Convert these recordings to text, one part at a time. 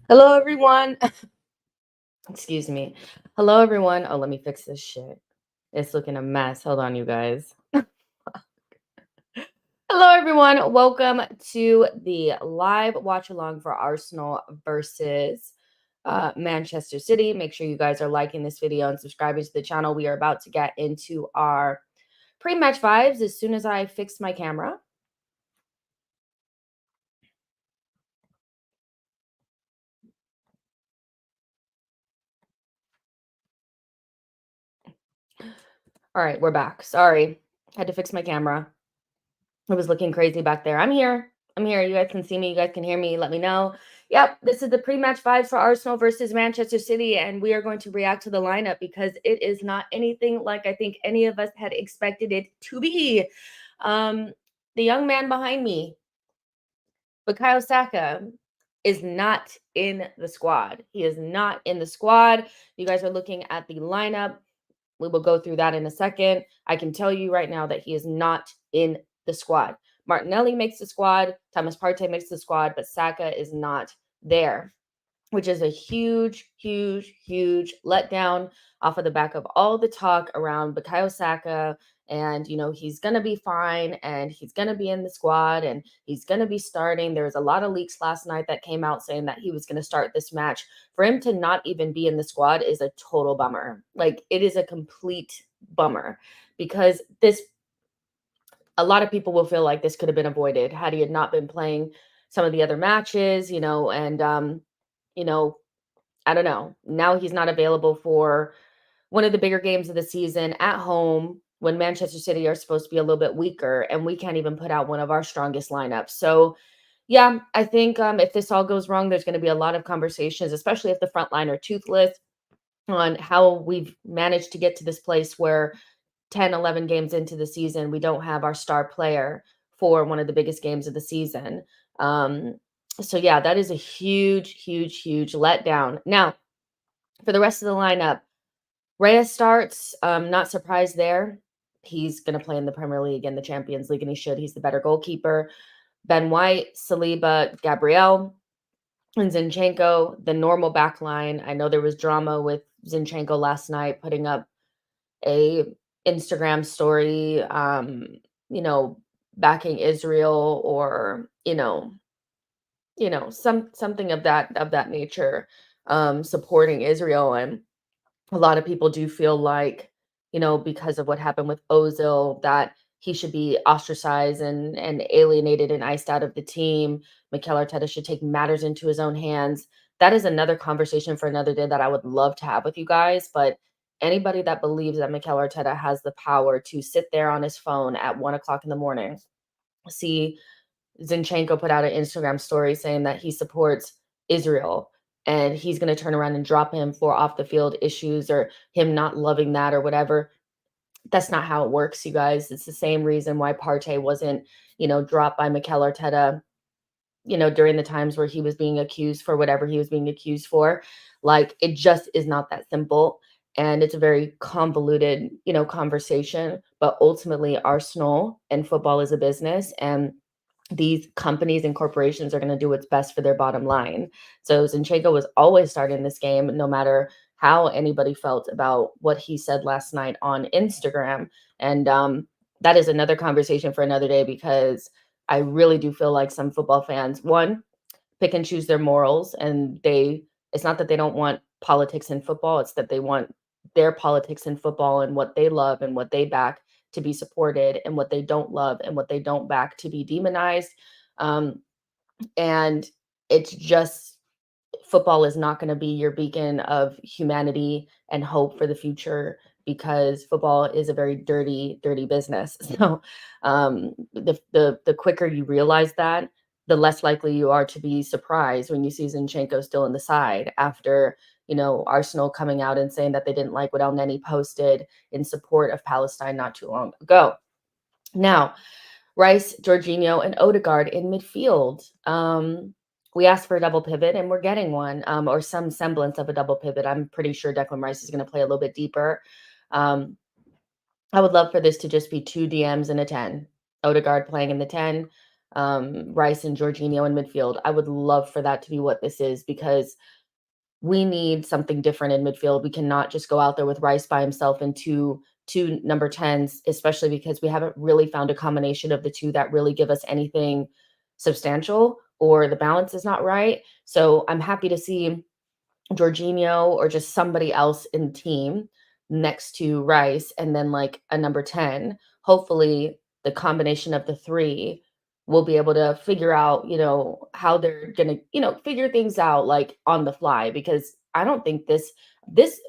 Hello, everyone. Excuse me. Hello, everyone. Oh, let me fix this shit. It's looking a mess. Hold on, you guys. Hello, everyone. Welcome to the live watch along for Arsenal versus Manchester City. Make sure you guys are liking this video and subscribing to the channel. We are about to get into our pre-match vibes as soon as I fix my camera. All right, we're back. Sorry, had to fix my camera. It was looking crazy back there. I'm here. I'm here. You guys can see me. You guys can hear me. Let me know. Yep, this is the pre-match vibes for Arsenal versus Manchester City, and we are going to react to the lineup because it is not anything like I think any of us had expected it to be. Um, the young man behind me, Bukayo Saka, is not in the squad. He is not in the squad. You guys are looking at the lineup. We will go through that in a second. I can tell you right now that he is not in the squad. Martinelli makes the squad. Thomas Partey makes the squad, but Saka is not there, which is a huge, huge, huge letdown off of the back of all the talk around Bukayo Saka. And, he's going to be fine and he's going to be in the squad and he's going to be starting. There was a lot of leaks last night that came out saying that he was going to start this match. For him to not even be in the squad is a total bummer. Like, it is a complete bummer because a lot of people will feel like this could have been avoided had he had not been playing some of the other matches, you know, I don't know. Now he's not available for one of the bigger games of the season at home when Manchester City are supposed to be a little bit weaker, and we can't even put out one of our strongest lineups. So, yeah, I think if this all goes wrong, there's going to be a lot of conversations, especially if the front line are toothless, on how we've managed to get to this place where 10, 11 games into the season, we don't have our star player for one of the biggest games of the season. Um, so, yeah, that is a huge, huge, huge letdown. Now, for the rest of the lineup, Reyes starts. Not surprised there. He's going to play in the Premier League and the Champions League, and he should. He's the better goalkeeper. Ben White, Saliba, Gabriel, and Zinchenko, the normal back line. I know there was drama with Zinchenko last night putting up a Instagram story, you know, backing Israel or, something of that nature, supporting Israel. And a lot of people do feel like, because of what happened with Ozil, that he should be ostracized and alienated and iced out of the team. Mikel Arteta should take matters into his own hands. That is another conversation for another day that I would love to have with you guys. But anybody that believes that Mikel Arteta has the power to sit there on his phone at 1 o'clock in the morning, see Zinchenko put out an Instagram story saying that he supports Israel and he's going to turn around and drop him for off the field issues or him not loving that or whatever. That's not how it works, you guys. It's the same reason why Partey wasn't, dropped by Mikel Arteta, during the times where he was being accused for whatever he was being accused for. Like, it just is not that simple. And it's a very convoluted, conversation. But ultimately, Arsenal and football is a business. And these companies and corporations are going to do what's best for their bottom line. So Zinchenko was always starting this game, no matter how anybody felt about what he said last night on Instagram. And that is another conversation for another day because I really do feel like some football fans, one, pick and choose their morals, and it's not that they don't want politics in football, it's that they want their politics in football and what they love and what they back to be supported and what they don't love and what they don't back to be demonized. Um, and it's just football is not going to be your beacon of humanity and hope for the future because football is a very dirty, dirty business. So the quicker you realize that, the less likely you are to be surprised when you see Zinchenko still in the side after, Arsenal coming out and saying that they didn't like what El Neni posted in support of Palestine not too long ago. Now, Rice, Jorginho, and Odegaard in midfield. We asked for a double pivot, and we're getting one, or some semblance of a double pivot. I'm pretty sure Declan Rice is going to play a little bit deeper. I would love for this to just be two DMs and a 10. Odegaard playing in the 10, Rice and Jorginho in midfield. I would love for that to be what this is because we need something different in midfield. We cannot just go out there with Rice by himself and two number 10s, especially because we haven't really found a combination of the two that really give us anything substantial, or the balance is not right. So I'm happy to see Jorginho or just somebody else in the team next to Rice and then like a number 10. Hopefully, the combination of the three will be able to figure out, how they're going to, figure things out like on the fly because I don't think this this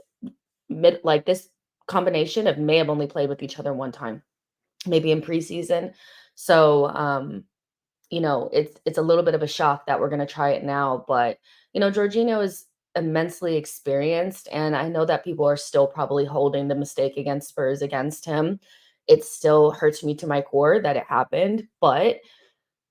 combination of may have only played with each other one time, maybe in preseason. So, it's a little bit of a shock that we're gonna try it now, but, Jorginho is immensely experienced, and I know that people are still probably holding the mistake against Spurs against him. It still hurts me to my core that it happened, but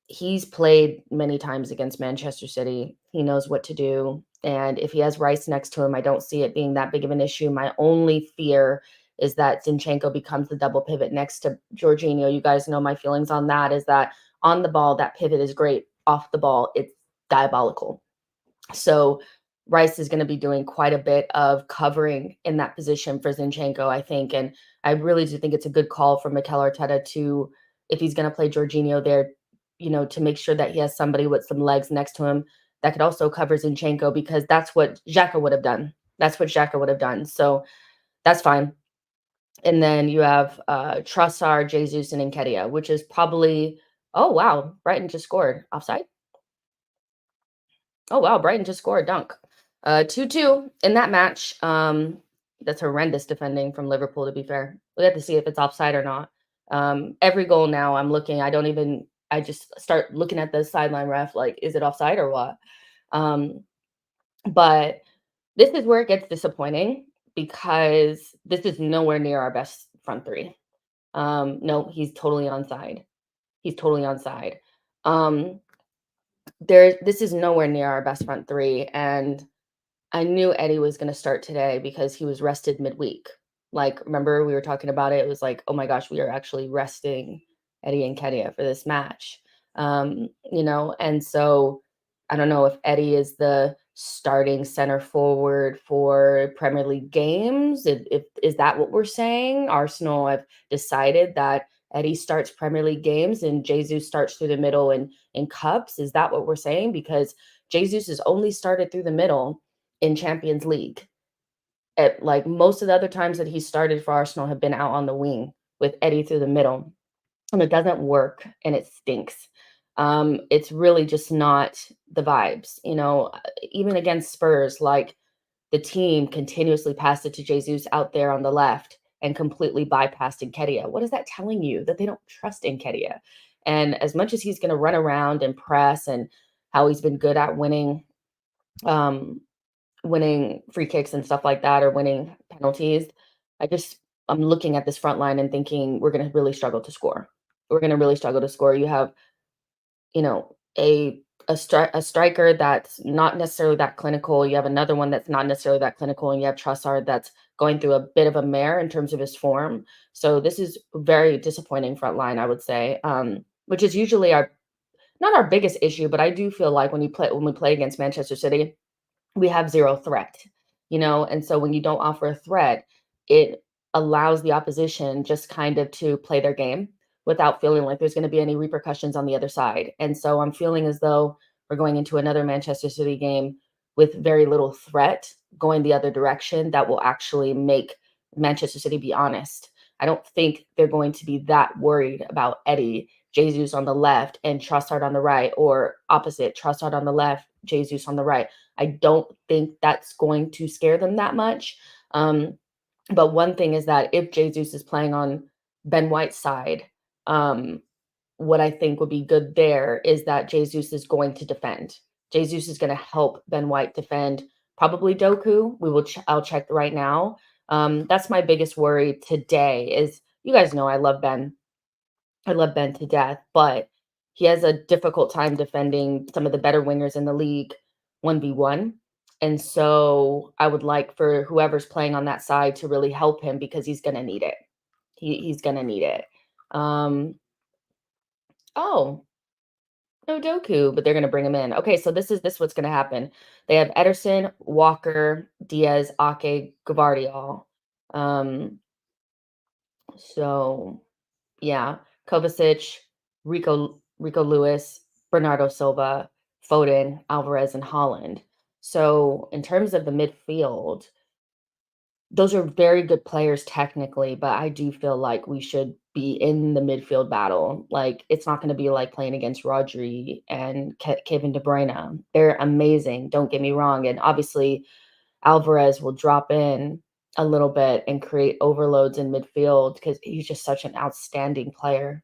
he's played many times against Manchester City. He knows what to do. And if he has Rice next to him, I don't see it being that big of an issue. My only fear is that Zinchenko becomes the double pivot next to Jorginho. You guys know my feelings on that is that on the ball, that pivot is great. Off the ball, it's diabolical. So Rice is going to be doing quite a bit of covering in that position for Zinchenko, I think. And I really do think it's a good call for Mikel Arteta to, if he's going to play Jorginho there, to make sure that he has somebody with some legs next to him that could also cover Zinchenko because that's what Xhaka would have done. That's what Xhaka would have done. So that's fine. And then you have Trossard, Jesus, and Nketiah, which is probably, oh, wow, Brighton just scored. Offside? Oh, wow, Brighton just scored, dunk. 2-2 in that match. That's horrendous defending from Liverpool, to be fair. We have to see if it's offside or not. Every goal now I'm looking, I just start looking at the sideline ref like, is it offside or what? But this is where it gets disappointing because this is nowhere near our best front three. No, he's totally onside. He's totally onside. Um, this is nowhere near our best front three, and I knew Eddie was gonna start today because he was rested midweek. Like, remember we were talking about it? It was like, "Oh my gosh, we are actually resting Eddie and Nketiah for this match." And so I don't know if Eddie is the starting center forward for Premier League games. If is that what we're saying? Arsenal have decided that Eddie starts Premier League games and Jesus starts through the middle in cups. Is that what we're saying? Because Jesus has only started through the middle in Champions League. At like most of the other times that he started for Arsenal have been out on the wing with Eddie through the middle, and it doesn't work and it stinks. It's really just not the vibes, even against Spurs, like the team continuously passed it to Jesus out there on the left and completely bypassed Nketiah. What is that telling you? That they don't trust Nketiah. And as much as he's going to run around and press and how he's been good at um, winning free kicks and stuff like that or winning penalties. I just I'm looking at this front line and thinking we're gonna really struggle to score. We're gonna really struggle to score. You have, a striker that's not necessarily that clinical. You have another one that's not necessarily that clinical, and you have Trossard that's going through a bit of a mare in terms of his form. So this is very disappointing front line, I would say. Which is usually our not our biggest issue, but I do feel like when we play against Manchester City, we have zero threat, and so when you don't offer a threat, it allows the opposition just kind of to play their game without feeling like there's going to be any repercussions on the other side. And so I'm feeling as though we're going into another Manchester City game with very little threat going the other direction that will actually make Manchester City be honest. I don't think they're going to be that worried about Eddie Jesus on the left and Trossard on the right, or opposite, Trossard on the left, Jesus on the right. I don't think that's going to scare them that much. Um, but one thing is that if Jesus is playing on Ben White's side, um, what I think would be good there is that Jesus is going to defend. Jesus is going to help Ben White defend. Probably Doku. I'll check right now. That's my biggest worry today. Is you guys know I love Ben. I love Ben to death, but he has a difficult time defending some of the better wingers in the league 1v1. And so I would like for whoever's playing on that side to really help him because he's going to need it. He's going to need it. Um, oh, no Doku, but they're gonna bring him in. Okay, so this what's gonna happen. They have Ederson, Walker, Diaz, Ake, Gvardiol. Um, so yeah, Kovacic, Rico Lewis, Bernardo Silva, Foden, Alvarez, and Holland. So in terms of the midfield, those are very good players technically, but I do feel like we should be in the midfield battle. Like, it's not gonna be like playing against Rodri and Kevin De Bruyne. They're amazing, don't get me wrong, and obviously, Alvarez will drop in a little bit and create overloads in midfield because he's just such an outstanding player.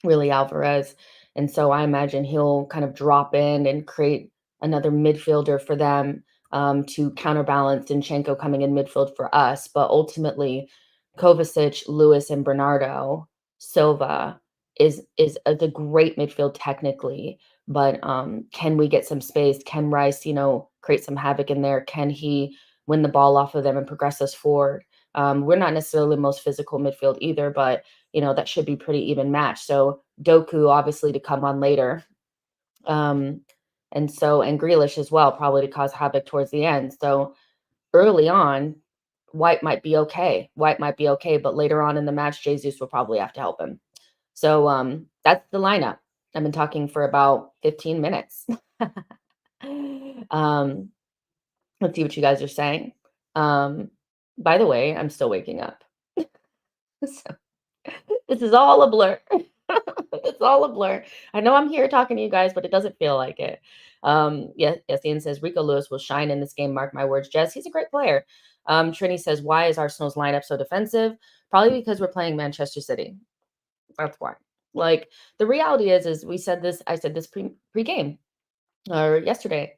Really Alvarez. And so I imagine he'll kind of drop in and create another midfielder for them to counterbalance Zinchenko coming in midfield for us. But ultimately, Kovacic, Lewis, and Bernardo Silva is the great midfield technically. But can we get some space? Can Rice, create some havoc in there? Can he win the ball off of them and progress us forward? We're not necessarily the most physical midfield either, but that should be pretty even match. So Doku obviously to come on later. Um, and Grealish as well, probably to cause havoc towards the end. So early on, White might be okay. White might be okay, but later on in the match, Jesus will probably have to help him. So that's the lineup. I've been talking for about 15 minutes. um, let's see what you guys are saying. By the way, I'm still waking up. So this is all a blur. It's all a blur. I know I'm here talking to you guys, but it doesn't feel like it. Yes, Ian says Rico Lewis will shine in this game. Mark my words, Jess. He's a great player. Trini says, why is Arsenal's lineup so defensive? Probably because we're playing Manchester City. That's why. Like the reality is we said this. I said this pre-game or yesterday.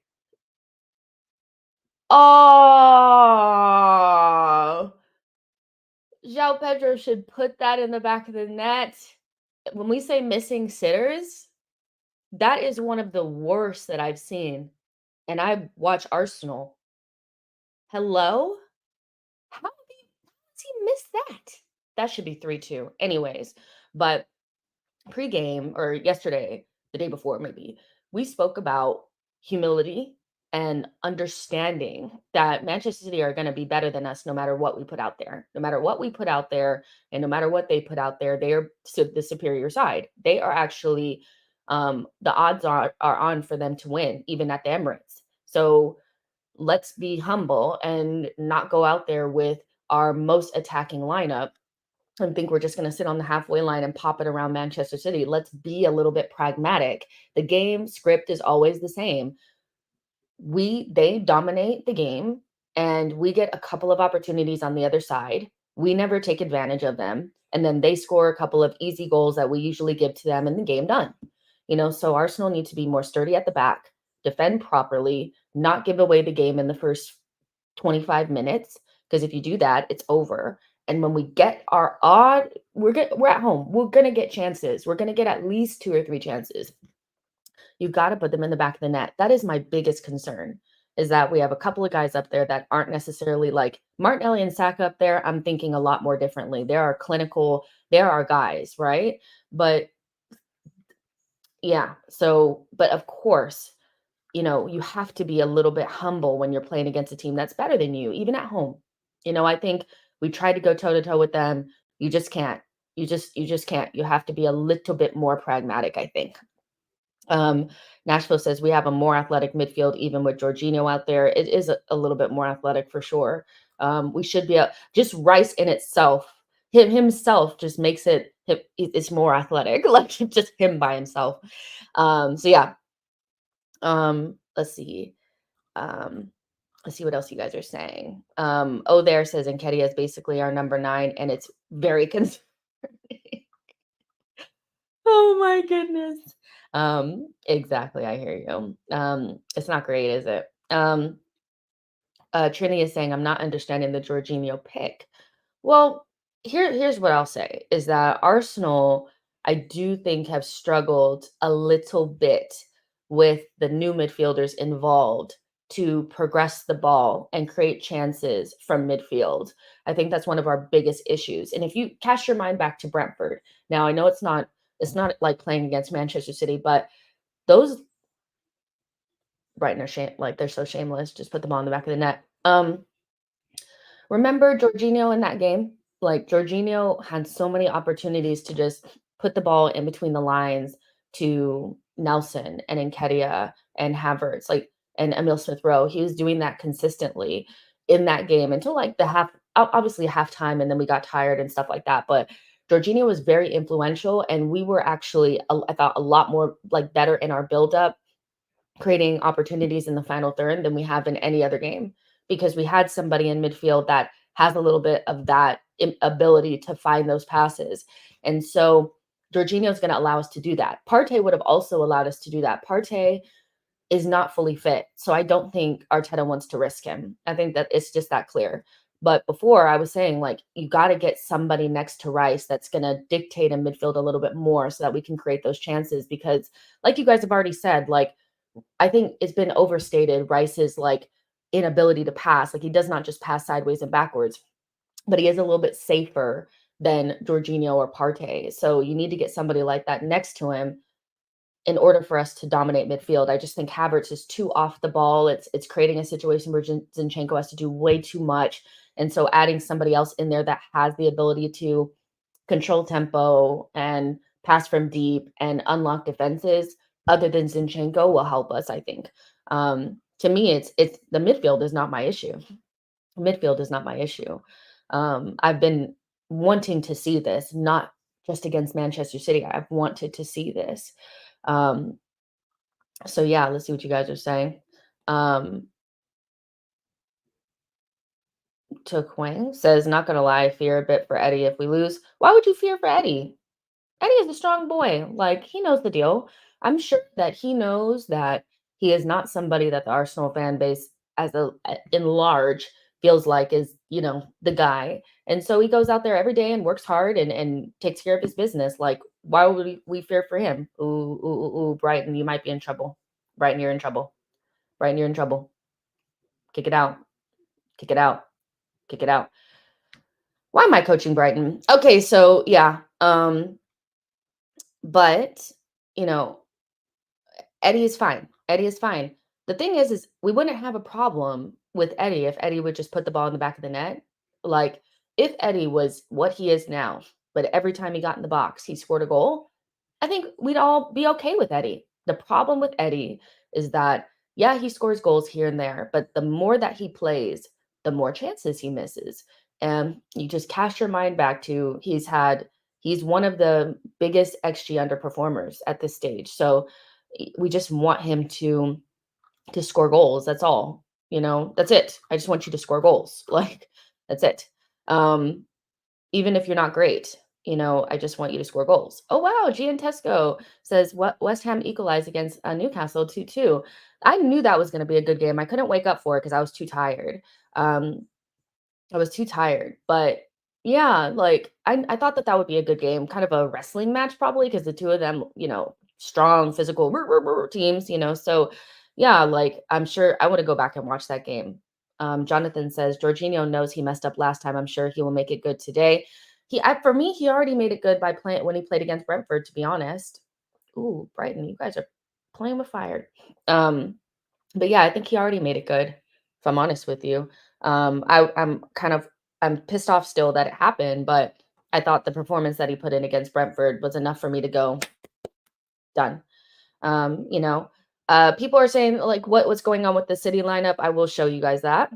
Oh, João Pedro should put that in the back of the net. When we say missing sitters, that is one of the worst that I've seen, and I watch Arsenal. Hello? How does he miss that? That should be 3-2 anyways, but pregame or yesterday, the day before maybe, we spoke about humility and understanding that Manchester City are gonna be better than us no matter what we put out there. No matter what we put out there and no matter what they put out there, they are the superior side. They are actually, the odds are on for them to win even at the Emirates. So let's be humble and not go out there with our most attacking lineup and think we're just going to sit on the halfway line and pop it around Manchester City. Let's be a little bit pragmatic. The game script is always the same. They dominate the game and we get a couple of opportunities on the other side. We never take advantage of them. And then they score a couple of easy goals that we usually give to them and the game done. So Arsenal need to be more sturdy at the back, defend properly, not give away the game in the first 25 minutes. Because if you do that, it's over. And when we get our odd, we're at home. We're gonna get chances. We're gonna get at least 2 or 3 chances. You've got to put them in the back of the net. That is my biggest concern, is that we have a couple of guys up there that aren't necessarily like Martinelli and Saka up there. I'm thinking a lot more differently. There are guys, right? But yeah, but of course, you have to be a little bit humble when you're playing against a team that's better than you, even at home. I think we tried to go toe to toe with them. You just can't. You just can't. You have to be a little bit more pragmatic, I think. Um, Nashville says we have a more athletic midfield, even with Jorginho out there. It is a little bit more athletic for sure. We should be just Rice in itself, himself just makes it's more athletic, like just him by himself. So yeah. Let's see. Let's see what else you guys are saying. There says Nketiah is basically our number 9, and it's very concerning. Oh my goodness. Exactly. I hear you. It's not great, is it? Trini is saying, I'm not understanding the Jorginho pick. Well, here's what I'll say is that Arsenal, I do think, have struggled a little bit with the new midfielders involved to progress the ball and create chances from midfield. I think that's one of our biggest issues. And if you cast your mind back to Brentford, now I know it's not like playing against Manchester City, but Those Brighton are like they're so shameless. Just put them on the back of the net. Remember Jorginho in that game? Like, Jorginho had so many opportunities to just put the ball in between the lines to Nelson and Nketiah and Havertz, like, and Emil Smith Rowe. He was doing that consistently in that game until like the obviously halftime, and then we got tired and stuff like that. But Jorginho was very influential, and we were actually, I thought, a lot more like better in our buildup, creating opportunities in the final third than we have in any other game because we had somebody in midfield that has a little bit of that ability to find those passes. And so Jorginho is going to allow us to do that. Partey would have also allowed us to do that. Partey is not fully fit. So I don't think Arteta wants to risk him. I think that it's just that clear. But before I was saying, like, you got to get somebody next to Rice that's going to dictate in midfield a little bit more so that we can create those chances. Because, like you guys have already said, like, I think it's been overstated Rice's like inability to pass. Like, he does not just pass sideways and backwards, but he is a little bit safer than Jorginho or Partey. So you need to get somebody like that next to him in order for us to dominate midfield. I just think Havertz is too off the ball. It's creating a situation where Zinchenko has to do way too much. And so adding somebody else in there that has the ability to control tempo and pass from deep and unlock defenses other than Zinchenko will help us, I think. To me, it's the midfield is not my issue. Midfield is not my issue. I've been wanting to see this, not just against Manchester City. I've wanted to see this. Um, so yeah, let's see what you guys are saying. Um, Took Wang says, not gonna lie, I fear a bit for Eddie if we lose. Why would you fear for Eddie? Eddie is a strong boy. Like, he knows the deal. I'm sure that he knows that he is not somebody that the Arsenal fan base, in large, feels like is, the guy. And so he goes out there every day and works hard and takes care of his business. Like, why would we fear for him? Ooh, ooh, ooh, ooh, Brighton, you might be in trouble. Brighton, you're in trouble. Brighton, you're in trouble. Kick it out. Kick it out. Kick it out. Why am I coaching Brighton? Okay, so yeah. But you know, Eddie is fine. Eddie is fine. The thing is we wouldn't have a problem with Eddie if Eddie would just put the ball in the back of the net. Like, if Eddie was what he is now, but every time he got in the box, he scored a goal, I think we'd all be okay with Eddie. The problem with Eddie is that, yeah, he scores goals here and there, but the more that he plays, the more chances he misses. And you just cast your mind back to he's one of the biggest XG underperformers at this stage. So we just want him to score goals. That's all. That's it. I just want you to score goals. Like, that's it. Um, Even if you're not great, I just want you to score goals. Oh wow, Giantesco says what West Ham equalized against Newcastle 2-2. I knew that was going to be a good game. I couldn't wake up for it because I was too tired. Um, I was too tired, but yeah, like I thought that would be a good game, kind of a wrestling match probably because the two of them, strong, physical teams, So yeah, like I'm sure I want to go back and watch that game. Jonathan says Jorginho knows he messed up last time. I'm sure he will make it good today. For me, he already made it good by playing when he played against Brentford. To be honest, ooh, Brighton, you guys are playing with fire. Um, but yeah, I think he already made it good, if I'm honest with you. I'm pissed off still that it happened, but I thought the performance that he put in against Brentford was enough for me to go done. Um, you know, People are saying like what's going on with the City lineup. I will show you guys that.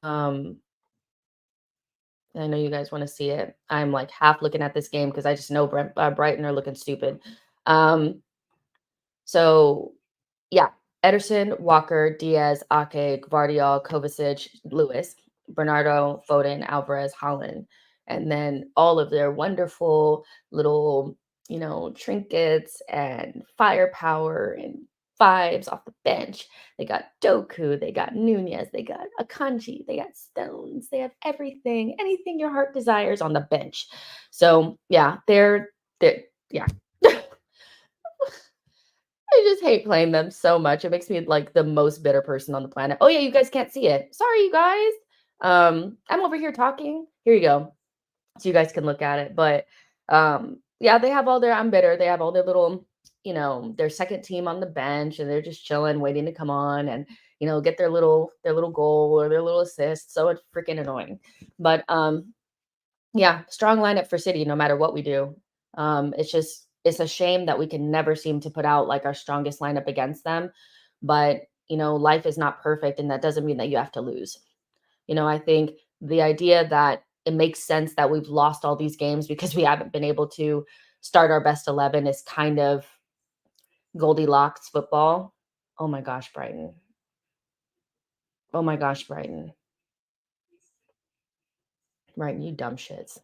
Um, I know you guys want to see it. I'm like half looking at this game because I just know Brighton are looking stupid. Um, so Yeah, Ederson, Walker, Diaz, Ake, Gvardiol, Kovacic, Lewis, Bernardo, Foden, Alvarez, Holland, and then all of their wonderful little, trinkets and firepower and vibes off the bench. They got Doku, they got Nunez, they got Akanji, they got Stones, they have everything, anything your heart desires on the bench. So yeah, they're yeah. I just hate playing them so much. It makes me like the most bitter person on the planet. Oh yeah, you guys can't see it. Sorry, you guys. I'm over here talking. Here you go. So you guys can look at it. But yeah, they have all their I'm bitter. They have all their little their second team on the bench and they're just chilling, waiting to come on and, get their little goal or their little assist. So it's freaking annoying. But yeah, strong lineup for City no matter what we do. It's a shame that we can never seem to put out like our strongest lineup against them. But, life is not perfect and that doesn't mean that you have to lose. I think the idea that it makes sense that we've lost all these games because we haven't been able to start our best 11 is kind of Goldilocks football. Oh my gosh, Brighton. Oh my gosh, Brighton. Brighton, you dumb shits.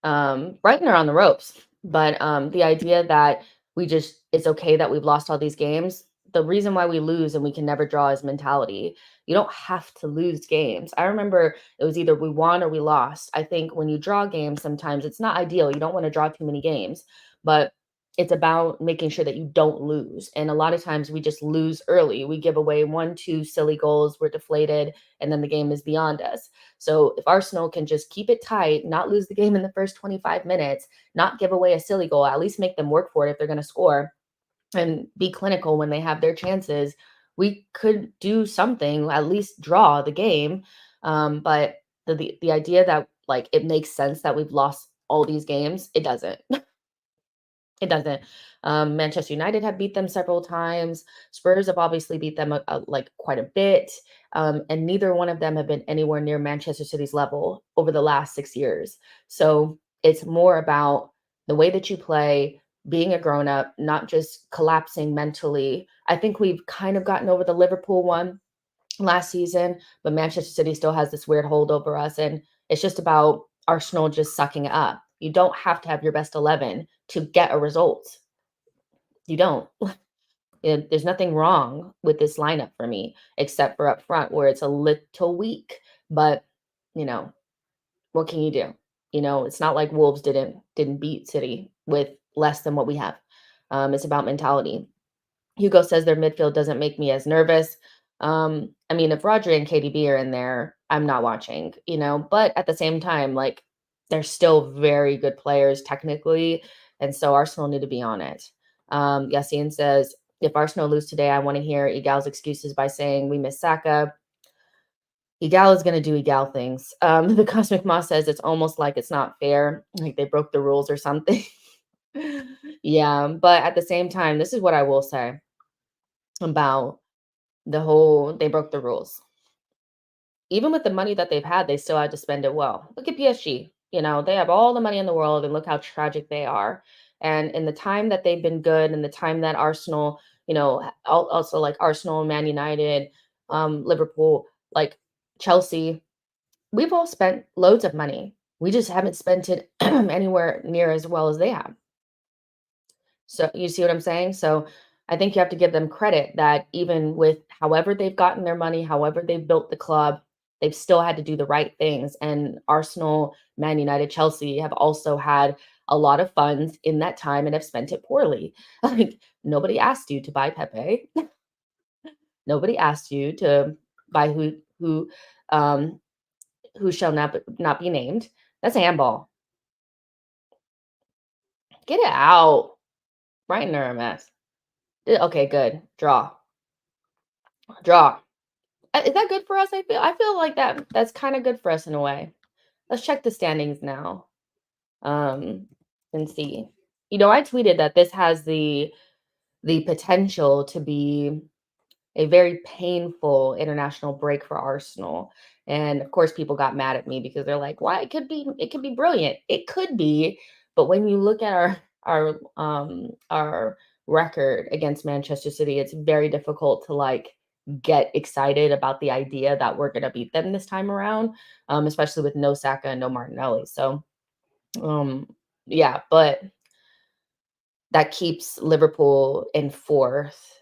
Brighton are on the ropes, but the idea that it's okay that we've lost all these games. The reason why we lose and we can never draw is mentality. You don't have to lose games. I remember it was either we won or we lost. I think when you draw games, sometimes it's not ideal. You don't want to draw too many games, but it's about making sure that you don't lose. And a lot of times we just lose early. We give away one, two silly goals, we're deflated, and then the game is beyond us. So if Arsenal can just keep it tight, not lose the game in the first 25 minutes, not give away a silly goal, at least make them work for it if they're going to score, and be clinical when they have their chances, we could do something, at least draw the game. But the idea that like it makes sense that we've lost all these games, it doesn't. It doesn't. Manchester United have beat them several times. Spurs have obviously beat them like quite a bit, and neither one of them have been anywhere near Manchester City's level over the last 6 years. So it's more about the way that you play, being a grown up, not just collapsing mentally. I think we've kind of gotten over the Liverpool one last season, but Manchester City still has this weird hold over us. And it's just about Arsenal just sucking it up. You don't have to have your best 11 to get a result. You don't. There's nothing wrong with this lineup for me, except for up front where it's a little weak. But, you know, what can you do? It's not like Wolves didn't beat City with less than what we have. It's about mentality. Hugo says their midfield doesn't make me as nervous. I mean, if Roger and KDB are in there, I'm not watching, but at the same time, like they're still very good players technically. And so Arsenal need to be on it. Yassine says, if Arsenal lose today, I want to hear Igal's excuses by saying we miss Saka. Igal is going to do Igal things. The Cosmic Moss says it's almost like it's not fair, like they broke the rules or something. Yeah, but at the same time, this is what I will say about they broke the rules. Even with the money that they've had, they still had to spend it well. Look at PSG. They have all the money in the world and look how tragic they are. And in the time that they've been good and the time that Arsenal, also like Arsenal, Man United, Liverpool, like Chelsea, we've all spent loads of money. We just haven't spent it anywhere near as well as they have. So you see what I'm saying? So I think you have to give them credit that even with however they've gotten their money, however they've built the club, they've still had to do the right things. And Arsenal, Man United, Chelsea have also had a lot of funds in that time and have spent it poorly. Like nobody asked you to buy Pepe. Nobody asked you to buy um who shall not be named. That's a handball. Get it out. Brighton are a mess. Okay, good. Draw. Draw. Is that good for us? I feel like that's kind of good for us in a way. Let's check the standings now. Um, and see. I tweeted that this has the potential to be a very painful international break for Arsenal. And of course, people got mad at me because they're like, "Why? It could be brilliant. It could be, but when you look at our record against Manchester City, it's very difficult to like get excited about the idea that we're going to beat them this time around, especially with no Saka and no Martinelli. So, um, yeah, but that keeps Liverpool in fourth.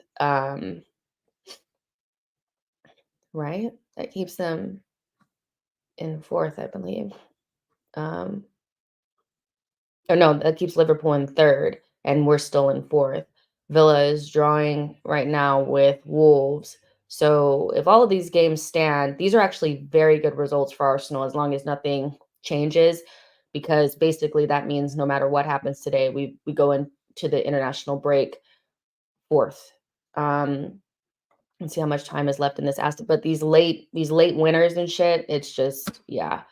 Right? That keeps them in fourth, I believe. Um, or no, that keeps Liverpool in third, and we're still in fourth. Villa is drawing right now with Wolves. So if all of these games stand, these are actually very good results for Arsenal as long as nothing changes, because basically that means no matter what happens today, we go in to the international break 4th. Let's see how much time is left in this Aston. But these late winners and shit, it's just yeah.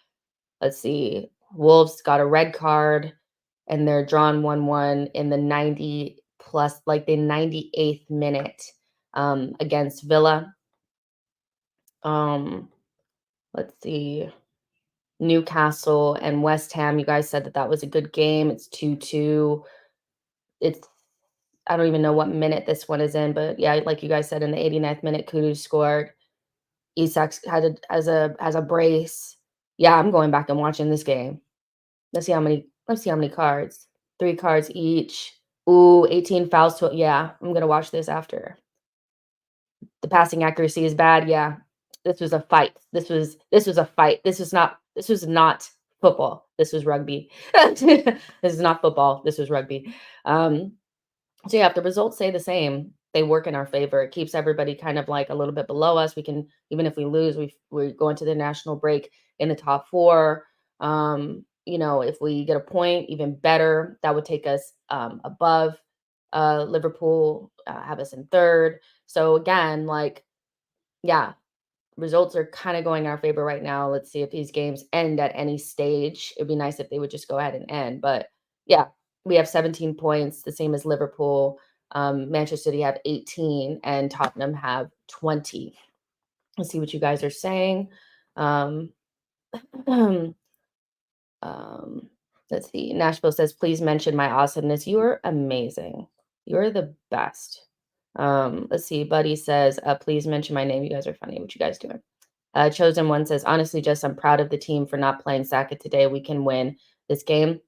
Let's see. Wolves got a red card and they're drawn 1-1 in the 90 plus like the 98th minute against Villa. Um let's see. Newcastle and West Ham. You guys said that that was a good game. It's 2-2. It's I don't even know what minute this one is in, but yeah, like you guys said, in the 89th minute, Kudu scored. Isak has a brace. Yeah, I'm going back and watching this game. Let's see how many cards. 3 cards each. Ooh, 18 fouls to yeah, I'm gonna watch this after. The passing accuracy is bad, yeah. This was a fight. This was a fight. This was not football. This was rugby. This is not football. This was rugby. Um, so yeah, if the results say the same, they work in our favor. It keeps everybody kind of like a little bit below us. We can even if we lose, we go into the national break in the top 4. If we get a point, even better. That would take us above Liverpool, have us in 3rd. So again, like yeah, results are kind of going our favor right now. Let's see if these games end at any stage. It'd be nice if they would just go ahead and end. But yeah, we have 17 points, the same as Liverpool. Manchester City have 18 and Tottenham have 20. Let's see what you guys are saying. Um, um, let's see. Nashville says, please mention my awesomeness. You are amazing. You're the best. Let's see. Buddy says, please mention my name. You guys are funny. What you guys doing? Chosen One says, honestly, Jess, I'm proud of the team for not playing Saka today. We can win this game.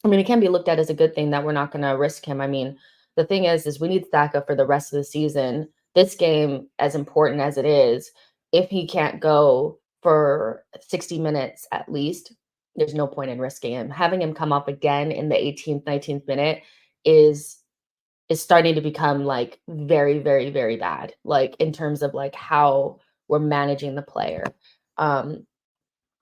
I mean, it can be looked at as a good thing that we're not going to risk him. I mean, the thing is we need Saka for the rest of the season. This game, as important as it is, if he can't go for 60 minutes at least, there's no point in risking him. Having him come up again in the 18th, 19th minute is starting to become like very, very, very bad, like in terms of like how we're managing the player. Um,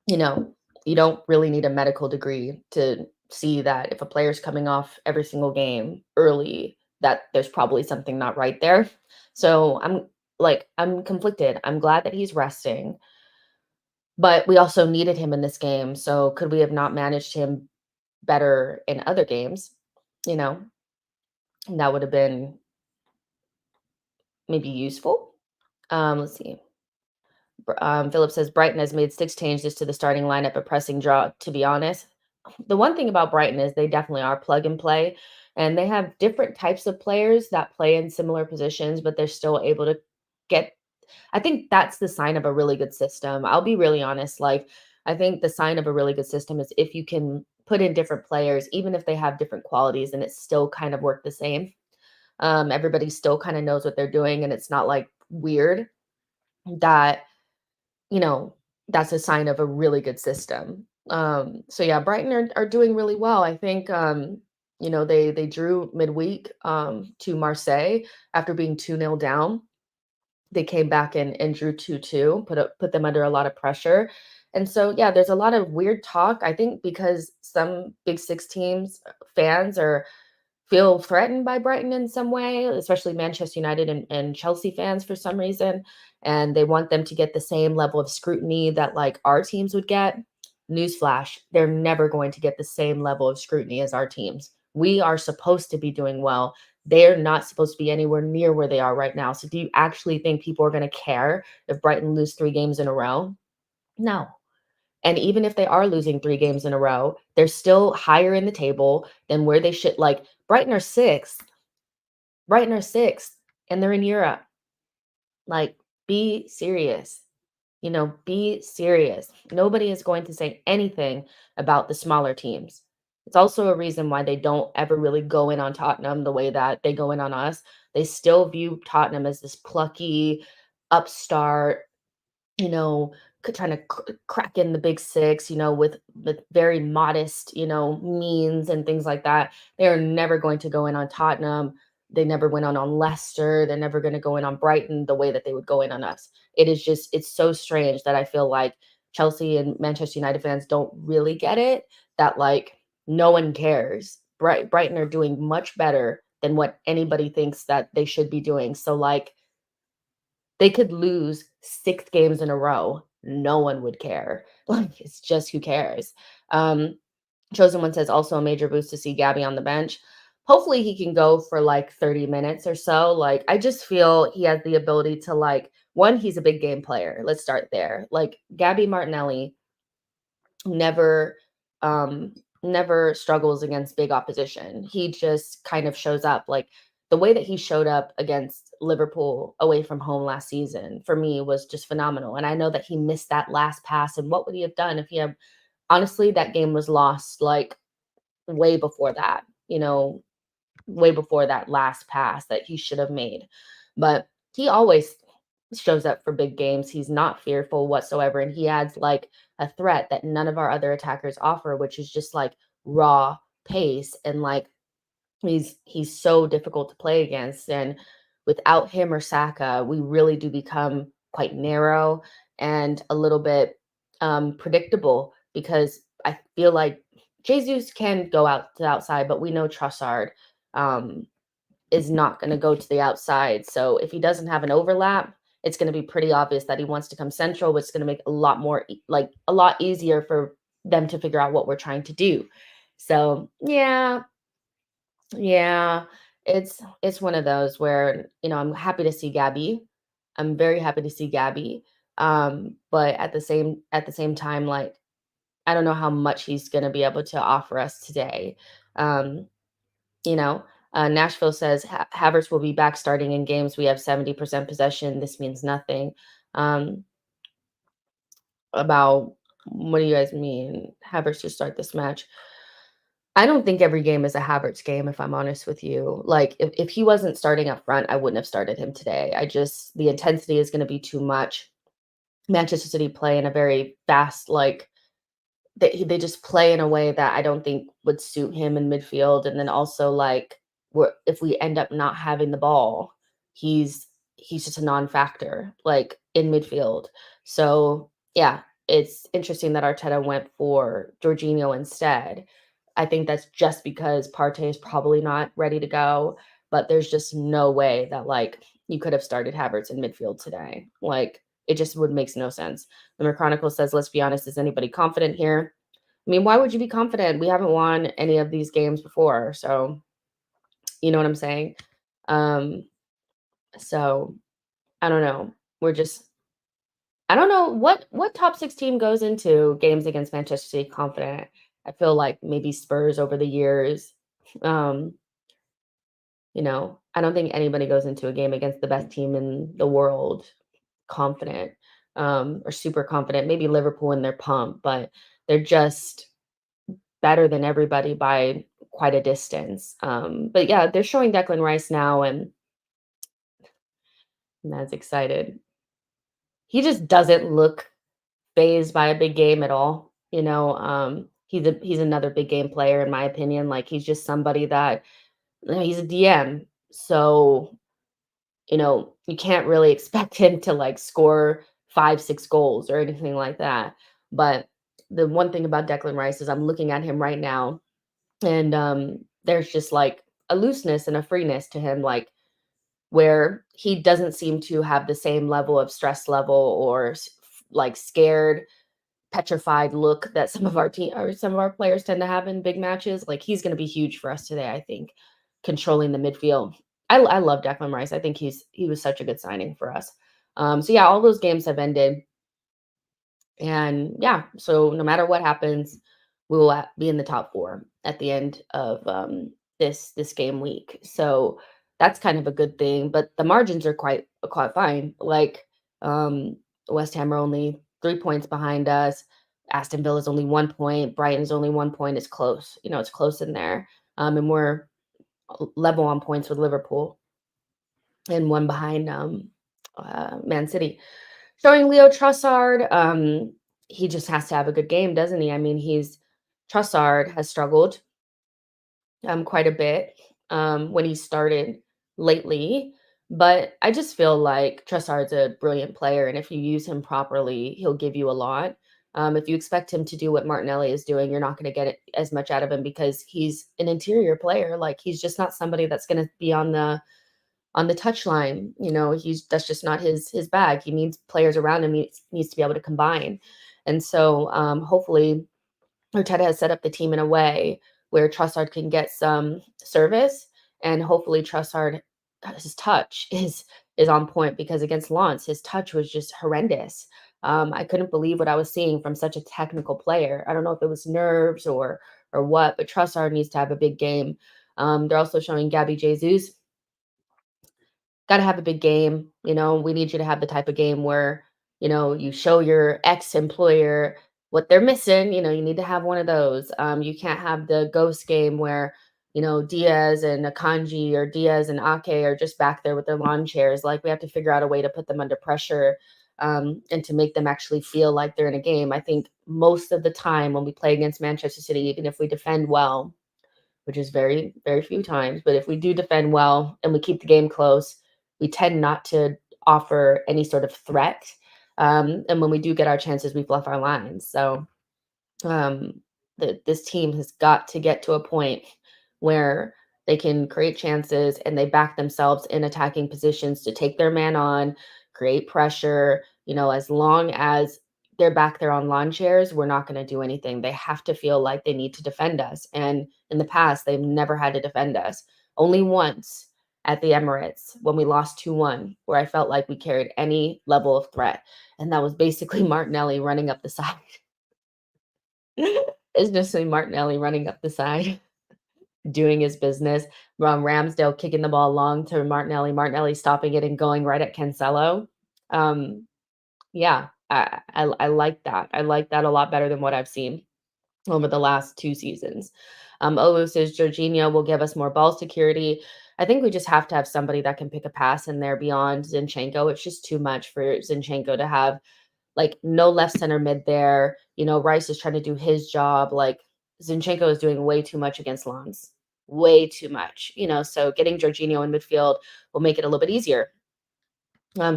you know, you don't really need a medical degree to see that if a player's coming off every single game early, that there's probably something not right there. So I'm conflicted. I'm glad that he's resting, but we also needed him in this game. So could we have not managed him better in other games? You know, that would have been maybe useful. Let's see. Philip says Brighton has made 6 changes to the starting lineup, a pressing draw. To be honest, the one thing about Brighton is they definitely are plug and play, and they have different types of players that play in similar positions, but they're still able to get. I think that's the sign of a really good system. I'll be really honest. Like, I think the sign of a really good system is if you can put in different players, even if they have different qualities, and it still kind of work the same. Everybody still kind of knows what they're doing, and it's not like weird that you know, that's a sign of a really good system. So yeah, Brighton are doing really well. I think they drew midweek to Marseille after being 2-0 down. They came back and drew 2-2, put them under a lot of pressure. And so yeah, there's a lot of weird talk. I think because some Big Six teams fans are feel threatened by Brighton in some way, especially Manchester United and Chelsea fans for some reason, and they want them to get the same level of scrutiny that like our teams would get. Newsflash, they're never going to get the same level of scrutiny as our teams. We are supposed to be doing well. They're not supposed to be anywhere near where they are right now. So do you actually think people are going to care if Brighton lose 3 games in a row? No. And even if they are losing 3 games in a row, they're still higher in the table than where they should. Like Brighton are 6th. Brighton are 6th, and they're in Europe. Like, be serious. Be serious. Nobody is going to say anything about the smaller teams. It's also a reason why they don't ever really go in on Tottenham the way that they go in on us. They still view Tottenham as this plucky upstart, you know, trying to crack in the Big Six, with very modest, means and things like that. They are never going to go in on Tottenham. They never went on Leicester. They're never going to go in on Brighton the way that they would go in on us. It's so strange that I feel like Chelsea and Manchester United fans don't really get it, that like no one cares Brighton are doing much better than what anybody thinks that they should be doing. So, like, they could lose 6 games in a row. No one would care. Like, it's just who cares? Um, Chosen One says, "Also a major boost to see Gabby on the bench." Hopefully, he can go for, like, 30 minutes or so. Like, I just feel he has the ability to, like 1, he's a big game player. Let's start there. Like, Gabby Martinelli never never struggles against big opposition. He just kind of shows up like the way that he showed up against Liverpool away from home last season for me was just phenomenal. And I know that he missed that last pass, and what would he have done if he had honestly that game was lost like way before that, way before that last pass that he should have made. But he always shows up for big games. He's not fearful whatsoever. And he adds like a threat that none of our other attackers offer, which is just like raw pace. And like he's so difficult to play against. And without him or Saka, we really do become quite narrow and a little bit predictable because I feel like Jesus can go out to the outside, but we know Trossard um, is not going to go to the outside. So if he doesn't have an overlap, it's going to be pretty obvious that he wants to come central, which is going to make a lot more like a lot easier for them to figure out what we're trying to do. So yeah, yeah, it's one of those where, I'm happy to see Gabby. I'm very happy to see Gabby. But at the same time, like I don't know how much he's going to be able to offer us today. Um, you know, Nashville says Havertz will be back starting in games. We have 70% possession. This means nothing. Um, about what do you guys mean? Havertz to start this match. I don't think every game is a Havertz game, if I'm honest with you. Like, if he wasn't starting up front, I wouldn't have started him today. The intensity is going to be too much. Manchester City play in a very fast, like, they just play in a way that I don't think would suit him in midfield. And then also, like, if we end up not having the ball, he's just a non-factor, like, in midfield. So, yeah, it's interesting that Arteta went for Jorginho instead. I think that's just because Partey is probably not ready to go, but there's just no way that, like, you could have started Havertz in midfield today. Like, it just would makes no sense. The Chronicle says, "Let's be honest, is anybody confident here?" I mean, why would you be confident? We haven't won any of these games before, so you know what I'm saying? Um, so I don't know. We're just I don't know what top 6 team goes into games against Manchester City confident. I feel like maybe Spurs over the years. Um, I don't think anybody goes into a game against the best team in the world confident, or super confident. Maybe Liverpool in their pump, but they're just better than everybody by quite a distance. But yeah, they're showing Declan Rice now, and I'm as excited. He just doesn't look phased by a big game at all. He's another big game player in my opinion. Like he's just somebody that he's a DM, so you can't really expect him to like score 5, 6 goals or anything like that. But the one thing about Declan Rice is I'm looking at him right now, and there's just like a looseness and a freeness to him, like where he doesn't seem to have the same level of stress level or like scared, petrified look that some of our team or some of our players tend to have in big matches. Like he's going to be huge for us today, I think, controlling the midfield. I love Declan Rice. I think he was such a good signing for us. So yeah, all those games have ended. And yeah, so no matter what happens, we will be in the top 4 at the end of this game week. So that's kind of a good thing. But the margins are quite fine. Like West Ham are only 3 points behind us. Aston Villa is only 1 point. Brighton's only 1 point. It's close. It's close in there. And we're level on points with Liverpool and one behind Man City. Showing Leo Trossard, he just has to have a good game, doesn't he? I mean, Trossard has struggled quite a bit when he started lately, but I just feel like Trossard's a brilliant player, and if you use him properly, he'll give you a lot. If you expect him to do what Martinelli is doing, you're not going to get it as much out of him because he's an interior player. Like he's just not somebody that's going to be on the touchline. He's that's just not his bag. He needs players around him. He needs to be able to combine. And so hopefully Arteta has set up the team in a way where Trossard can get some service, and hopefully Trossard, his touch is on point because against Lens, his touch was just horrendous. I couldn't believe what I was seeing from such a technical player. I don't know if it was nerves or what, but Trossard needs to have a big game. They're also showing Gabby Jesus got to have a big game. We need you to have the type of game where, you show your ex-employer what they're missing. You need to have one of those. You can't have the ghost game where, Diaz and Akanji or Diaz and Ake are just back there with their lawn chairs. Like we have to figure out a way to put them under pressure and to make them actually feel like they're in a game. I think most of the time when we play against Manchester City, even if we defend well, which is very, very few times. But if we do defend well and we keep the game close, we tend not to offer any sort of threat. And when we do get our chances, we bluff our lines. So um, this team has got to get to a point where they can create chances and they back themselves in attacking positions to take their man on, create pressure. As long as they're back there on lawn chairs, we're not going to do anything. They have to feel like they need to defend us. And in the past, they've never had to defend us. Only once at the Emirates when we lost 2-1, where I felt like we carried any level of threat. And that was basically Martinelli running up the side. It's just Martinelli running up the side, doing his business. Ramsdale kicking the ball long to Martinelli. Martinelli stopping it and going right at Cancelo. Yeah, I like that. I like that a lot better than what I've seen over the last 2 seasons. Olu says Jorginho will give us more ball security. I think we just have to have somebody that can pick a pass in there beyond Zinchenko. It's just too much for Zinchenko to have like no left center mid there. Rice is trying to do his job. Like Zinchenko is doing way too much against Lens. Way too much. So getting Jorginho in midfield will make it a little bit easier.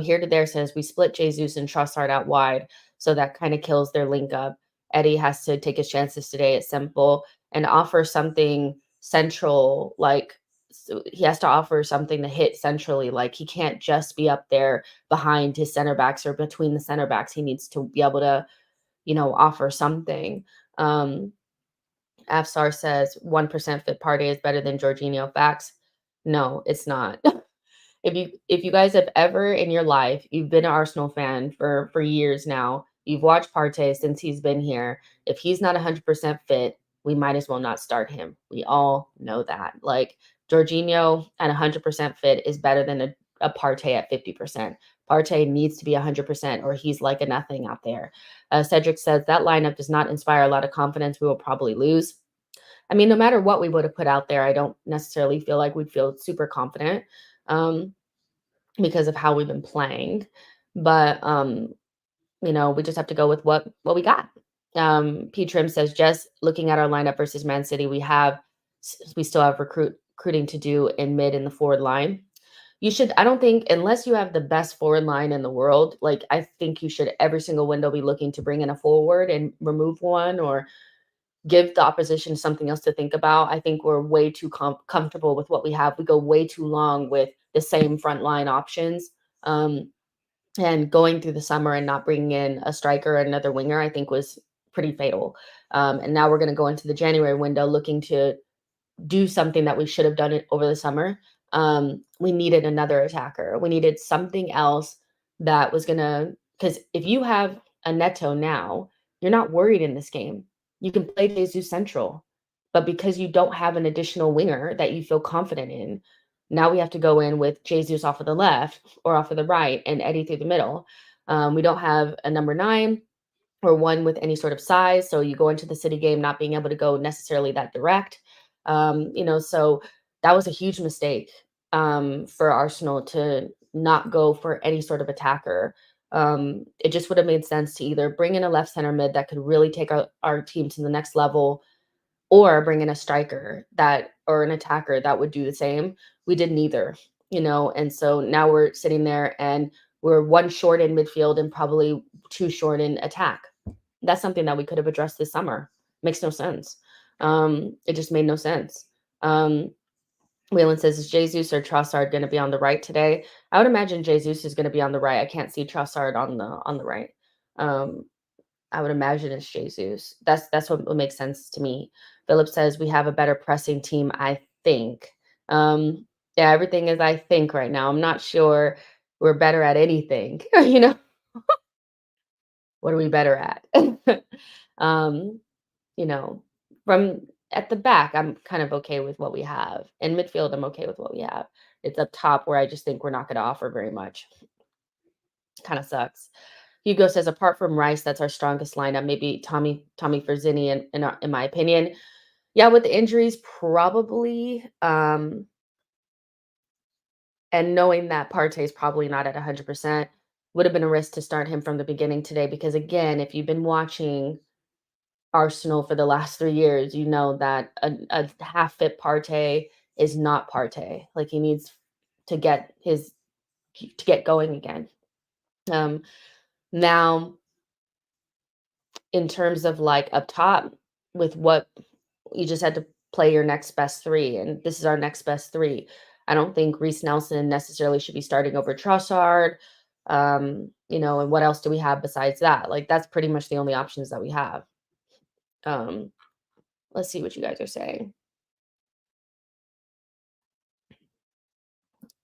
Here to there says we split Jesus and Trossard out wide, so that kind of kills their link up. Eddie has to take his chances today. It's simple and offer something central, like so he has to offer something to hit centrally. Like he can't just be up there behind his center backs or between the center backs. He needs to be able to, offer something. Um, Afsar says 1% fit Partey is better than Jorginho. Facts. No, it's not. If you guys have ever in your life, you've been an Arsenal fan for years now, you've watched Partey since he's been here. If he's not 100% fit, we might as well not start him. We all know that. Like Jorginho at 100% fit is better than a Partey at 50%. Partey needs to be 100% or he's like a nothing out there. Cedric says that lineup does not inspire a lot of confidence. We will probably lose. I mean, no matter what we would have put out there, I don't necessarily feel like we'd feel super confident. Because of how we've been playing. But we just have to go with what we got. P Trim says, just looking at our lineup versus Man City, we still have recruiting to do in mid and the forward line. I don't think, unless you have the best forward line in the world, like I think you should every single window be looking to bring in a forward and remove one or give the opposition something else to think about. I think we're way too comfortable with what we have. We go way too long with the same front line options. And going through the summer and not bringing in a striker or another winger, I think was pretty fatal. And now we're going to go into the January window looking to do something that we should have done it over the summer. We needed another attacker. We needed something else that was going to, because if you have a Neto now, you're not worried in this game. You can play Jesus central, but because you don't have an additional winger that you feel confident in, now we have to go in with Jesus off of the left or off of the right and Eddie through the middle. We don't have a number 9 or one with any sort of size. So you go into the City game not being able to go necessarily that direct. So that was a huge mistake for Arsenal to not go for any sort of attacker. It just would have made sense to either bring in a left center mid that could really take our team to the next level or bring in a striker or an attacker that would do the same. We did neither, and so now we're sitting there and we're 1 short in midfield and probably 2 short in attack. That's something that we could have addressed this summer. Makes no sense. It just made no sense. Um, Wayland says, "Is Jesus or Trossard going to be on the right today?" I would imagine Jesus is going to be on the right. I can't see Trossard on the right. Um, I would imagine it's Jesus. That's what makes sense to me. Philip says we have a better pressing team, I think. Um, yeah, everything is I think right now. I'm not sure we're better at anything. What are we better at? um, you know, from at the back, I'm kind of okay with what we have. In midfield, I'm okay with what we have. It's up top where I just think we're not going to offer very much. Kind of sucks. Hugo says, apart from Rice, that's our strongest lineup. Maybe Tommy Frizini, in my opinion. Yeah, with the injuries, probably. And knowing that Partey is probably not at 100%, would have been a risk to start him from the beginning today. Because again, if you've been watching Arsenal for the last 3 years, you know that a half fit Partey is not Partey. Like, he needs to get going again. Um, Now in terms of, like, up top with what you just had to play your next best 3, and this is our next best 3. I don't think Reece Nelson necessarily should be starting over Trossard, and what else do we have besides that? Like, that's pretty much the only options that we have. Um, let's see what you guys are saying.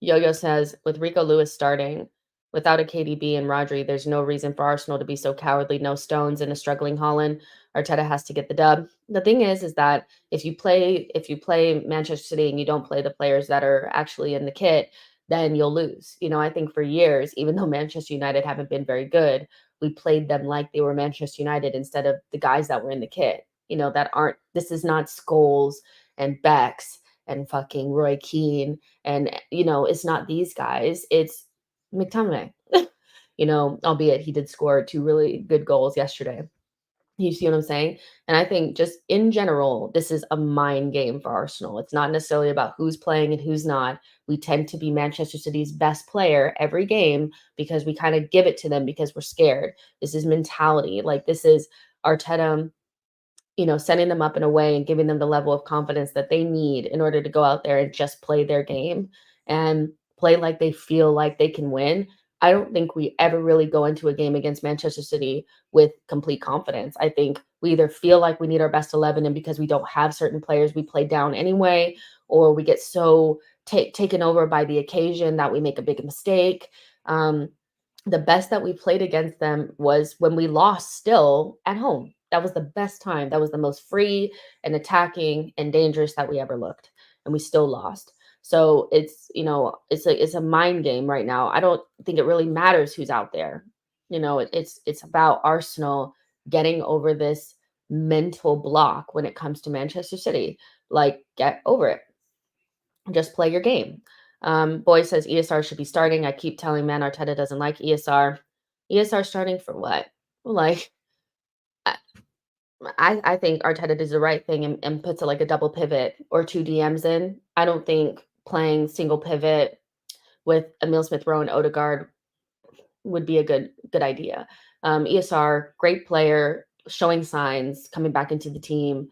Yo-Yo says, with Rico Lewis starting, without a KDB and Rodri, there's no reason for Arsenal to be so cowardly. No Stones in a struggling Holland. Arteta has to get the dub. The thing is that if you play Manchester City and you don't play the players that are actually in the kit, then you'll lose. I think for years, even though Manchester United haven't been very good, we played them like they were Manchester United instead of the guys that were in the kit. That aren't. This is not Scholes and Becks and fucking Roy Keane and, it's not these guys, it's McTominay. Albeit he did score 2 really good goals yesterday. You see what I'm saying? And I think just in general, this is a mind game for Arsenal. It's not necessarily about who's playing and who's not. We tend to be Manchester City's best player every game because we kind of give it to them because we're scared. This is mentality. Like, this is Arteta, setting them up in a way and giving them the level of confidence that they need in order to go out there and just play their game and play like they feel like they can win. I don't think we ever really go into a game against Manchester City with complete confidence. I think we either feel like we need our best 11, and because we don't have certain players, we play down anyway, or we get so taken over by the occasion that we make a big mistake. The best that we played against them was when we lost still at home. That was the best time. That was the most free and attacking and dangerous that we ever looked, and we still lost. So it's a mind game right now. I don't think it really matters who's out there. It's about Arsenal getting over this mental block when it comes to Manchester City. Like, get over it. Just play your game. Boy says ESR should be starting. I keep telling Man Arteta doesn't like ESR. ESR starting for what? Like, I, I think Arteta does the right thing and puts it like a double pivot or 2 DMs in. I don't think playing single pivot with Emil Smith Rowe and Odegaard would be a good idea. ESR, great player, showing signs, coming back into the team.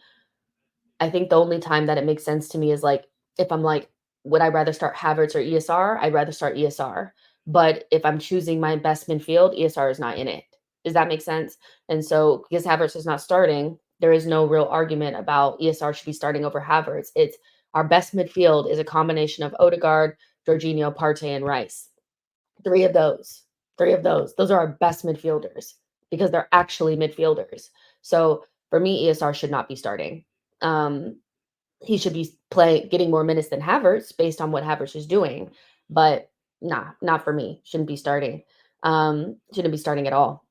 I think the only time that it makes sense to me is, like, if I'm like, would I rather start Havertz or ESR? I'd rather start ESR. But if I'm choosing my best midfield, ESR is not in it. Does that make sense? And so, because Havertz is not starting, there is no real argument about ESR should be starting over Havertz. It's our best midfield is a combination of Odegaard, Jorginho, Partey, and Rice. Three of those. Three of those. Those are our best midfielders because they're actually midfielders. So for me, ESR should not be starting. Um, he should be getting more minutes than Havertz based on what Havertz is doing. But nah, not for me. Shouldn't be starting. Shouldn't be starting at all.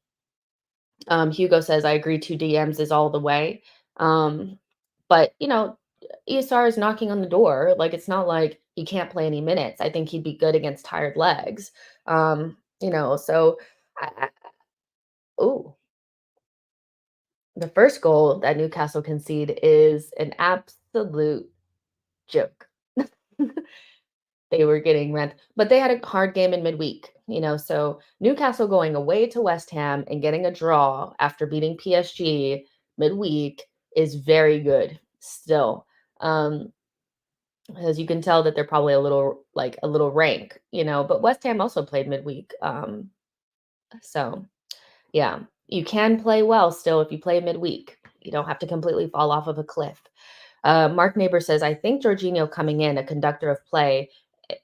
Hugo says, I agree, 2 DMs is all the way. But ESR is knocking on the door. Like, it's not like he can't play any minutes. I think he'd be good against tired legs. So oh, the first goal that Newcastle concede is an absolute joke. They were getting rent, but they had a hard game in midweek. So Newcastle going away to West Ham and getting a draw after beating PSG midweek is very good still. Um, as you can tell that they're probably a little rank, but West Ham also played midweek. So yeah, you can play well still if you play midweek. You don't have to completely fall off of a cliff. Mark Neighbor says, I think Jorginho coming in, a conductor of play,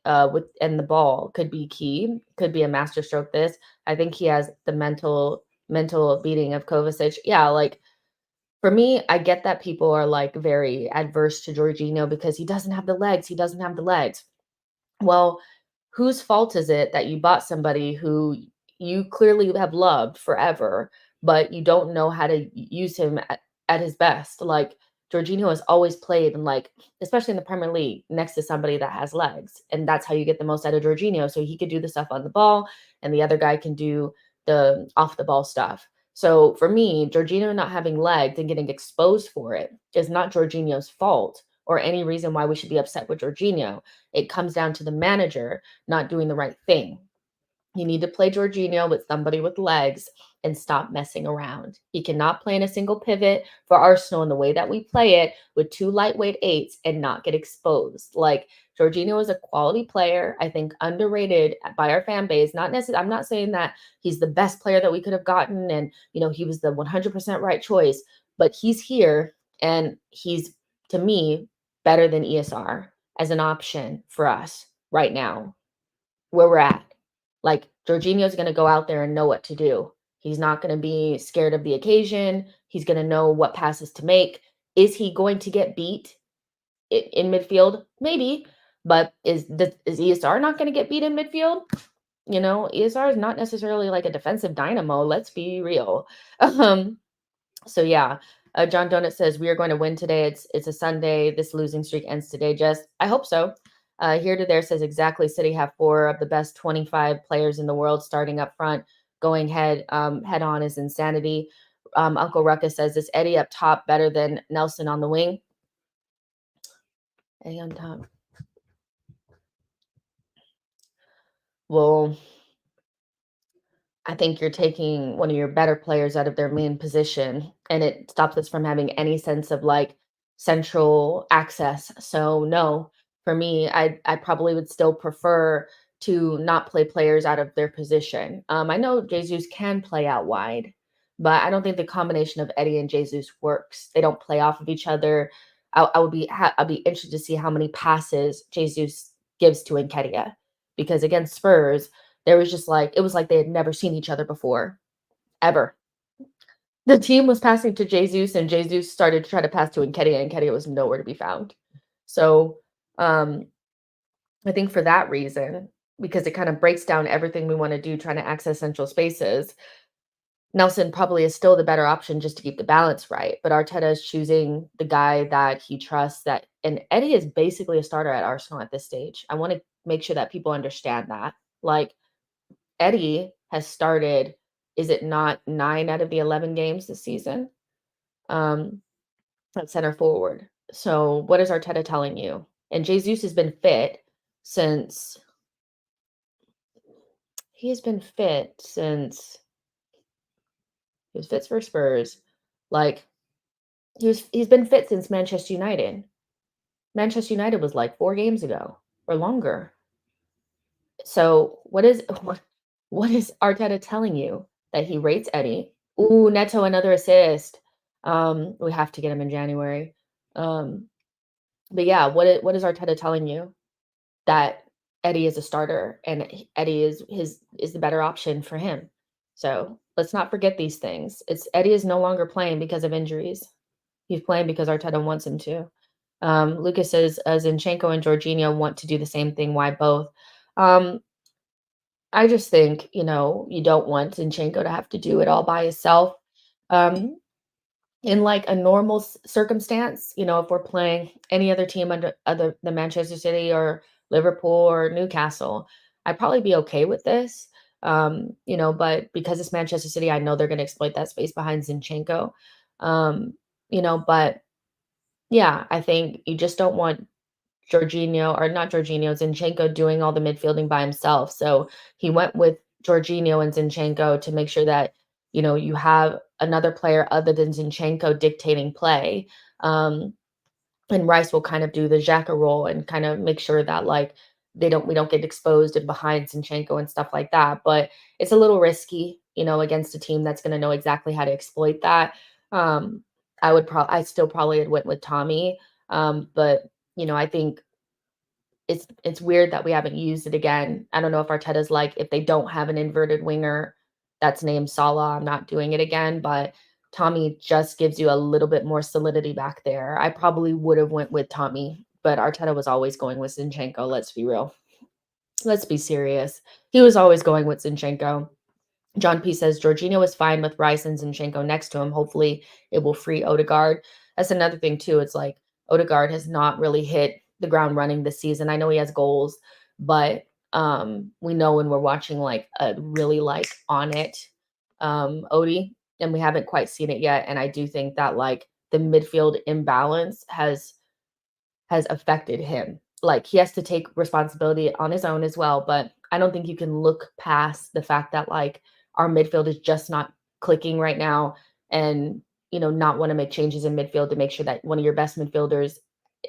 and the ball could be key, could be a masterstroke. I think he has the mental beating of Kovacic. Yeah, like for me, I get that people are like very adverse to Jorginho because he doesn't have the legs. He doesn't have the legs. Well, whose fault is it that you bought somebody who you clearly have loved forever, but you don't know how to use him at his best? Like Jorginho has always played and like, especially in the Premier League, next to somebody that has legs. And that's how you get the most out of Jorginho. So he could do the stuff on the ball and the other guy can do the off the ball stuff. So for me, Jorginho not having legs and getting exposed for it is not Jorginho's fault or any reason why we should be upset with Jorginho. It comes down to the manager not doing the right thing. You need to play Jorginho with somebody with legs and stop messing around. He cannot play in a single pivot for Arsenal in the way that we play it with two lightweight eights and not get exposed. Like Jorginho is a quality player, I think underrated by our fan base. Not necessarily, I'm not saying that he's the best player that we could have gotten and, he was the 100% right choice, but he's here and he's, to me, better than ESR as an option for us right now, where we're at. Like Jorginho's going to go out there and know what to do. He's not going to be scared of the occasion. He's going to know what passes to make. Is he going to get beat in midfield? Maybe, but is ESR not going to get beat in midfield? ESR is not necessarily like a defensive dynamo. Let's be real. So yeah, John Donut says we are going to win today. It's a Sunday. This losing streak ends today. Jess, I hope so. Here to there says exactly. City have 4 of the best 25 players in the world starting up front. Going head on is insanity. Uncle Ruckus says, is Eddie up top better than Nelson on the wing? Eddie on top. Well, I think you're taking one of your better players out of their main position, and it stops us from having any sense of like central access. So no, for me, I probably would still prefer to not play players out of their position. I know Jesus can play out wide, but I don't think the combination of Eddie and Jesus works. They don't play off of each other. I'll be interested to see how many passes Jesus gives to Nketiah, because against Spurs there was just like, it was like they had never seen each other before, ever. The team was passing to Jesus, and Jesus started to try to pass to Nketiah, and Nketiah was nowhere to be found. So I think for that reason, because it kind of breaks down everything we want to do trying to access central spaces, Nelson probably is still the better option just to keep the balance right. But Arteta is choosing the guy that he trusts. And Eddie is basically a starter at Arsenal at this stage. I want to make sure that people understand that. Like, Eddie has started, is it not 9 out of the 11 games this season? At center forward. So what is Arteta telling you? And Jesus has been fit since he has been fit since he was fit for Spurs. Like he's been fit since Manchester United. Manchester United was like 4 games ago or longer. So what is Arteta telling you? That he rates Eddie? Ooh, Neto, another assist. We have to get him in January. But yeah, what is Arteta telling you? That Eddie is a starter and Eddie is the better option for him. So let's not forget these things. It's Eddie is no longer playing because of injuries. He's playing because Arteta wants him to. Lucas says, Zinchenko and Jorginho want to do the same thing. Why both? I just think, you don't want Zinchenko to have to do it all by himself. In like a normal circumstance, if we're playing any other team under other the Manchester City or Liverpool or Newcastle, I'd probably be okay with this. But because it's Manchester City, I know they're going to exploit that space behind Zinchenko. But yeah, I think you just don't want Jorginho, or not Jorginho, Zinchenko doing all the midfielding by himself. So he went with Jorginho and Zinchenko to make sure that, you have another player other than Zinchenko dictating play. And Rice will kind of do the Xhaka role and kind of make sure that, like, we don't get exposed and behind Zinchenko and stuff like that. But it's a little risky, against a team that's going to know exactly how to exploit that. Um, I still probably had went with Tommy. But I think it's weird that we haven't used it again. I don't know if Arteta's like, if they don't have an inverted winger that's named Salah, I'm not doing it again. But Tommy just gives you a little bit more solidity back there. I probably would have went with Tommy, but Arteta was always going with Zinchenko. Let's be real. Let's be serious. He was always going with Zinchenko. John P says Jorginho is fine with Rice and Zinchenko next to him. Hopefully, it will free Odegaard. That's another thing too. It's like Odegaard has not really hit the ground running this season. I know he has goals, but we know when we're watching like a really like on it Odie, and we haven't quite seen it yet. And I do think that like the midfield imbalance has affected him. Like, he has to take responsibility on his own as well, but I don't think you can look past the fact that, like, our midfield is just not clicking right now, and, not wanna make changes in midfield to make sure that one of your best midfielders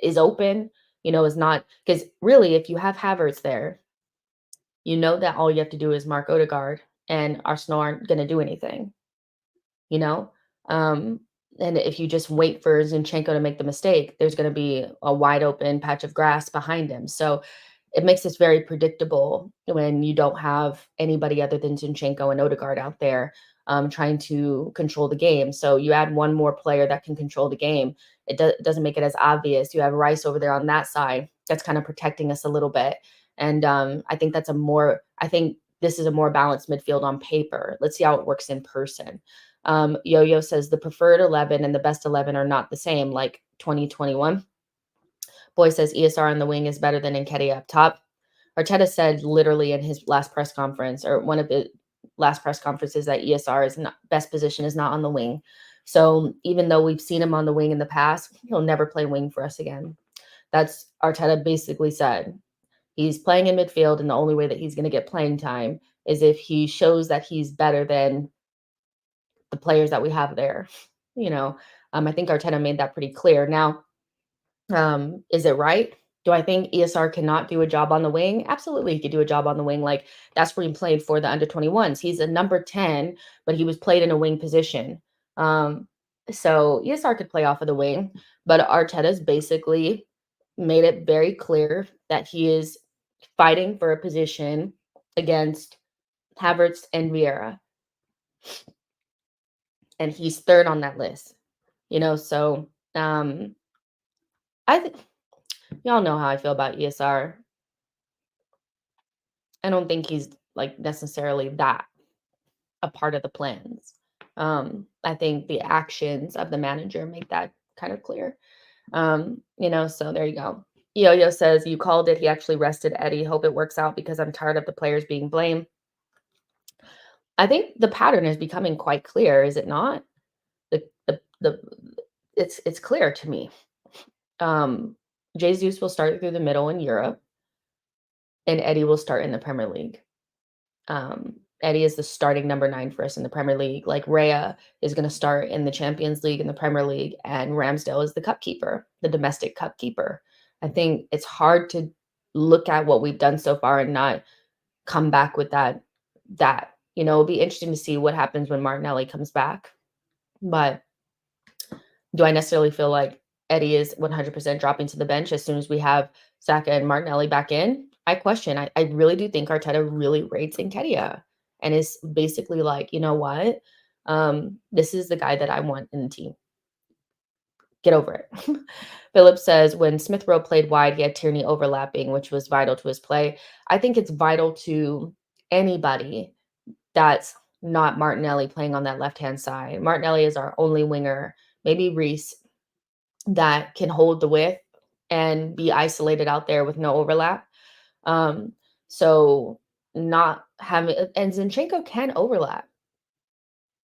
is open, is not, because really, if you have Havertz there, you know that all you have to do is mark Odegaard, and Arsenal aren't gonna do anything you know? Um, and if you just wait for Zinchenko to make the mistake, there's going to be a wide open patch of grass behind him. So it makes this very predictable when you don't have anybody other than Zinchenko and Odegaard out there trying to control the game. So you add one more player that can control the game. Doesn't make it as obvious. You have Rice over there on that side that's kind of protecting us a little bit. And I think this is a more balanced midfield on paper. Let's see how it works in person. Yo-Yo says the preferred 11 and the best 11 are not the same, like 2021. Boy says ESR on the wing is better than Nketiah up top. Arteta said literally in his last press conference, or one of the last press conferences, that ESR is not best position is not on the wing. So even though we've seen him on the wing in the past, he'll never play wing for us again. That's Arteta basically said. He's playing in midfield, and the only way that he's going to get playing time is if he shows that he's better than the players that we have there. You know, I think Arteta made that pretty clear. Now, is it right? Do I think ESR cannot do a job on the wing? Absolutely, he could do a job on the wing. Like, that's where he played for the under 21s. He's a number 10, but he was played in a wing position. So ESR could play off of the wing, but Arteta's basically made it very clear that he is fighting for a position against Havertz and Vieira, and he's third on that list. So I think y'all know how I feel about ESR. I don't think he's like necessarily that a part of the plans. I think the actions of the manager make that kind of clear. So there you go. Yo-Yo says, you called it. He actually rested Eddie. Hope it works out because I'm tired of the players being blamed. I think the pattern is becoming quite clear, is it not? The it's clear to me. Jesus will start through the middle in Europe, and Eddie will start in the Premier League. Eddie is the starting number 9 for us in the Premier League. Like, Raya is going to start in the Champions League and the Premier League, and Ramsdale is the cup keeper, the domestic cup keeper. I think it's hard to look at what we've done so far and not come back with that. It'll be interesting to see what happens when Martinelli comes back. But do I necessarily feel like Eddie is 100% dropping to the bench as soon as we have Saka and Martinelli back in? I question. I really do think Arteta really rates Nketiah and is basically like, you know what? This is the guy that I want in the team. Get over it. Philip says, when Smith Rowe played wide, he had Tierney overlapping, which was vital to his play. I think it's vital to anybody that's not Martinelli playing on that left-hand side. Martinelli is our only winger, maybe Reece, that can hold the width and be isolated out there with no overlap. So not having, and Zinchenko can overlap.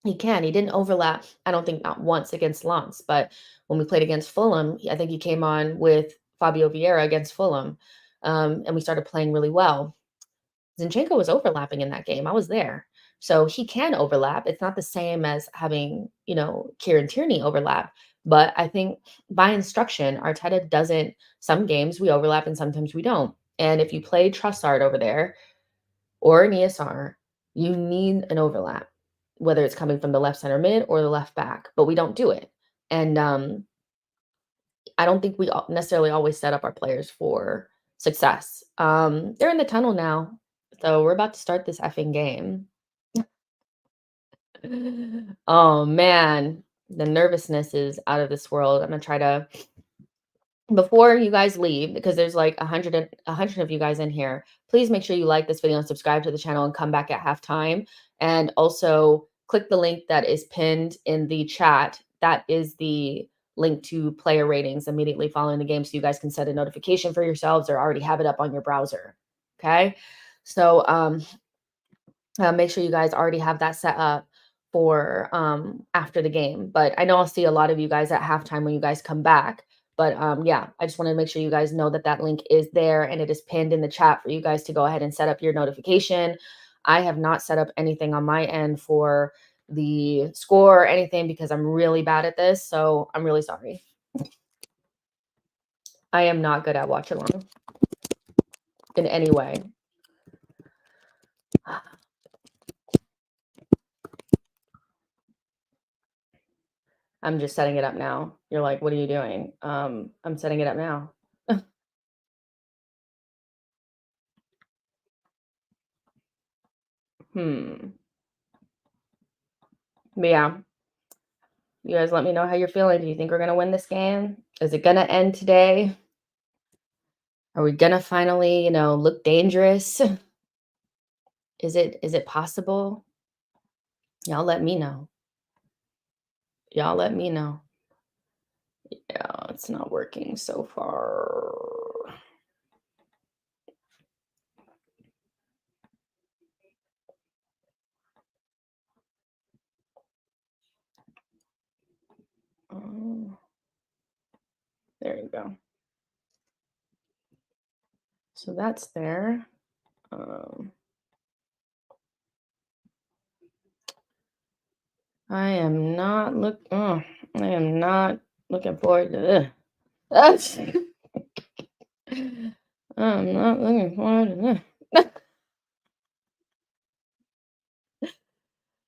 He can. He didn't overlap, I don't think, not once against Lens, but when we played against Fulham, I think he came on with Fabio Vieira against Fulham, and we started playing really well. Zinchenko was overlapping in that game. I was there. So he can overlap. It's not the same as having, Kieran Tierney overlap. But I think by instruction, Arteta doesn't, some games we overlap and sometimes we don't. And if you play Trossard over there or an ESR, you need an overlap, whether it's coming from the left center mid or the left back. But we don't do it. And I don't think we necessarily always set up our players for success. They're in the tunnel now, so we're about to start this effing game. Oh man, the nervousness is out of this world. I'm gonna try to, before you guys leave, because there's like a hundred of you guys in here, please make sure you like this video and subscribe to the channel and come back at halftime. And also click the link that is pinned in the chat. That is the link to player ratings immediately following the game, so you guys can set a notification for yourselves or already have it up on your browser. Okay, so make sure you guys already have that set up for after the game. But I know I'll see a lot of you guys at halftime when you guys come back. But yeah, I just want to make sure you guys know that that link is there and it is pinned in the chat for you guys to go ahead and set up your notification. I have not set up anything on my end for the score or anything because I'm really bad at this. So I'm really sorry. I am not good at watch along in any way. I'm just setting it up now. You're like, what are you doing? I'm setting it up now. But yeah, you guys let me know how you're feeling. Do you think we're going to win this game? Is it going to end today? Are we going to finally, look dangerous? Is it possible? Y'all let me know. Y'all let me know. Yeah, it's not working so far. There you go. So that's there. I am not looking forward to this. I'm not looking forward to this.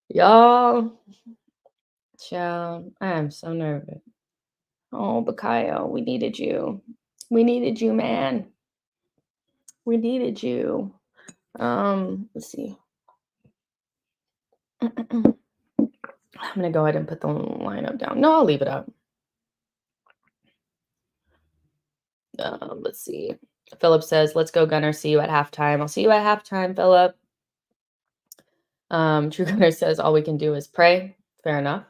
Y'all, child, I am so nervous. Oh, Bakayo, we needed you. We needed you, man. We needed you. Let's see. I'm gonna go ahead and put the lineup down. No, I'll leave it up. Let's see. Philip says, "Let's go, Gunner. See you at halftime." I'll see you at halftime, Philip. True Gunner says, "All we can do is pray." Fair enough.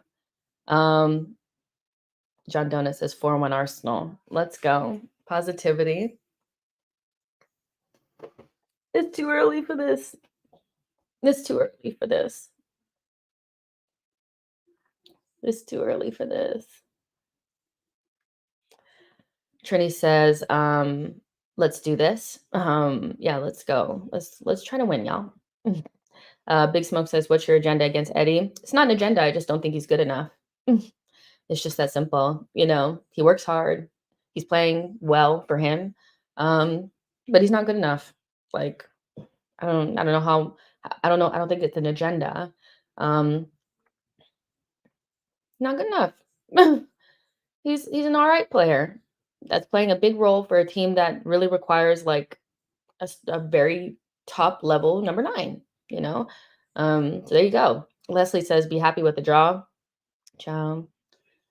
John Donut says, 4-1 Arsenal. Let's go. Positivity. It's too early for this. It's too early for this. It's too early for this. Trini says, let's do this. Yeah, let's go. Let's try to win, y'all. Big Smoke says, what's your agenda against Eddie? It's not an agenda. I just don't think he's good enough. It's just that simple. He works hard. He's playing well for him. But he's not good enough. Like, I don't know how, I don't know. I don't think it's an agenda. Not good enough. He's an all right player that's playing a big role for a team that really requires like a very top level number 9, So there you go. Leslie says, be happy with the draw. Ciao.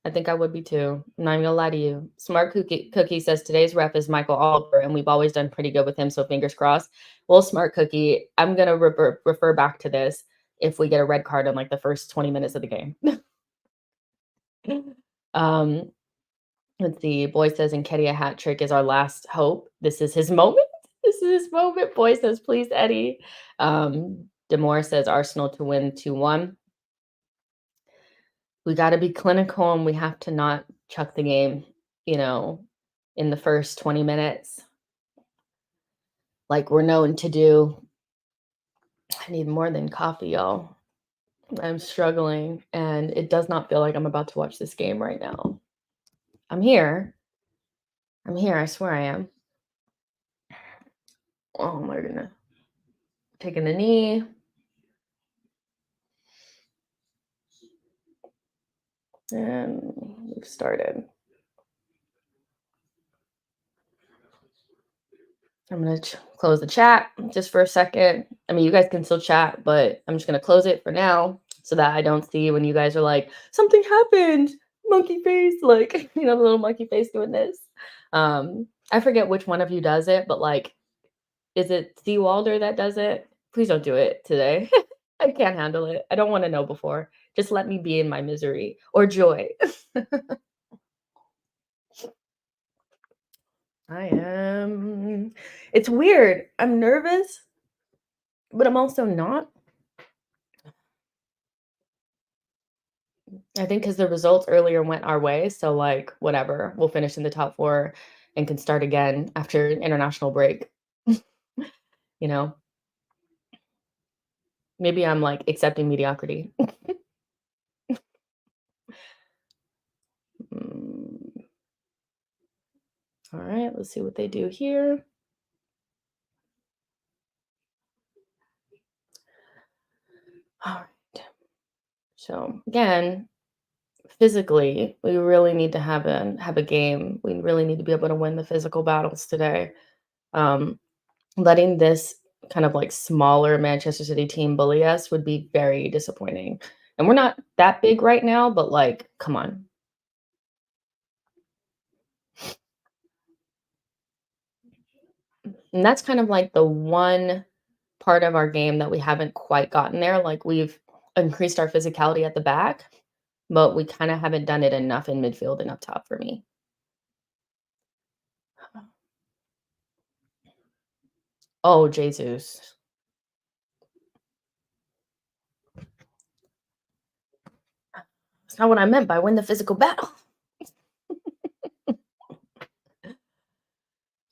I think I would be too. I'm not even gonna lie to you. Smart Cookie says today's ref is Michael Oliver, and we've always done pretty good with him. So fingers crossed. Well, Smart Cookie, I'm gonna refer back to this if we get a red card in like the first 20 minutes of the game. Let's see. Boy says Nketiah hat trick is our last hope. This is his moment. This is his moment. Boy says, please, Eddie. Demore says Arsenal to win 2-1. We got to be clinical and we have to not chuck the game, in the first 20 minutes, like we're known to do. I need more than coffee, y'all. I'm struggling, and it does not feel like I'm about to watch this game right now. I'm here. I'm here. I swear I am. Oh my goodness. Taking a knee. And we've started. I'm going to close the chat just for a second. I mean, you guys can still chat, but I'm just going to close it for now so that I don't see when you guys are like, something happened, monkey face, like, the little monkey face doing this. I forget which one of you does it, but like, is it C. Walder that does it? Please don't do it today. I can't handle it. I don't want to know before. Just let me be in my misery or joy. I am. It's weird. I'm nervous, but I'm also not. I think because the results earlier went our way, so, like, whatever, we'll finish in the top 4 and can start again after international break. You know? Maybe I'm, like, accepting mediocrity. Mm, alright, let's see what they do here. Alright. So, again, physically, we really need to have a game. We really need to be able to win the physical battles today. Um, letting this kind of, like, smaller Manchester City team bully us would be very disappointing. And we're not that big right now, but, like, come on. And that's kind of like the one part of our game that we haven't quite gotten there. Like, we've increased our physicality at the back, but we kinda haven't done it enough in midfield and up top for me. Oh, Jesus. That's not what I meant by win the physical battle.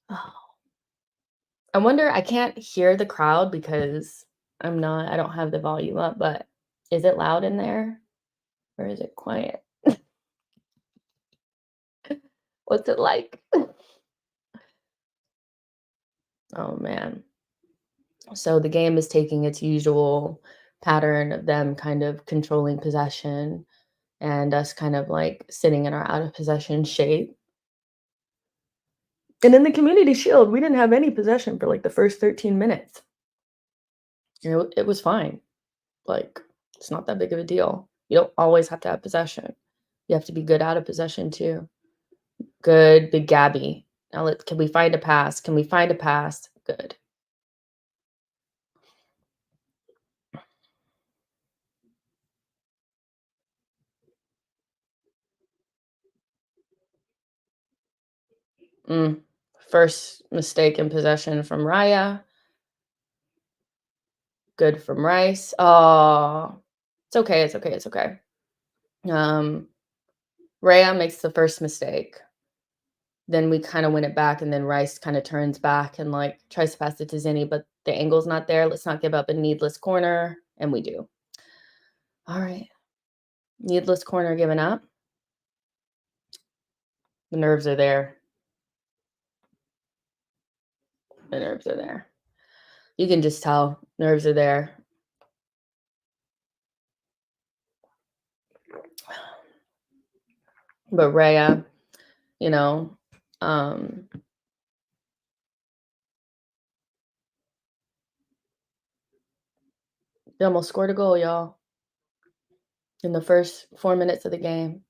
Oh, I wonder, I can't hear the crowd because I don't have the volume up, but is it loud in there or is it quiet? What's it like? Oh, man. So the game is taking its usual pattern of them kind of controlling possession and us kind of like sitting in our out of possession shape. And in the Community Shield, we didn't have any possession for like the first 13 minutes. It was fine. Like, it's not that big of a deal. You don't always have to have possession. You have to be good out of possession too. Good, big Gabby. Now can we find a pass? Can we find a pass? Good. Mm. First mistake in possession from Raya. Good from Rice. Oh, it's okay, it's okay, it's okay. Um, Rhea makes the first mistake. Then we kinda win it back, and then Rice kinda turns back and, like, tries to pass it to Zinni, but the angle's not there. Let's not give up a needless corner, and we do. Alright. Needless corner given up. The nerves are there. The nerves are there. You can just tell. Nerves are there. But Rhea, you know, um, they almost scored a goal, y'all, in the first 4 minutes of the game.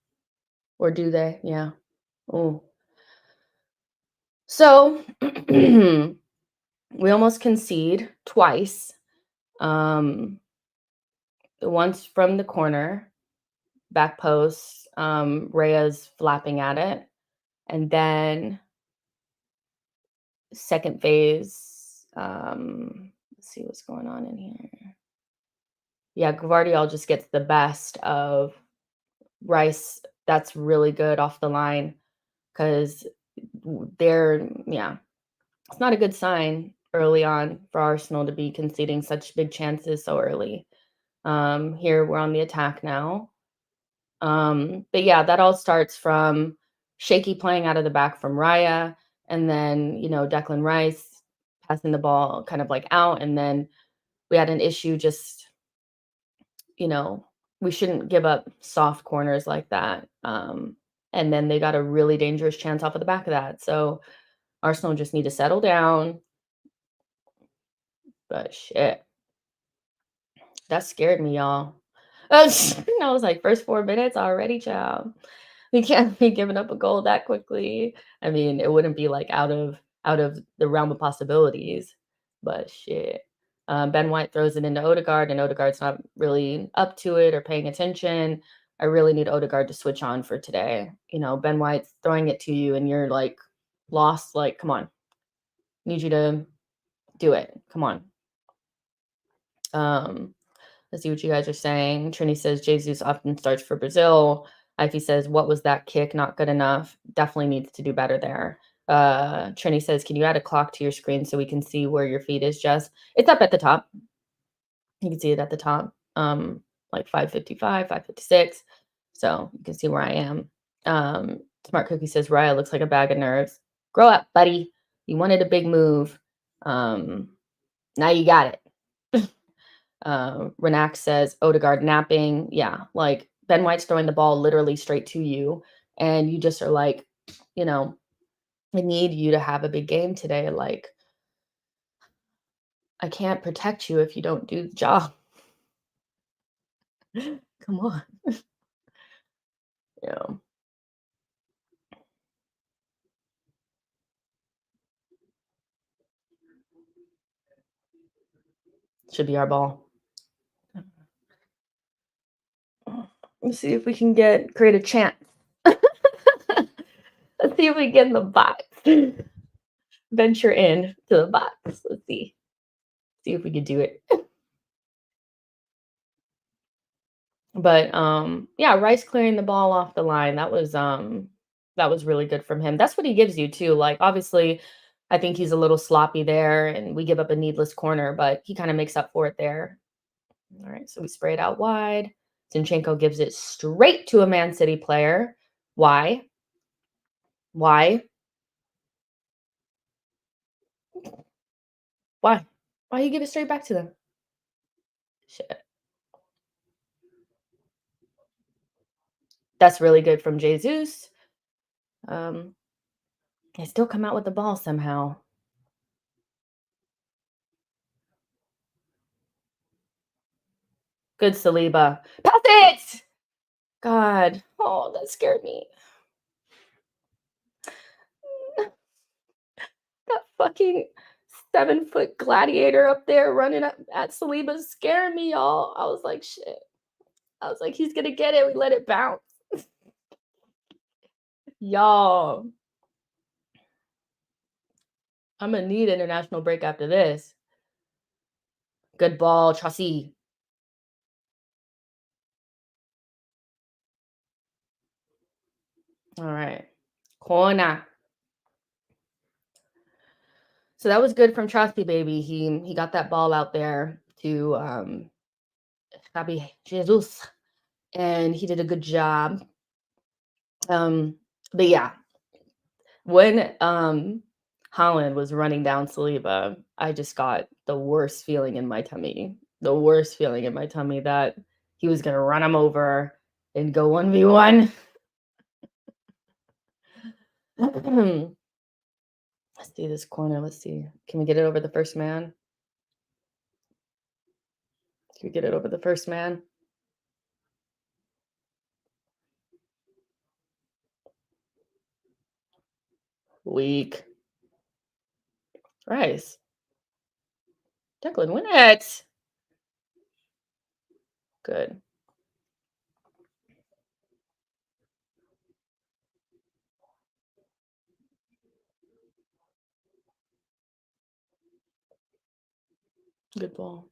Or do they? Yeah. Ooh. So, we almost concede twice. Um, once from the corner, back post, Rhea's flapping at it, and then second phase, let's see what's going on in here. Yeah, Gvardiol just gets the best of Rice. That's really good off the line because yeah, it's not a good sign early on for Arsenal to be conceding such big chances so early. Here we're on the attack now. But yeah, that all starts from shaky playing out of the back from Raya, and then, Declan Rice passing the ball kind of like out, and then we had an issue just, you know, we shouldn't give up soft corners like that. And then they got a really dangerous chance off of the back of that. So Arsenal just need to settle down. But shit, that scared me, y'all. I was like, first 4 minutes already, child. We can't be giving up a goal that quickly. I mean, it wouldn't be like out of the realm of possibilities, but shit. Ben White throws it into Odegaard, and Odegaard's not really up to it or paying attention. I really need Odegaard to switch on for today. Ben White's throwing it to you, and you're like lost. Like, come on, need you to do it. Come on. Um, Let's see what you guys are saying. Trini says Jesus often starts for Brazil. Ivy says, what was that kick? Not good enough. Definitely needs to do better there. Trini says, can you add a clock to your screen so we can see where your feed is, Jess? It's up at the top. You can see it at the top. Like 5:55, 5:56. So you can see where I am. Smart Cookie says, Raya looks like a bag of nerves. Grow up, buddy. You wanted a big move. Now you got it. Renax says Odegaard napping. Yeah, like Ben White's throwing the ball literally straight to you, and you just are like, you know, I need you to have a big game today. Like, I can't protect you if you don't do the job. Come on. Yeah, should be our ball. Let's see if we can create a chance. Let's see if we get in the box. Venture in to the box. Let's see. See if we could do it. But, yeah, Rice clearing the ball off the line, that was really good from him. That's what he gives you too, like, obviously, I think he's a little sloppy there, and we give up a needless corner, but he kinda makes up for it there. Alright, so we spray it out wide. Zinchenko gives it straight to a Man City player. Why? Why? Why? Why you give it straight back to them? Shit. That's really good from Jesus. Um, they still come out with the ball somehow. Good Saliba. Pass it! God. Oh, that scared me. That fucking 7-foot gladiator up there running up at Saliba scared me, y'all. I was like, shit. I was like, he's gonna get it. We let it bounce. Y'all, I'm gonna need international break after this. Good ball, Chaucy. All right. Corner. So that was good from Chaucy, baby. He got that ball out there to Gabi Jesus, and he did a good job. But yeah, when Holland was running down Saliba, I just got the worst feeling in my tummy. The worst feeling in my tummy that he was gonna run him over and go 1v1. Let's see this corner. Let's see. Can we get it over the first man? Can we get it over the first man? Weak. Rice. Declan, win it. Good. Good ball.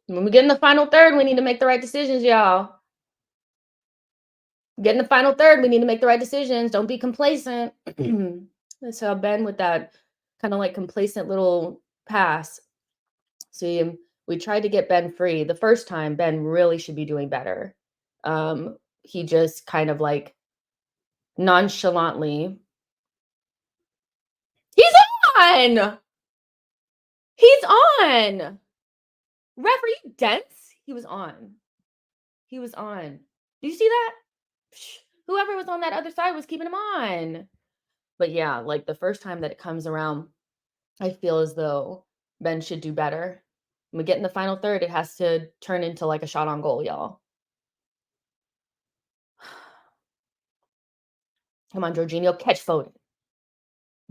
When we get in the final third, we need to make the right decisions, y'all. Get in the final third. We need to make the right decisions. Don't be complacent. So Ben with that kind of like complacent little pass. See, we tried to get Ben free. The first time, Ben really should be doing better. He just kind of like nonchalantly. He's on! He's on! Ref, are you dense? He was on. He was on. Do you see that? Whoever was on that other side was keeping him on. But yeah, like the first time that it comes around, I feel as though Ben should do better. When we get in the final third, it has to turn into like a shot on goal, y'all. Come on, Jorginho, catch Foden.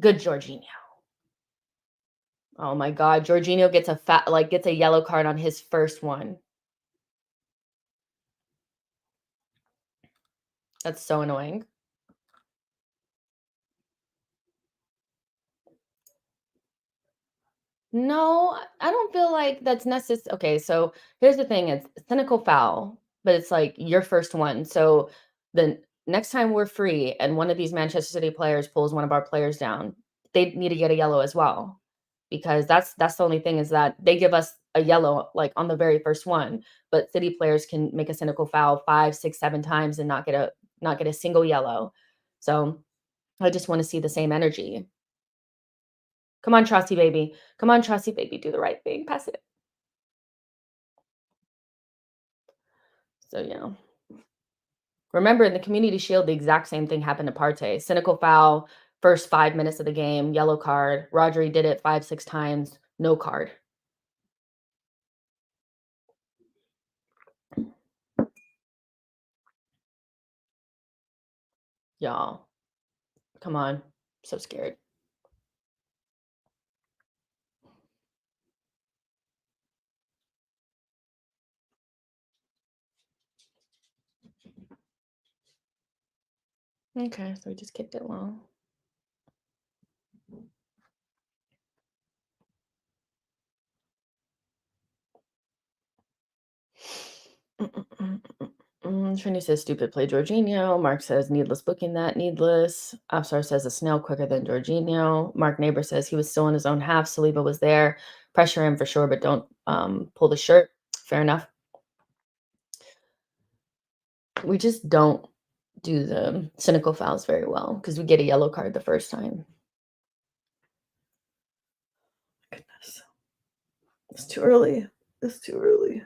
Good Jorginho. Oh my God, Jorginho gets a yellow card on his first one. That's so annoying. No, I don't feel like that's necessary. Okay, so here's the thing, it's cynical foul, but it's like your first one. So the next time we're free and one of these Manchester City players pulls one of our players down, they need to get a yellow as well. Because that's the only thing is that they give us a yellow like on the very first one, but City players can make a cynical foul 5, 6, 7 times and not get a single yellow. So I just want to see the same energy. Come on, Trusty baby. Come on, Trusty baby. Do the right thing. Pass it. So, yeah. Remember, in the Community Shield, the exact same thing happened to Partey. Cynical foul, first 5 minutes of the game, yellow card. Rodri did it 5, 6 times, no card. Y'all, come on. So scared. Okay, so we just kicked it long. Trini says stupid play Jorginho. Mark says needless booking that needless. Afsar says a snail quicker than Jorginho. Mark Neighbor says he was still in his own half. Saliba was there. Pressure him for sure, but don't pull the shirt. Fair enough. We just don't do the cynical fouls very well because we get a yellow card the first time. Goodness. It's too early. It's too early.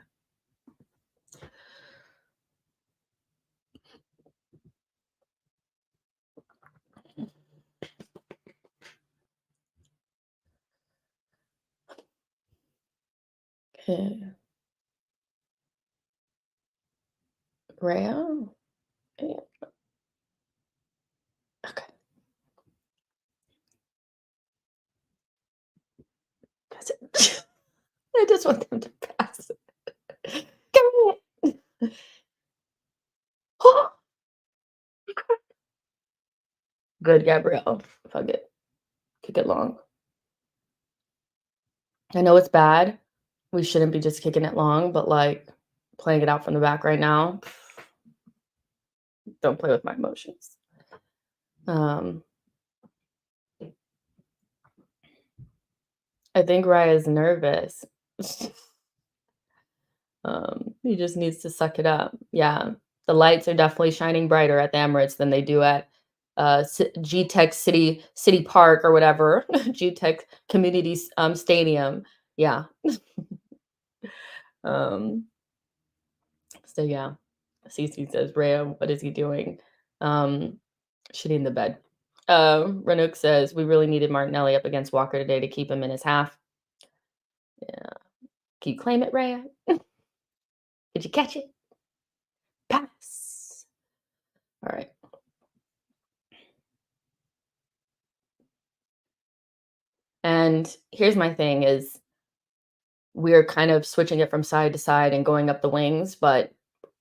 Okay. Rhea? Yeah. Okay. That's it. I just want them to pass. Come on. Good, Gabrielle. Fuck it. Kick it long. I know it's bad. We shouldn't be just kicking it long, but like playing it out from the back right now. Don't play with my emotions. I think Raya's nervous. He just needs to suck it up. Yeah, the lights are definitely shining brighter at the Emirates than they do at G-Tech City Park or whatever, G-Tech Community Stadium. Yeah. um, so yeah, Cece says, Rhea, what is he doing? Shitting in the bed. Renook says, we really needed Martinelli up against Walker today to keep him in his half. Yeah. Can you claim it, Rhea? Did you catch it? Pass. All right. And here's my thing is we're kind of switching it from side to side and going up the wings, but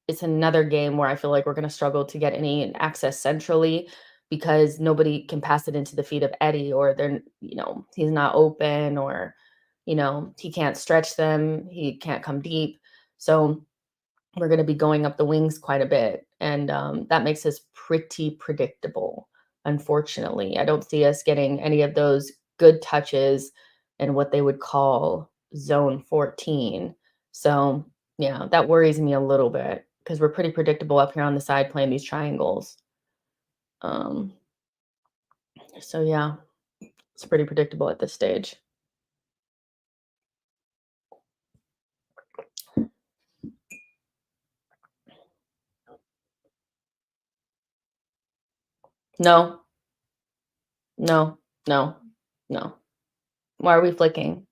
it's another game where I feel like we're going to struggle to get any access centrally because nobody can pass it into the feet of Eddie or he's not open or, he can't stretch them. He can't come deep. So we're going to be going up the wings quite a bit. and that makes us pretty predictable. Unfortunately, I don't see us getting any of those good touches in what they would call zone 14. So, yeah, that worries me a little bit because we're pretty predictable up here on the side playing these triangles. Um, so yeah, it's pretty predictable at this stage. No, no, no, no. Why are we flicking?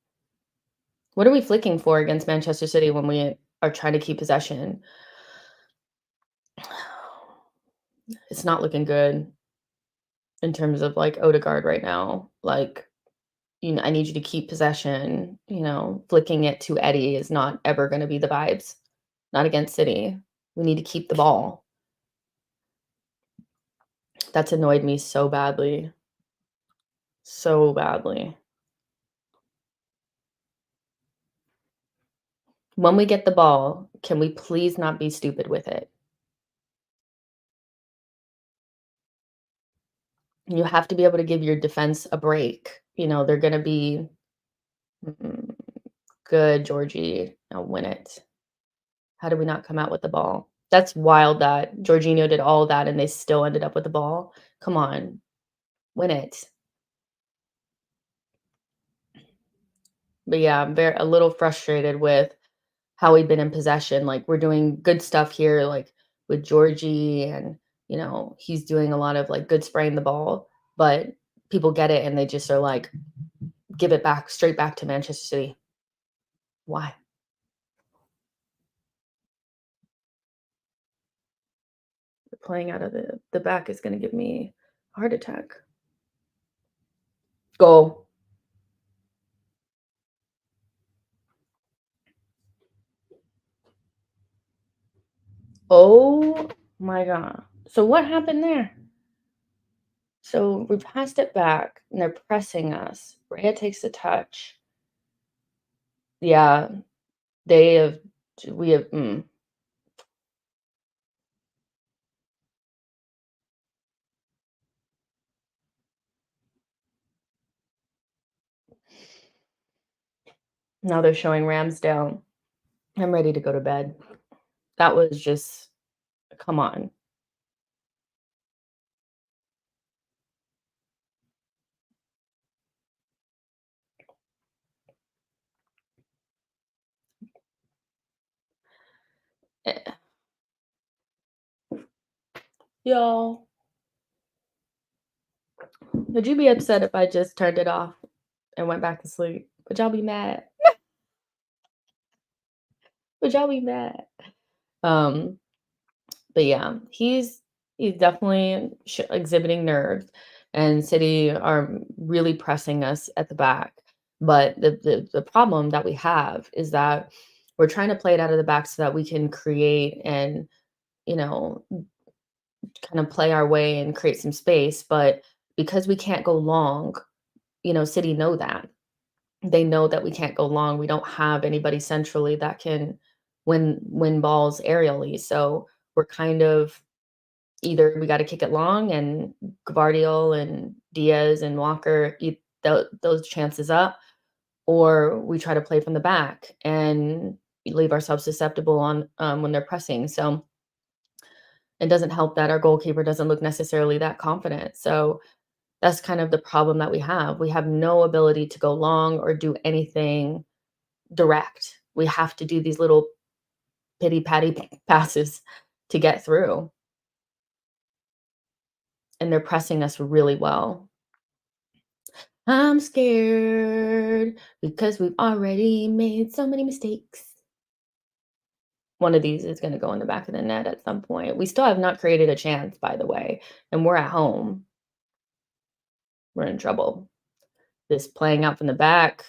What are we flicking for against Manchester City when we are trying to keep possession? It's not looking good in terms of like Odegaard right now. Like, I need you to keep possession. Flicking it to Eddie is not ever going to be the vibes. Not against City. We need to keep the ball. That's annoyed me so badly. So badly. When we get the ball, can we please not be stupid with it? You have to be able to give your defense a break. They're going to be mm, good, Georgie. Now win it. How did we not come out with the ball? That's wild that Jorginho did all that and they still ended up with the ball. Come on, win it. But yeah, I'm a little frustrated with how we've been in possession. Like we're doing good stuff here, like with Georgie, and he's doing a lot of like good spraying the ball, but people get it and they just are like, give it back straight back to Manchester City. Why? Playing out of the back is going to give me a heart attack. Goal. Oh my god. So what happened there? So we passed it back and they're pressing us. Rhea takes the touch. Yeah, they have we have now they're showing Ramsdale. I'm ready to go to bed. That was just come on. Eh, Y'all, would you be upset if I just turned it off and went back to sleep? Would y'all be mad? Would y'all be mad? Um, but yeah, he's definitely exhibiting nerves, and City are really pressing us at the back. But the problem that we have is that we're trying to play it out of the back so that we can create and you know kind of play our way and create some space. But because we can't go long, City know that. They know that we can't go long. We don't have anybody centrally that can win balls aerially. So we're kind of either we got to kick it long and Gvardiol and Diaz and Walker eat those chances up, or we try to play from the back and leave ourselves susceptible on when they're pressing. So it doesn't help that our goalkeeper doesn't look necessarily that confident. So that's kind of the problem that we have. We have no ability to go long or do anything direct. We have to do these little pity patty passes to get through, and they're pressing us really well. I'm scared because we've already made so many mistakes. One of these is going to go in the back of the net at some point. We still have not created a chance, by the way, and we're at home. We're in trouble. This playing out from the back,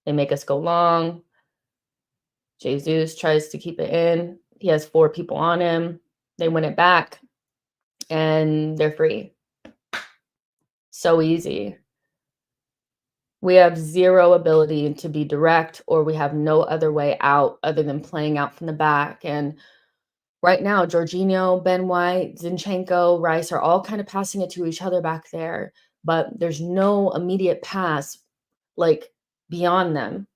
they make us go long. Jesus tries to keep it in. He has 4 people on him. They win it back, and they're free. So easy. We have 0 ability to be direct, or we have no other way out other than playing out from the back, and Right now, Jorginho, Ben White, Zinchenko, Rice are all kind of passing it to each other back there, but there's no immediate pass, like, beyond them.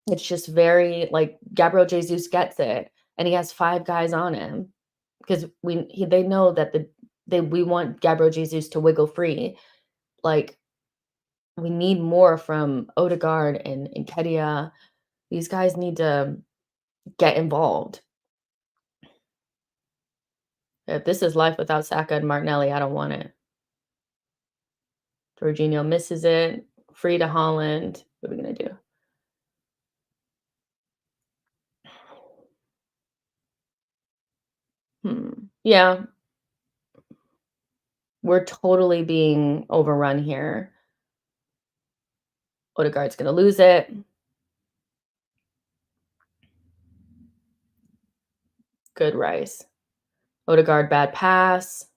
It's just very like, Gabriel Jesus gets it, and he has 5 guys on him because they know that we want Gabriel Jesus to wiggle free. Like, we need more from Odegaard and Nketiah. These guys need to get involved. If this is life without Saka and Martinelli, I don't want it. Jorginho misses it. Free to Holland. What are we gonna do? Yeah, we're totally being overrun here. Odegaard's gonna lose it. Good Rice. Odegaard, bad pass.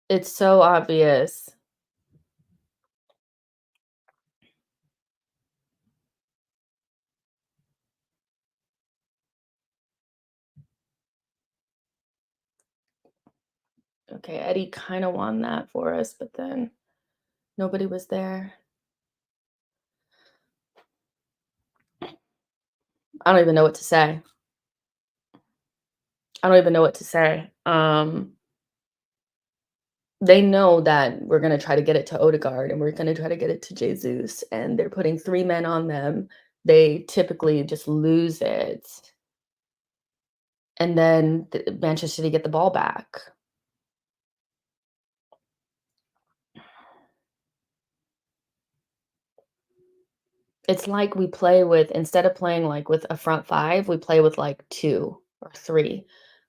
It's so obvious. Okay, Eddie kinda won that for us, but then nobody was there. I don't even know what to say. I don't even know what to say. They know that we're gonna try to get it to Odegaard, and we're gonna try to get it to Jesus, and they're putting 3 men on them. They typically just lose it, and then Manchester City get the ball back. It's like we play with instead of playing, like, with a front 5, we play with, like, 2 or 3.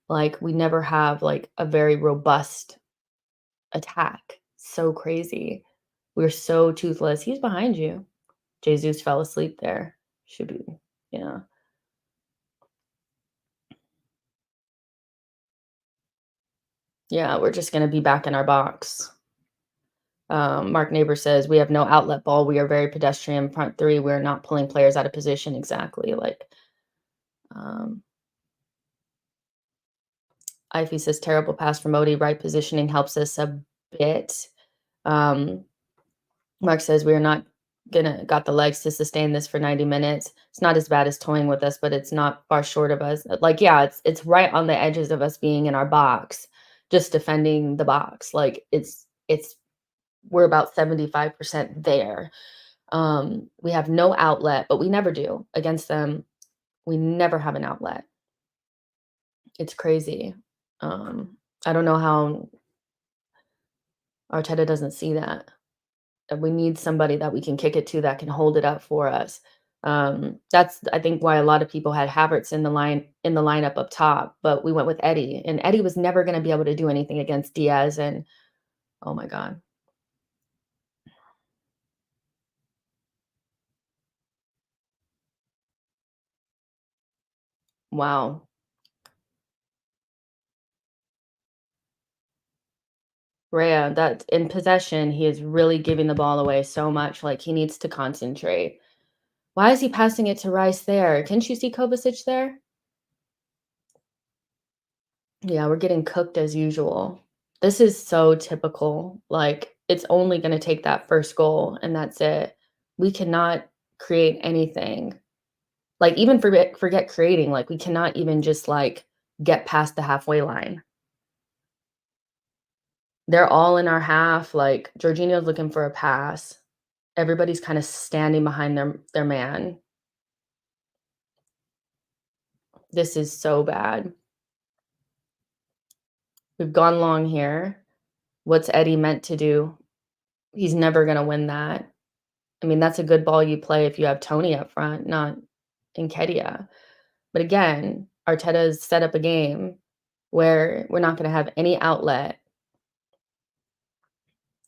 Like, we never have, like, a very robust attack. So crazy. We're so toothless. He's behind you. Jesus fell asleep there. Should be yeah. Yeah, we're just gonna be back in our box. Mark Neighbor says, "We have no outlet ball. We are very pedestrian front 3. We're not pulling players out of position." Exactly, like, um Ivy says, "Terrible pass from Modi. Right positioning helps us a bit." Um, Mark says, "We are not gonna got the legs to sustain this for 90 minutes. It's not as bad as toying with us, but it's not far short of us." Like, yeah, it's right on the edges of us being in our box, just defending the box. Like, it's we're about 75% there. We have no outlet, but we never do against them. We never have an outlet. It's crazy. I don't know how Arteta doesn't see that. We need somebody that we can kick it to that can hold it up for us. That's I think why a lot of people had Havertz in the lineup up top, but we went with Eddie, and Eddie was never going to be able to do anything against Diaz. And oh my god, wow, Rhea, that in possession, he is really giving the ball away so much. Like he needs to concentrate. Why is he passing it to Rice there? Can't you see Kovacic there? Yeah, we're getting cooked as usual. This is so typical. Like, it's only gonna take that first goal, and that's it. We cannot create anything. Like, even forget creating, like, we cannot even just, like, get past the halfway line. They're all in our half, like, Jorginho's looking for a pass. Everybody's kinda standing behind their man. This is so bad. We've gone long here. What's Eddie meant to do? He's never gonna win that. I mean, that's a good ball you play if you have Tony up front, not Nketiah. But again, Arteta's set up a game where we're not gonna have any outlet.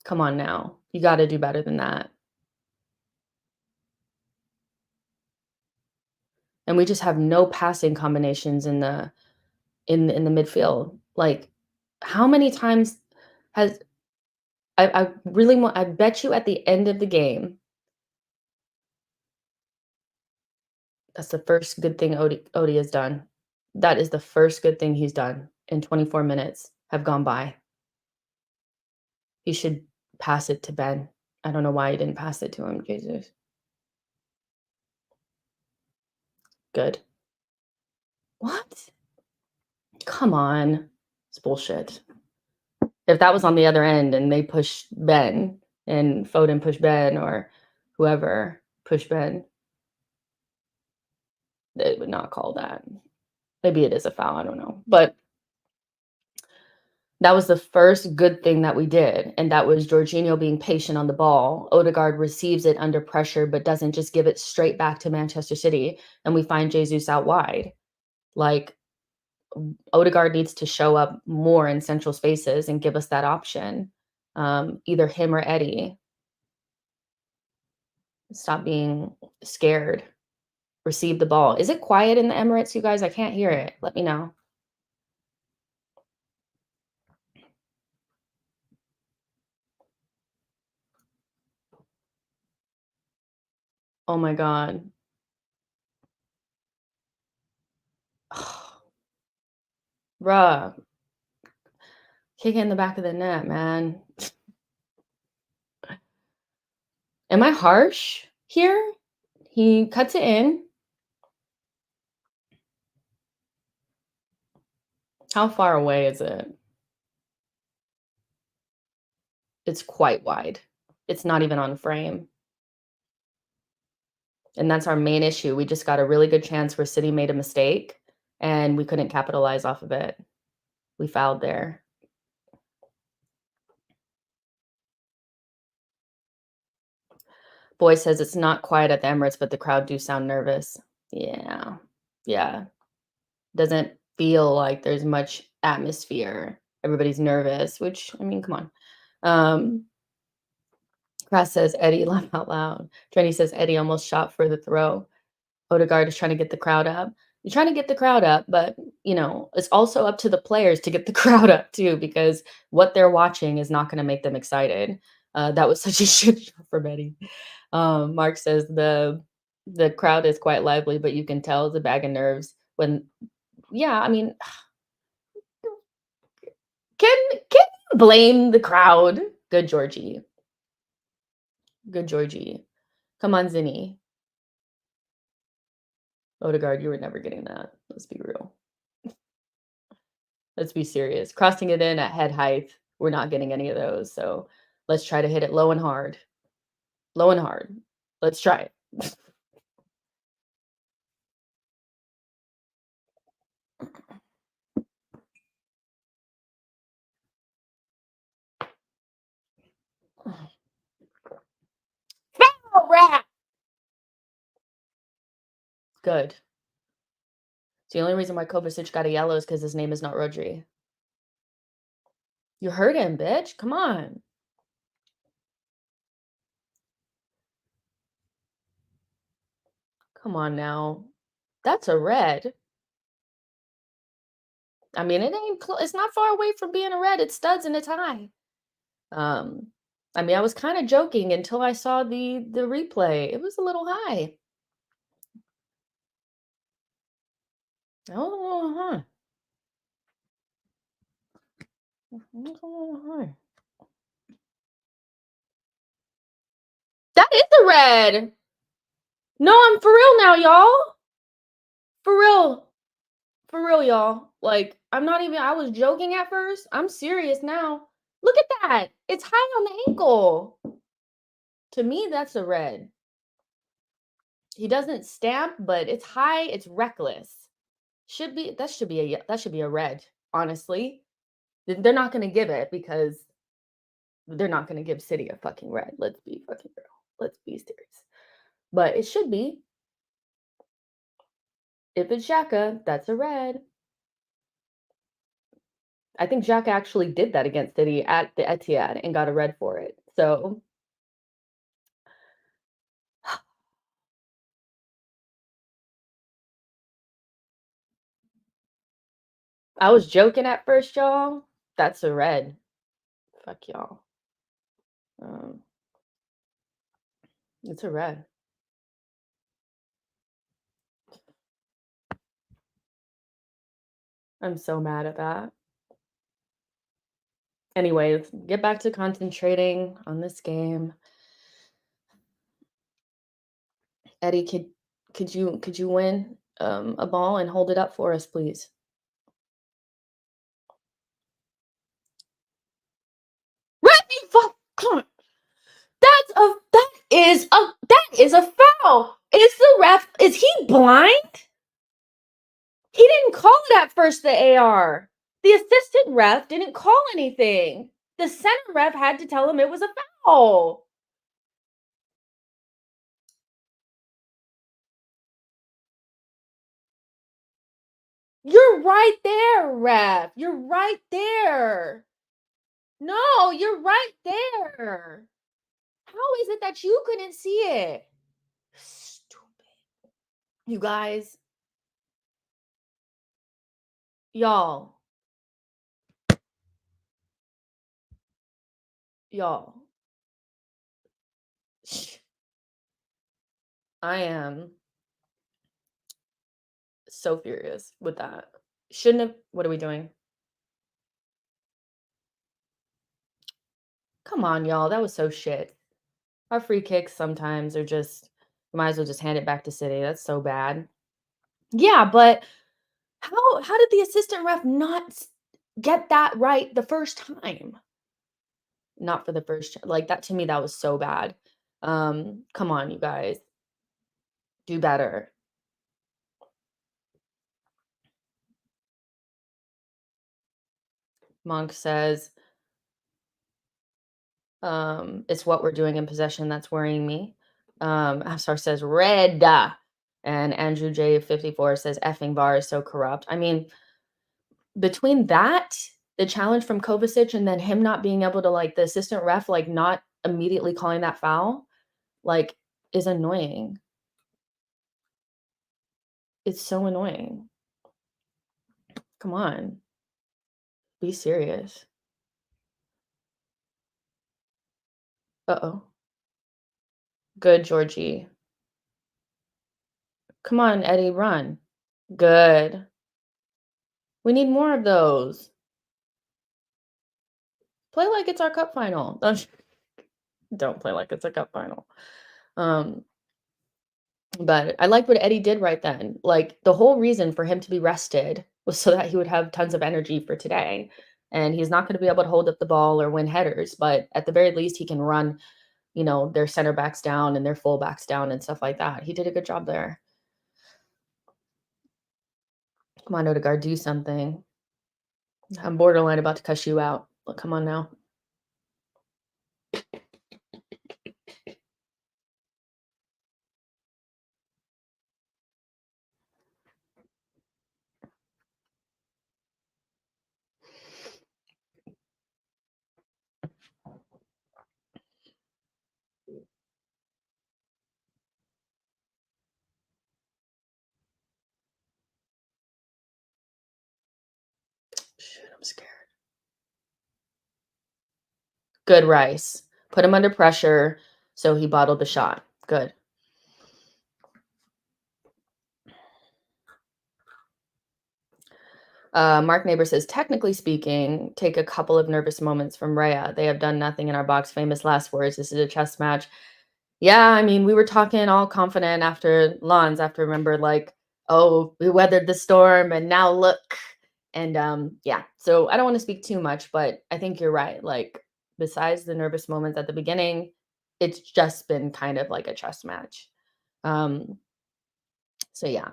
Come on now. You gotta do better than that. And we just have no passing combinations in the midfield. Like, how many times has I really want I bet you at the end of the game, that's the first good thing Odie has done. That is the first good thing he's done in 24 minutes have gone by. He should pass it to Ben. I don't know why he didn't pass it to him, Jesus. Good. What? Come on. It's bullshit. If that was on the other end and they pushed Ben and Foden pushed Ben or whoever pushed Ben, they would not call that. Maybe it is a foul, I don't know. But that was the first good thing that we did, and that was Jorginho being patient on the ball. Odegaard receives it under pressure, but doesn't just give it straight back to Manchester City, and we find Jesus out wide. Like, Odegaard needs to show up more in central spaces and give us that option. Either him or Eddie. Stop being scared. Receive the ball. Is it quiet in the Emirates, you guys? I can't hear it. Let me know. Oh my god. Bruh. Kick it in the back of the net, man. Am I harsh here? He cuts it in. How far away is it? It's quite wide. It's not even on frame. And that's our main issue. We just got a really good chance where City made a mistake and we couldn't capitalize off of it. We fouled there. Boy says it's not quiet at the Emirates, but the crowd do sound nervous. Yeah. Yeah. Doesn't feel like there's much atmosphere. Everybody's nervous, which, I mean, come on. Cross says, Eddie, laugh out loud. Trenny says, Eddie almost shot for the throw. Odegaard is trying to get the crowd up. You're trying to get the crowd up, but, it's also up to the players to get the crowd up too, because what they're watching is not going to make them excited. That was such a shit show for Betty. Mark says the crowd is quite lively, but you can tell it's a bag of nerves when, yeah, I mean, can you blame the crowd? Good Georgie. Good Georgie. Come on, Zinni. Odegaard, you were never getting that. Let's be real. Let's be serious. Crossing it in at head height, we're not getting any of those. So let's try to hit it low and hard. Low and hard. Let's try it. Foul rat. Good. It's the only reason why Kovacic got a yellow is because his name is not Rodri. You hurt him, bitch. Come on. Come on now. That's a red. I mean, it ain't it's not far away from being a red. It's studs and it's high. Um, I mean, I was kind of joking until I saw the replay. It was a little high. Oh, huh. That is a red. No, I'm for real now, y'all. For real. For real, y'all. Like, I'm not even, I was joking at first. I'm serious now. Look at that. It's high on the ankle. To me, that's a red. He doesn't stamp, but it's high. It's reckless. That should be a red, honestly. They're not going to give it because they're not going to give City a fucking red. Let's be fucking real. Let's be serious. But it should be. If it's Xhaka, that's a red. I think Xhaka actually did that against City at the Etihad and got a red for it. So I was joking at first, y'all. That's a red. Fuck y'all. Um, it's a red. I'm so mad at that. Anyways, get back to concentrating on this game. Eddie, could you win a ball and hold it up for us, please? Red, you fuck! Come on. That is a foul. Is the ref? Is he blind? He didn't call it at first. The AR, the assistant ref didn't call anything. The center ref had to tell him it was a foul. You're right there, ref. You're right there. No, you're right there. How is it that you couldn't see it? Stupid. You guys, y'all, y'all. I am so furious with that. Shouldn't have. What are we doing? Come on, y'all. That was so shit. Our free kicks sometimes are just, we might as well just hand it back to City. That's so bad. Yeah, but how did the assistant ref not get that right the first time? Not for the first, like that to me, that was so bad. Come on, you guys, do better. Monk says, it's what we're doing in possession that's worrying me. Afsar says red. And Andrew J54 says effing VAR is so corrupt. I mean, between that, the challenge from Kovacic, and then him not being able to, like, the assistant ref, like, not immediately calling that foul, like, is annoying. It's so annoying. Come on. Be serious. Uh-oh. Good, Georgie. Come on, Eddie, run. Good. We need more of those. Play like it's our cup final. Don't play like it's a cup final. Um, but I like what Eddie did right then. Like, the whole reason for him to be rested was so that he would have tons of energy for today. And he's not going to be able to hold up the ball or win headers, but at the very least, he can run, their center backs down and their full backs down and stuff like that. He did a good job there. Come on, Odegaard, do something. I'm borderline about to cuss you out. But come on now. Shit, I'm scared. Good, Rice. Put him under pressure, so he bottled the shot. Good. Mark Neighbor says, technically speaking, take a couple of nervous moments from Rhea. They have done nothing in our box. Famous last words. This is a chess match. Yeah, I mean, we were talking all confident after Lons, after remember, like, oh, we weathered the storm and now look. And yeah, so I don't want to speak too much, but I think you're right. Like, besides the nervous moments at the beginning, it's just been kind of like a chess match. So yeah.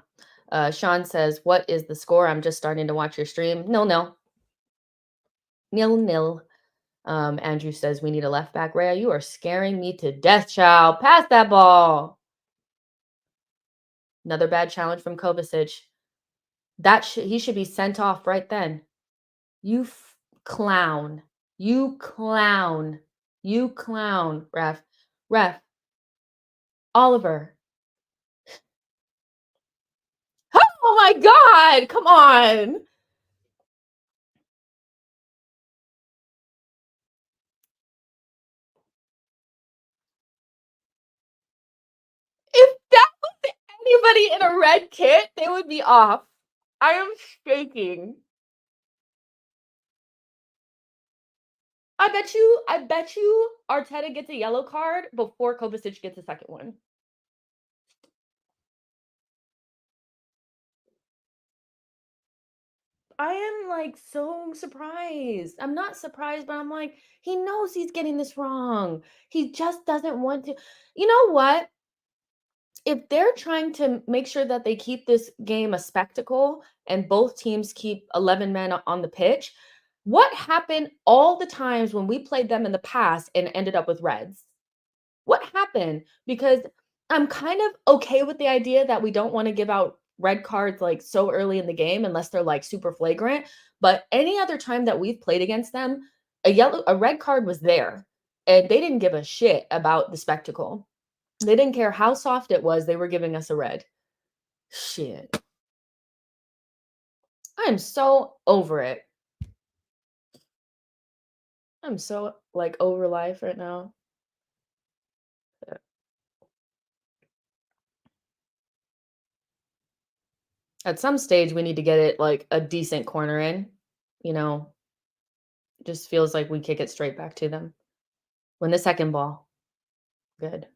Sean says, what is the score? I'm just starting to watch your stream. 0-0. 0-0. Andrew says, we need a left back. Rhea, you are scaring me to death, child. Pass that ball. Another bad challenge from Kovacic. He should be sent off right then. You clown. You clown. You clown, ref. Ref. Oliver. Oh my God. Come on. anybody in a red kit, they would be off. I am shaking. I bet you Arteta gets a yellow card before Kovacic gets a second one. I am, like, so surprised. I'm not surprised, but I'm like, he knows he's getting this wrong. He just doesn't want to. You know what? If they're trying to make sure that they keep this game a spectacle and both teams keep 11 men on the pitch, what happened all the times when we played them in the past and ended up with reds? What happened? Because I'm kind of okay with the idea that we don't want to give out red cards like so early in the game unless they're like super flagrant. But any other time that we've played against them, a red card was there. And they didn't give a shit about the spectacle. They didn't care how soft it was, they were giving us a red. Shit. I'm so over it. I'm so, like, over life right now. At some stage, we need to get it, like, a decent corner in, you know? Just feels like we kick it straight back to them. Win the second ball. Good.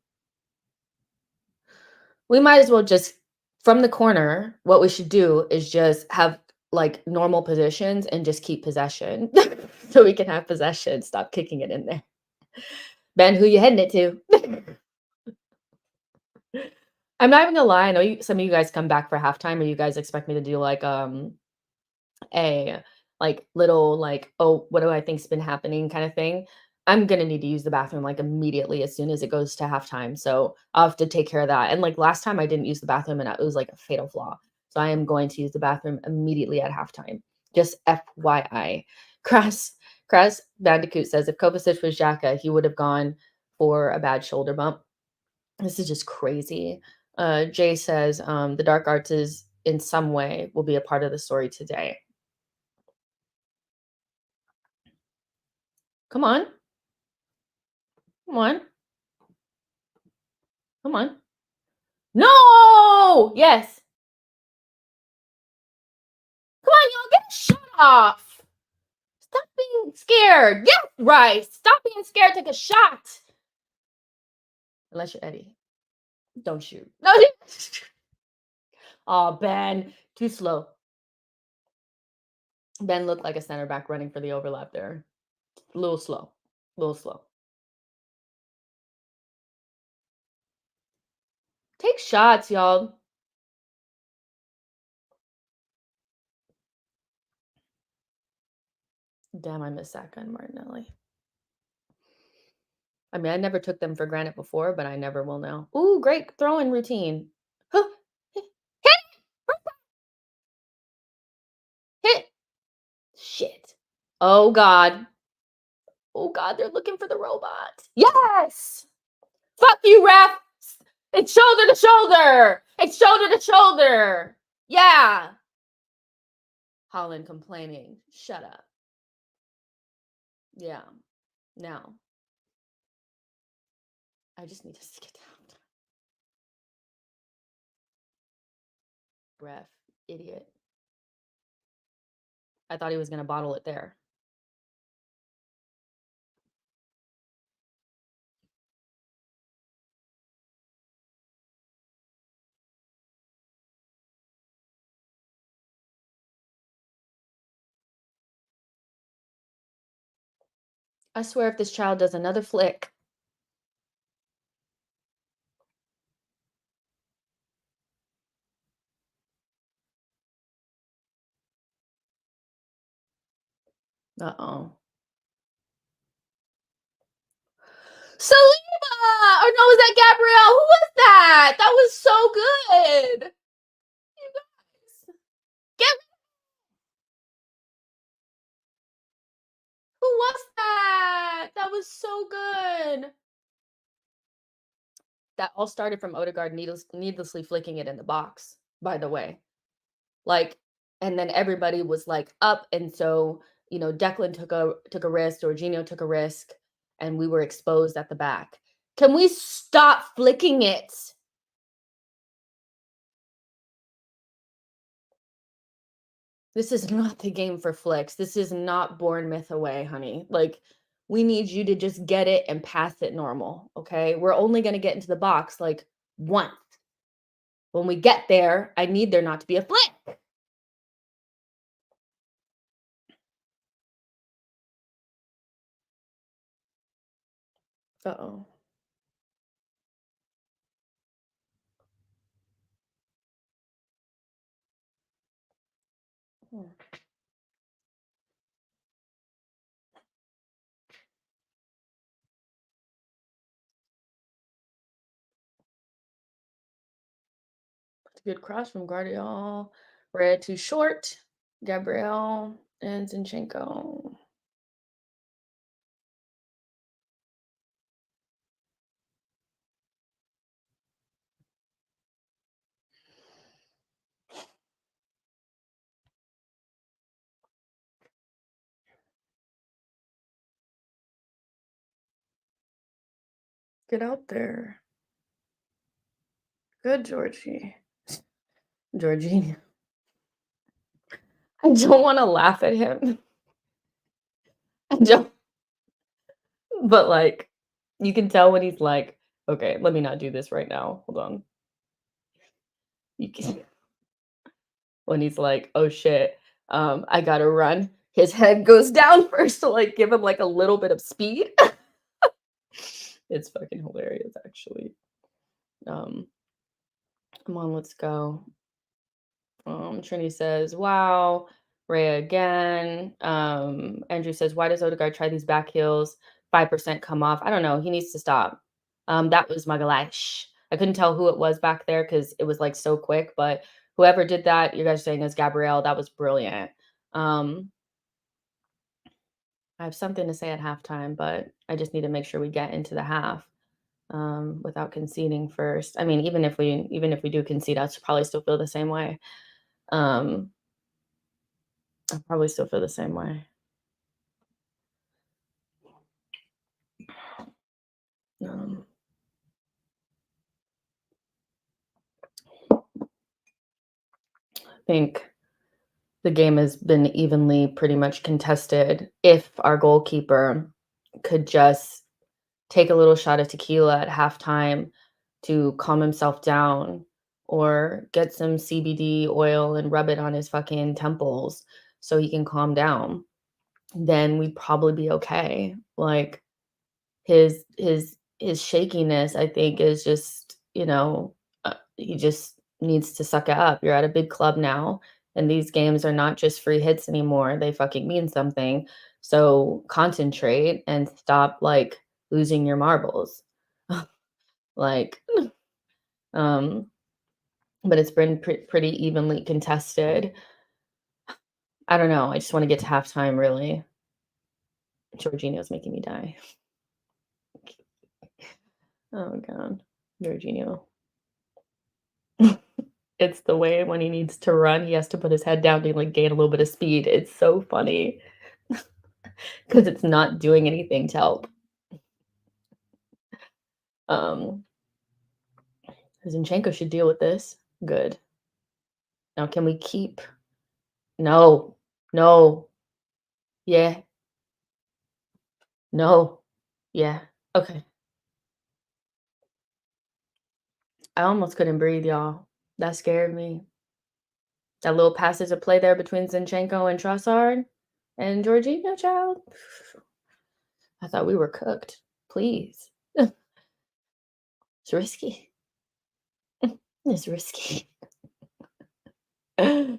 We might as well just from the corner, what we should do is just have, like, normal positions and just keep possession so we can have possession, stop kicking it in there. Ben, who you heading it to? I'm not even gonna lie, I know some of you guys come back for halftime, or you guys expect me to do, like, a, like, little, like, "Oh, what do I think's been happening?" kinda thing. I'm gonna need to use the bathroom, like, immediately as soon as it goes to halftime, so I'll have to take care of that, and, like, last time I didn't use the bathroom, and it was, like, a fatal flaw, so I am going to use the bathroom immediately at halftime. Just FYI. Crass Crass Bandicoot says, "If Kovacic was Xhaka, he would have gone for a bad shoulder bump." This is just crazy. Jay says, "The dark arts is in some way will be a part of the story today." Come on. Come on. Come on. No! Yes. Come on, y'all, get a shot off. Stop being scared. Yes, right. Stop being scared. Take a shot. Unless you're Eddie. Don't shoot. No. Oh, Ben. Too slow. Ben looked like a center back running for the overlap there. A little slow. A little slow. Take shots, y'all. Damn, I miss Saka and Martinelli. I mean, I never took them for granted before, but I never will now. Ooh, great throwing routine. Huh. Hit, hit. Shit. Oh God. Oh God, they're looking for the robot. Yes. Fuck you, ref. It's shoulder to shoulder. It's shoulder to shoulder. Yeah. Holland complaining. Shut up. Yeah. Now, I just need to get down. Ref. Idiot. I thought he was going to bottle it there. I swear if this child does another flick. Uh-oh. Saliba! Or no, was that Gabrielle? Who was that? That was so good. You guys. Get Who was that? That was so good. That all started from Odegaard needlessly flicking it in the box, by the way. Like, and then everybody was like up, and so Declan took a risk, Jorginho took a risk, and we were exposed at the back. Can we stop flicking it? This is not the game for flicks. This is not Bournemouth away, honey. Like, we need you to just get it and pass it normal, okay? We're only gonna get into the box, like, once. When we get there, I need there not to be a flick. Uh-oh. Hmm, that's a good cross from Guardiola. Red too short. Gabriel and Zinchenko. Get out there. Good, Georgie. Georgie. I don't wanna laugh at him. I don't, but, like, you can tell when he's like, "Okay, let me not do this right now. Hold on." You can when he's like, "Oh, shit, I gotta run." His head goes down first to, like, give him, like, a little bit of speed. It's fucking hilarious, actually. Um, Come on, let's go. Trini says, "Wow." Rhea again. Andrew says, "Why does Odegaard try these back heels? 5% come off." I don't know. He needs to stop. That was Magalash. I couldn't tell who it was back there because it was like so quick, but whoever did that, you guys are saying is Gabrielle. That was brilliant. Um, I have something to say at halftime, but I just need to make sure we get into the half without conceding first. I mean, even if we do concede, I should probably still feel the same way. Um, I probably still feel the same way. Um, I think the game has been evenly pretty much contested. If our goalkeeper could just take a little shot of tequila at halftime to calm himself down, or get some CBD oil and rub it on his fucking temples so he can calm down, then we'd probably be okay. Like, his shakiness, I think, is just, he just needs to suck it up. You're at a big club now, and these games are not just free hits anymore. They fucking mean something. So concentrate and stop, like, losing your marbles. Like, um, but it's been pretty evenly contested. I don't know. I just want to get to halftime, really. Jorginho's making me die. Oh god, Jorginho. It's the way when he needs to run, he has to put his head down to, like, gain a little bit of speed. It's so funny because it's not doing anything to help. Um, Zinchenko should deal with this. Good. Now can we keep. No. No. Yeah. No. Yeah. Okay. I almost couldn't breathe, y'all. That scared me. That little passage of play there between Zinchenko and Trossard and Jorginho, child. I thought we were cooked. Please. It's risky. It's risky. Oh!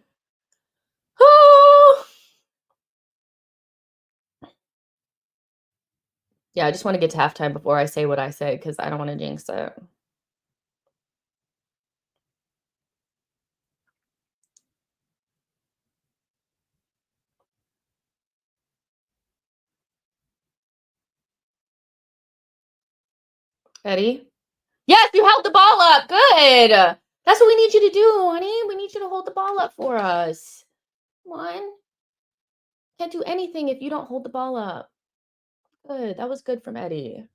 Yeah, I just wanna get to halftime before I say what I say because I don't wanna jinx it. Eddie? Yes, you held the ball up, good! That's what we need you to do, honey, we need you to hold the ball up for us. Come on. Can't do anything if you don't hold the ball up. Good, that was good from Eddie.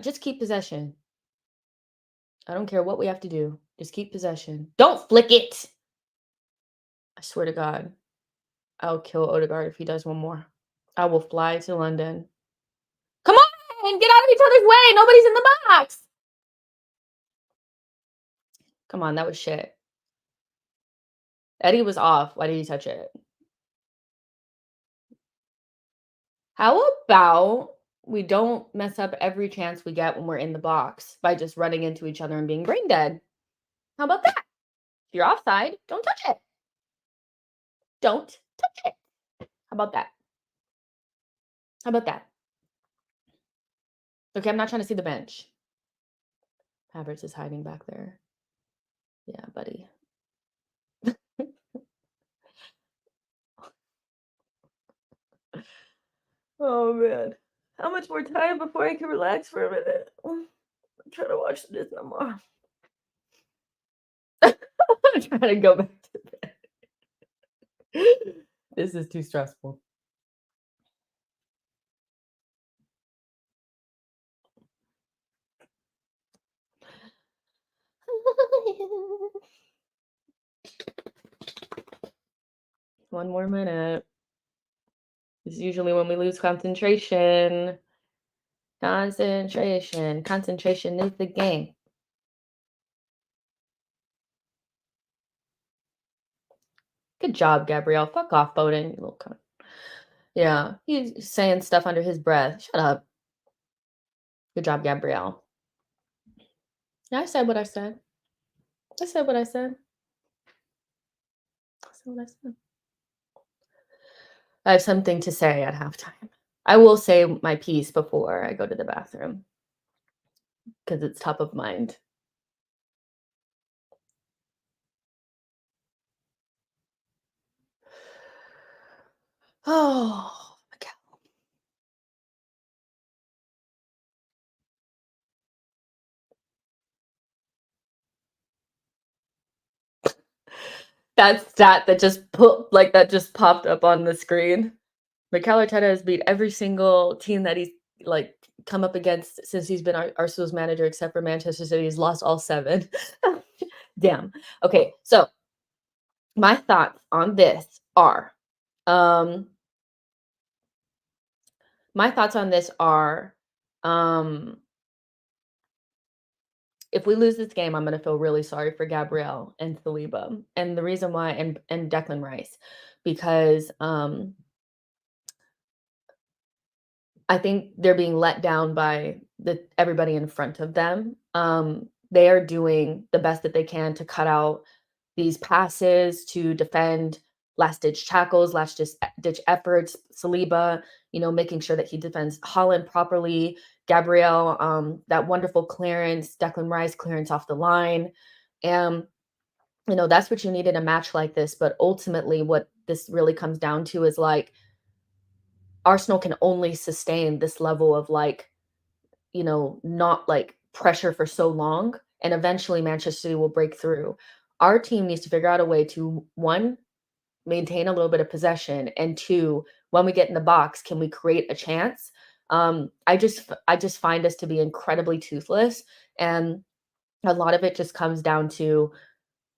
Just keep possession. I don't care what we have to do, just keep possession. Don't flick it! I swear to God, I'll kill Odegaard if he does one more. I will fly to London. Come on, get out of each other's way. Nobody's in the box. Come on, that was shit. Eddie was off. Why did he touch it? How about we don't mess up every chance we get when we're in the box by just running into each other and being brain dead? How about that? If you're offside, don't touch it. Don't touch it. How about that? How about that? Okay, I'm not trying to see the bench. Havertz is hiding back there. Yeah, buddy. Oh man. How much more time before I can relax for a minute? I'm trying to watch this no more. I'm trying to go back to bed. This is too stressful. One more minute. This is usually when we lose concentration. Concentration. Concentration is the game. Good job, Gabrielle. Fuck off, Bowden, you little cunt. Yeah, he's saying stuff under his breath. Shut up. Good job, Gabrielle. Yeah, I said what I said. I said what I said. I said what I said. I have something to say at halftime. I will say my piece before I go to the bathroom because it's top of mind. Oh, okay. That stat that just popped up on the screen. Mikel Arteta has beat every single team that he's like come up against since he's been Arsenal's manager, except for Manchester City. He's lost all 7. Damn. Okay, so my thoughts on this are, um, my thoughts on this are, um, if we lose this game, I'm gonna feel really sorry for Gabrielle and Saliba, and the reason why, and Declan Rice, because I think they're being let down by everybody in front of them. They are doing the best that they can to cut out these passes, to defend last ditch tackles, last ditch efforts. Saliba, making sure that he defends Holland properly. Gabrielle, that wonderful clearance, Declan Rice clearance off the line. And, that's what you need in a match like this. But ultimately, what this really comes down to is like, Arsenal can only sustain this level of not like pressure for so long. And eventually Manchester City will break through. Our team needs to figure out a way to, one, maintain a little bit of possession, and two, when we get in the box, can we create a chance? I just find us to be incredibly toothless. And a lot of it just comes down to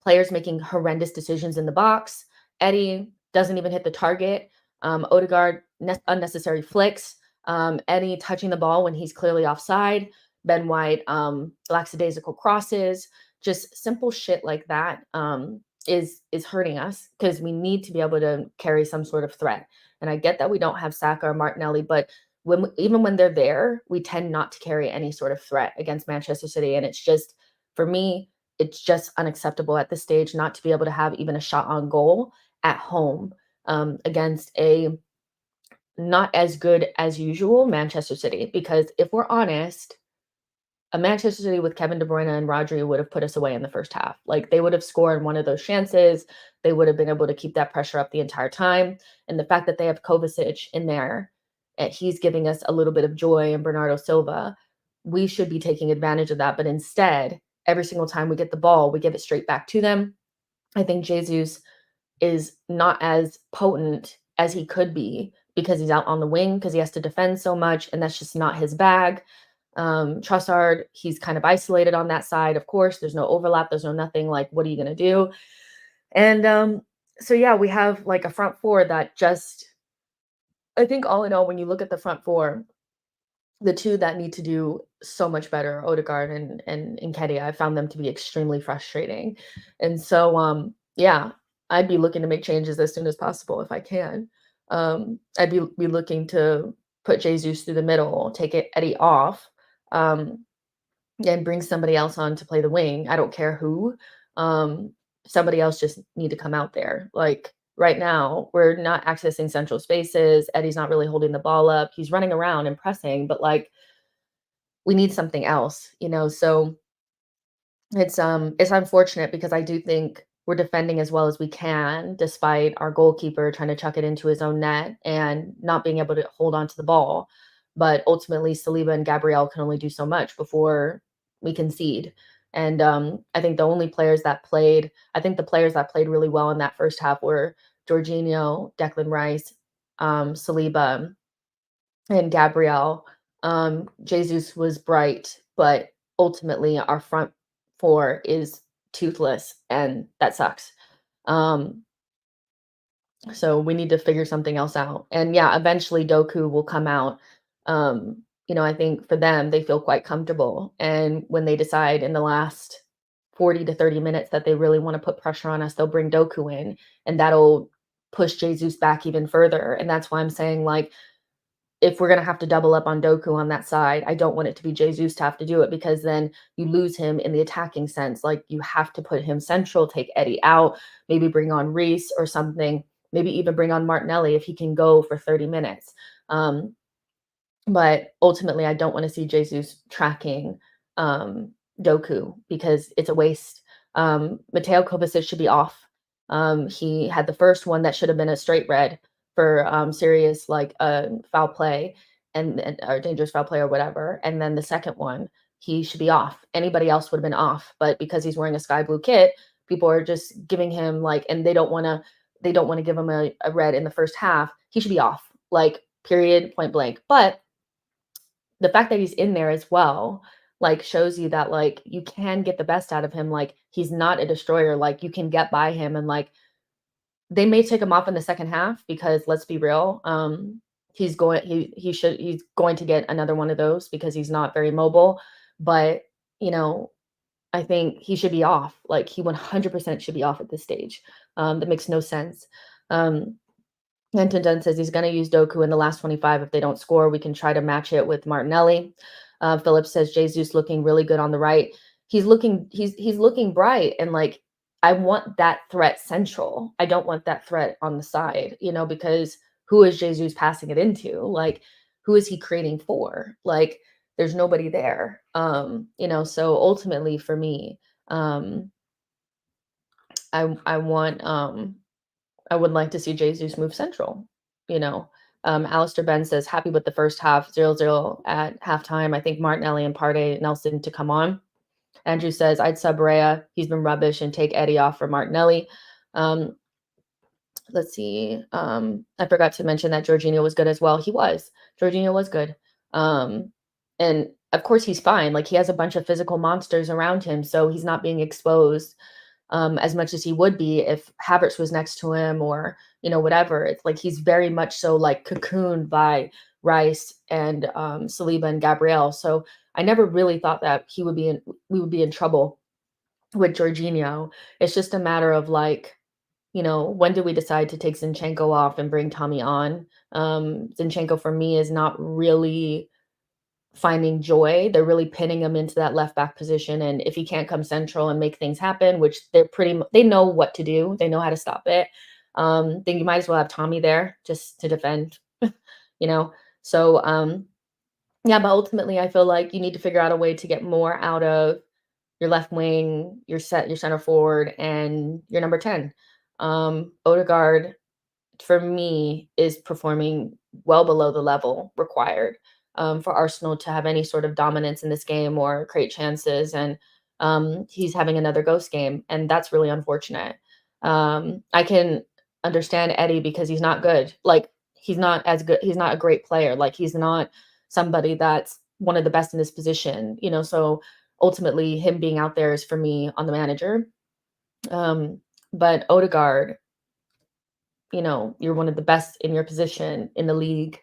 players making horrendous decisions in the box. Eddie doesn't even hit the target. Odegaard, unnecessary flicks. Eddie touching the ball when he's clearly offside. Ben White, lackadaisical crosses. Just simple shit like that is hurting us because we need to be able to carry some sort of threat. And I get that we don't have Saka or Martinelli, but even when they're there, we tend not to carry any sort of threat against Manchester City. And it's just, for me, it's just unacceptable at this stage not to be able to have even a shot on goal at home against a not as good as usual Manchester City. Because if we're honest, a Manchester City with Kevin De Bruyne and Rodri would have put us away in the first half. Like, they would have scored one of those chances. They would have been able to keep that pressure up the entire time. And the fact that they have Kovacic in there, and he's giving us a little bit of joy, and Bernardo Silva, we should be taking advantage of that. But instead, every single time we get the ball, we give it straight back to them. I think Jesus is not as potent as he could be because he's out on the wing, because he has to defend so much, and that's just not his bag. Trossard, he's kind of isolated on that side. Of course, there's no overlap. There's no nothing. Like, what are you going to do? And So yeah, we have like a front four that just, I think all in all, when you look at the front four, the two that need to do so much better, Odegaard and Nketiah, I found them to be extremely frustrating. And so yeah, I'd be looking to make changes as soon as possible if I can. I'd be looking to put Jesus through the middle, take it Eddie off, um, and bring somebody else on to play the wing. I don't care who. Um, Somebody else just need to come out there. Like right now, we're not accessing central spaces. Eddie's not really holding the ball up. He's running around and pressing, but like we need something else, you know? So it's unfortunate because I do think we're defending as well as we can, despite our goalkeeper trying to chuck it into his own net and not being able to hold on to the ball. But ultimately, Saliba and Gabrielle can only do so much before we concede. And I think the players that played really well in that first half were Jorginho, Declan Rice, Saliba, and Gabrielle. Jesus was bright, but ultimately our front four is toothless, and that sucks. Um, so we need to figure something else out. And yeah, eventually Doku will come out. I think for them, they feel quite comfortable. And when they decide in the last 40 to 30 minutes that they really want to put pressure on us, they'll bring Doku in, and that'll push Jesus back even further. And that's why I'm saying, like, if we're gonna have to double up on Doku on that side, I don't want it to be Jesus to have to do it, because then you lose him in the attacking sense. Like, you have to put him central, take Eddie out, maybe bring on Reese or something, maybe even bring on Martinelli if he can go for 30 minutes. Um, but ultimately, I don't want to see Jesus tracking Doku because it's a waste. Mateo Kovacic should be off. He had the first one that should have been a straight red for serious, like foul play and or dangerous foul play or whatever. And then the second one, he should be off. Anybody else would have been off, but because he's wearing a sky blue kit, people are just giving him like, and they don't want to give him a red in the first half. He should be off, like, period, point blank. But the fact that he's in there as well, like, shows you that, like, you can get the best out of him. Like, he's not a destroyer. Like, you can get by him, and like, they may take him off in the second half because let's be real, he's going to get another one of those because he's not very mobile. But, you know, I think he should be off. Like, he 100% should be off at this stage. That makes no sense. Um, Anton Dunn says he's going to use Doku in the last 25. If they don't score, we can try to match it with Martinelli. Philip says Jesus looking really good on the right. He's looking bright, and like, I want that threat central. I don't want that threat on the side, because who is Jesus passing it into? Like, who is he creating for? Like, there's nobody there. So ultimately for me, um, I want I would like to see Jesus move central, you know. Alistair Ben says, happy with the first half, 0-0 at halftime. I think Martinelli and Partey Nelson to come on. Andrew says, I'd sub Rea. He's been rubbish, and take Eddie off for Martinelli. Um, let's see. I forgot to mention that Jorginho was good as well. He was. Jorginho was good. And of course he's fine. Like, he has a bunch of physical monsters around him, so he's not being exposed as much as he would be if Havertz was next to him, or, whatever. It's like he's very much so, like, cocooned by Rice and Saliba and Gabrielle. So I never really thought that we would be in trouble with Jorginho. It's just a matter of, like, when do we decide to take Zinchenko off and bring Tommy on? Zinchenko for me is not really finding joy. They're really pinning him into that left back position, and if he can't come central and make things happen, which they know what to do, they know how to stop it. Then you might as well have Tommy there just to defend, you know. So yeah, but ultimately I feel like you need to figure out a way to get more out of your left wing, your center forward, and your number 10. Odegaard, for me, is performing well below the level required for Arsenal to have any sort of dominance in this game or create chances. And he's having another ghost game, and that's really unfortunate. I can understand Eddie because he's not good. Like, he's not as good. He's not a great player. Like, he's not somebody that's one of the best in this position. So ultimately, him being out there is for me on the manager. But Odegaard, you're one of the best in your position in the league,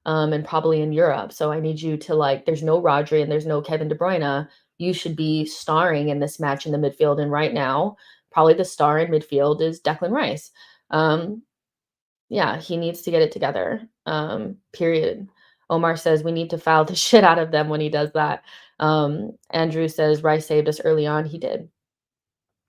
and probably in Europe. So I need you to like, there's no Rodri and there's no Kevin De Bruyne. You should be starring in this match in the midfield. And right now, probably the star in midfield is Declan Rice. Um, yeah, he needs to get it together. Period. Omar says we need to foul the shit out of them when he does that. Andrew says Rice saved us early on. He did.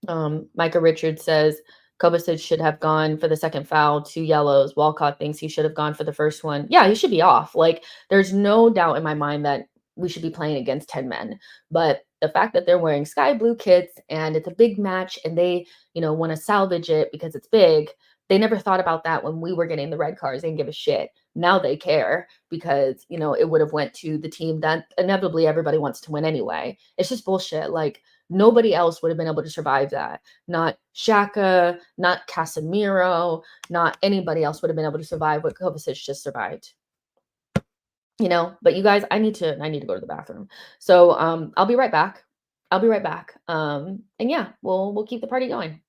Micah Richards says Kovacic should have gone for the second foul, 2 yellows. Walcott thinks he should have gone for the first one. Yeah, he should be off. Like, there's no doubt in my mind that we should be playing against 10 men. But the fact that they're wearing sky blue kits and it's a big match and they, want to salvage it because it's big, they never thought about that when we were getting the red cards. They didn't give a shit. Now they care because, it would have went to the team that inevitably everybody wants to win anyway. It's just bullshit. Like, nobody else would have been able to survive that. Not Shaka, not Casemiro, not anybody else would have been able to survive what Kovacic just survived. But you guys, I need to go to the bathroom. So I'll be right back. I'll be right back. And yeah, we'll keep the party going.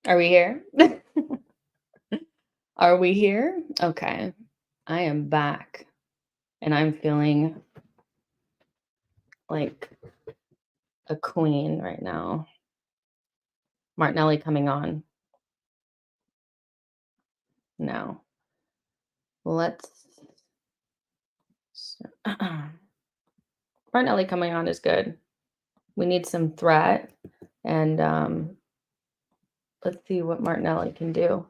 Are we here? Are we here? Okay. I am back and I'm feeling like a queen right now. Martinelli coming on now. Let's Martinelli coming on is good. We need some threat and let's see what Martinelli can do.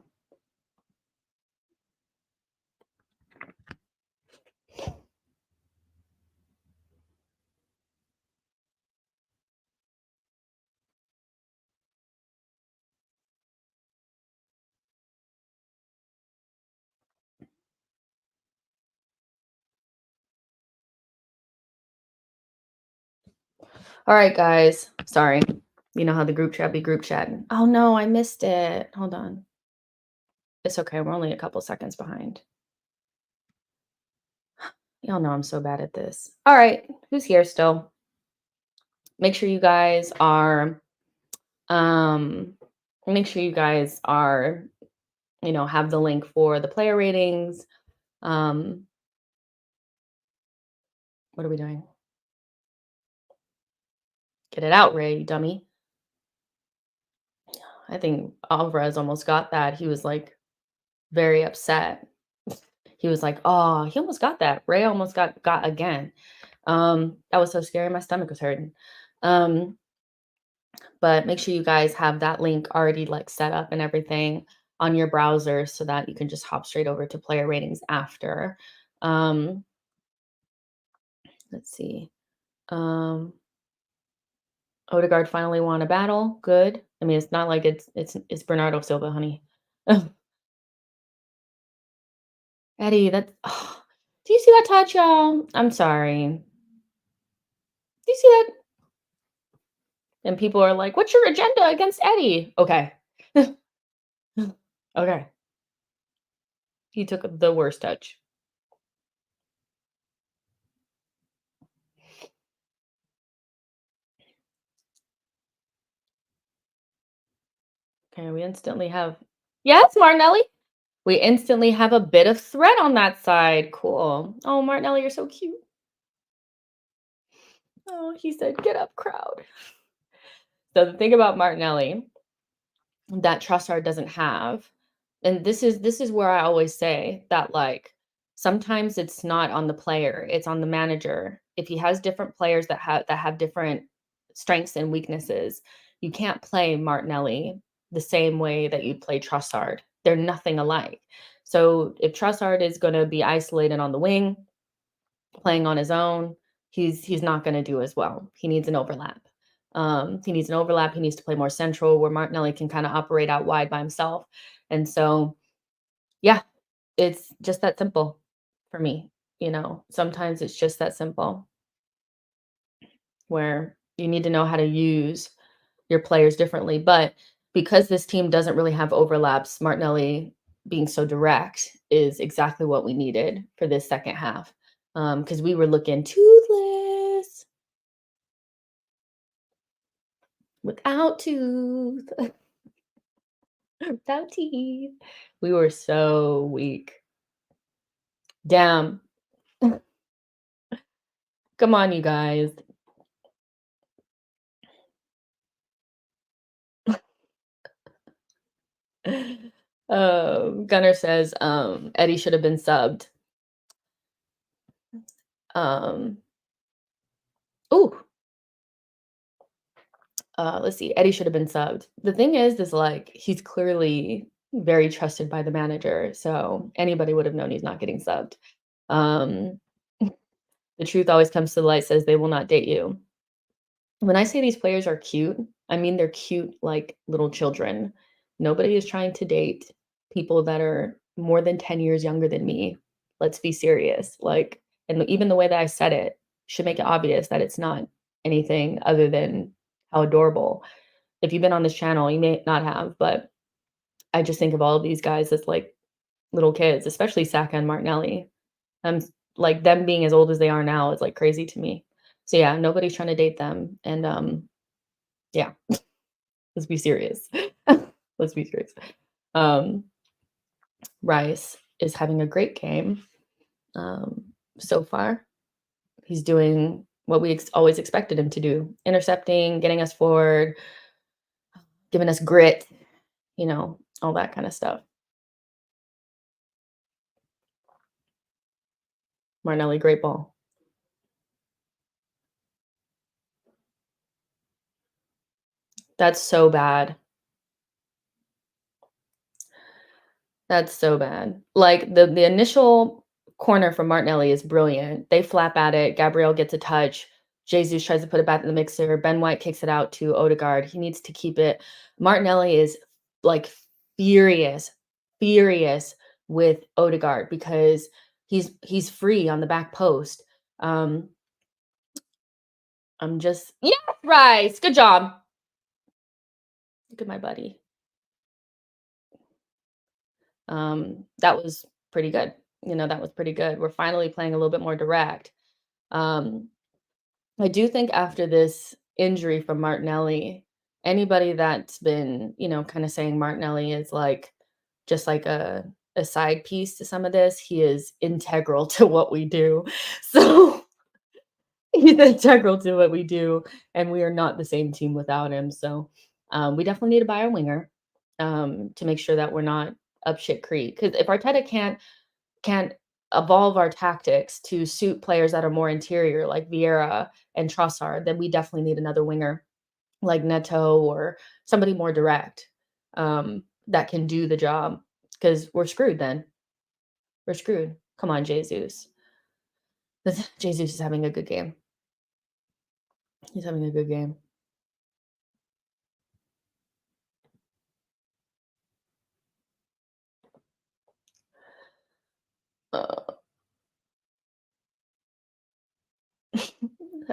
All right, guys. Sorry. You know how the group chat be group chatting. Oh no, I missed it. Hold on. It's okay. We're only a couple seconds behind. Y'all know I'm so bad at this. All right. Who's here still? Make sure you guys are um make sure you guys are, have the link for the player ratings. Um what are we doing? Get it out, Ray, you dummy. I think Alvarez almost got that. He was like very upset. He was like, "Oh, he almost got that. Ray almost got again." That was so scary. My stomach was hurting. Um, but make sure you guys have that link already like set up and everything on your browser so that you can just hop straight over to player ratings after. Um, let's see. Um, Odegaard finally won a battle. Good. I mean, it's not like it's Bernardo Silva, honey. Eddie, that's do you see that touch, y'all? I'm sorry. Do you see that? And people are like, "What's your agenda against Eddie?" Okay. Okay. He took the worst touch. Okay, we instantly have Yes, Martinelli. We instantly have a bit of threat on that side. Cool. Oh, Martinelli, you're so cute. Oh, he said, "Get up, crowd." So the thing about Martinelli that Trossard doesn't have, and this is where I always say that like sometimes it's not on the player, it's on the manager. If he has different players that have different strengths and weaknesses, you can't play Martinelli the same way that you play Trossard. They're nothing alike. So if Trossard is going to be isolated on the wing, playing on his own, he's not going to do as well. He needs an overlap. He needs an overlap. He needs to play more central where Martinelli can kind of operate out wide by himself. And so, yeah, it's just that simple for me. Sometimes it's just that simple where you need to know how to use your players differently. But because this team doesn't really have overlaps, Martinelli being so direct is exactly what we needed for this second half. Because we were looking toothless without tooth, without teeth. We were so weak. Damn. Come on, you guys. Gunnar says Eddie should have been subbed. Um, ooh, let's see. Eddie should have been subbed. The thing is like he's clearly very trusted by the manager, so anybody would have known he's not getting subbed. Um, the truth always comes to the light. Says they will not date you. When I say these players are cute, I mean they're cute like little children. Nobody is trying to date people that are more than 10 years younger than me. Let's be serious. Like, and even the way that I said it should make it obvious that it's not anything other than how adorable. If you've been on this channel, you may not have, but I just think of all of these guys as like little kids, especially Saka and Martinelli. Like them being as old as they are now is like crazy to me. So yeah, nobody's trying to date them. And yeah, let's be serious. Let's be serious. Um, Rice is having a great game um, so far. He's doing what we always expected him to do, intercepting, getting us forward, giving us grit, all that kind of stuff. Martinelli, great ball. That's so bad. That's so bad. Like, the initial corner from Martinelli is brilliant. They flap at it, Gabriel gets a touch, Jesus tries to put it back in the mixer, Ben White kicks it out to Odegaard, he needs to keep it. Martinelli is, like, furious, furious with Odegaard because he's free on the back post. Um, I'm just yes, Rice, good job. Look at my buddy. That was pretty good. That was pretty good. We're finally playing a little bit more direct. Um, I do think after this injury from Martinelli, anybody that's been, kind of saying Martinelli is like just like a side piece to some of this, he is integral to what we do. So he's integral to what we do, and we are not the same team without him. So we definitely need to buy a winger to make sure that we're not up shit creek. Because if Arteta can't evolve our tactics to suit players that are more interior, like Vieira and Trossard, then we definitely need another winger like Neto or somebody more direct that can do the job. Because we're screwed then. We're screwed. Come on, Jesus. Jesus is having a good game. He's having a good game. Uh,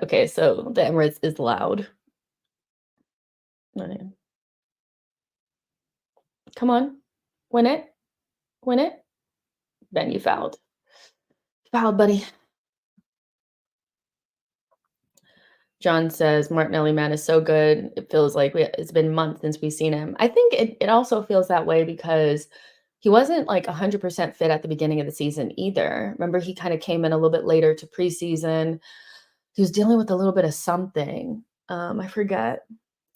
okay, so the Emirates is loud. Okay. Come on, win it, win it. Ben, you fouled. Fouled, buddy. John says Martinelli, man, is so good. It feels like it's been months since we've seen him. I think it also feels that way because he wasn't like 100% fit at the beginning of the season either. Remember, he kind of came in a little bit later to preseason. He was dealing with a little bit of something. I forget,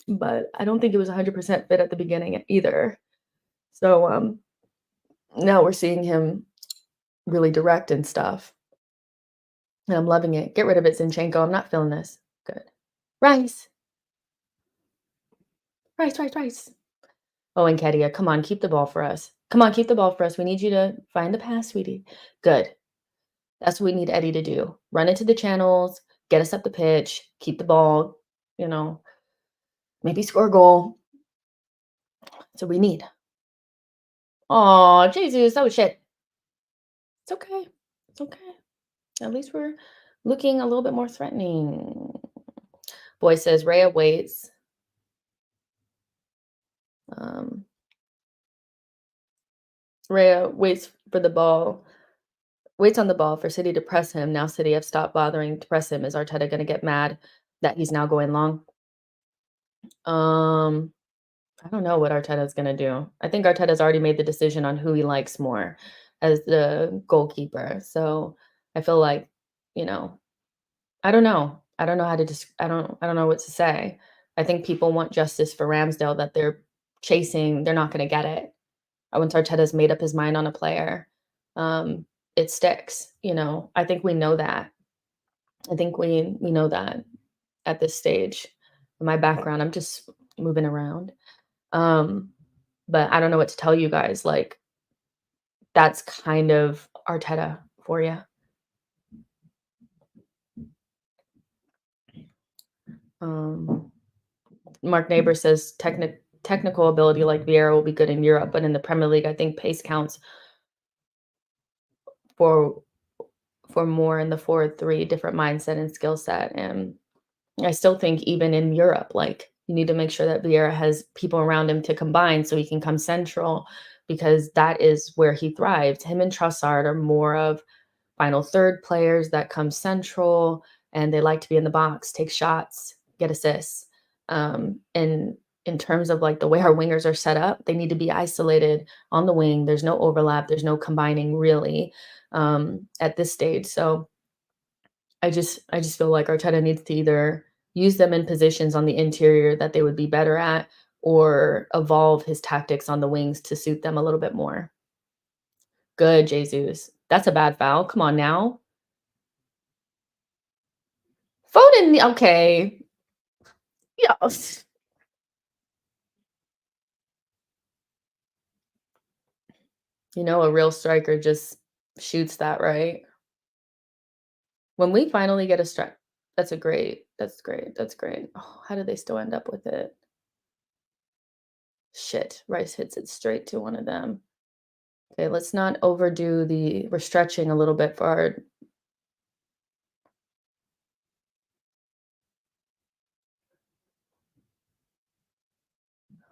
but I don't think he was 100% fit at the beginning either. So now we're seeing him really direct and stuff. And I'm loving it. Get rid of it, Zinchenko. I'm not feeling this. Good. Rice. Rice, rice, rice. Oh, and Kedia, come on, keep the ball for us. Come on, keep the ball for us. We need you to find the pass, sweetie. Good. That's what we need Eddie to do. Run into the channels, get us up the pitch, keep the ball, maybe score a goal. That's what we need. Oh, Jesus. Oh, shit. It's okay. It's okay. At least we're looking a little bit more threatening. Boy says Rhea waits. Rhea waits for the ball, waits on the ball for City to press him. Now City have stopped bothering to press him. Is Arteta going to get mad that he's now going long? I don't know what Arteta's going to do. I think Arteta's already made the decision on who he likes more as the goalkeeper. So I feel like, you know, I don't know. I don't know how to I don't know what to say. I think people want justice for Ramsdale that they're chasing. They're not going to get it. Once Arteta's made up his mind on a player, um, it sticks. I think we know that. I think we know that at this stage. In my background, I'm just moving around. Um, but I don't know what to tell you guys. Like that's kind of Arteta for you. Mark Neighbor says technical ability like Vieira will be good in Europe, but in the Premier League, I think pace counts for more in the 4-3, different mindset and skill set. And I still think even in Europe, like you need to make sure that Vieira has people around him to combine so he can come central because that is where he thrived. Him and Trossard are more of final third players that come central and they like to be in the box, take shots, get assists. And in terms of, like, the way our wingers are set up, they need to be isolated on the wing. There's no overlap, there's no combining really, at this stage. So I just feel like Arteta needs to either use them in positions on the interior that they would be better at, or evolve his tactics on the wings to suit them a little bit more. Good, Jesus. That's a bad foul. Come on now. Foden, okay. Yes. You know, a real striker just shoots that, right? When we finally get a strike, that's great, that's great. Oh, how did they still end up with it? Shit, Rice hits it straight to one of them. Okay, let's not overdo we're stretching a little bit for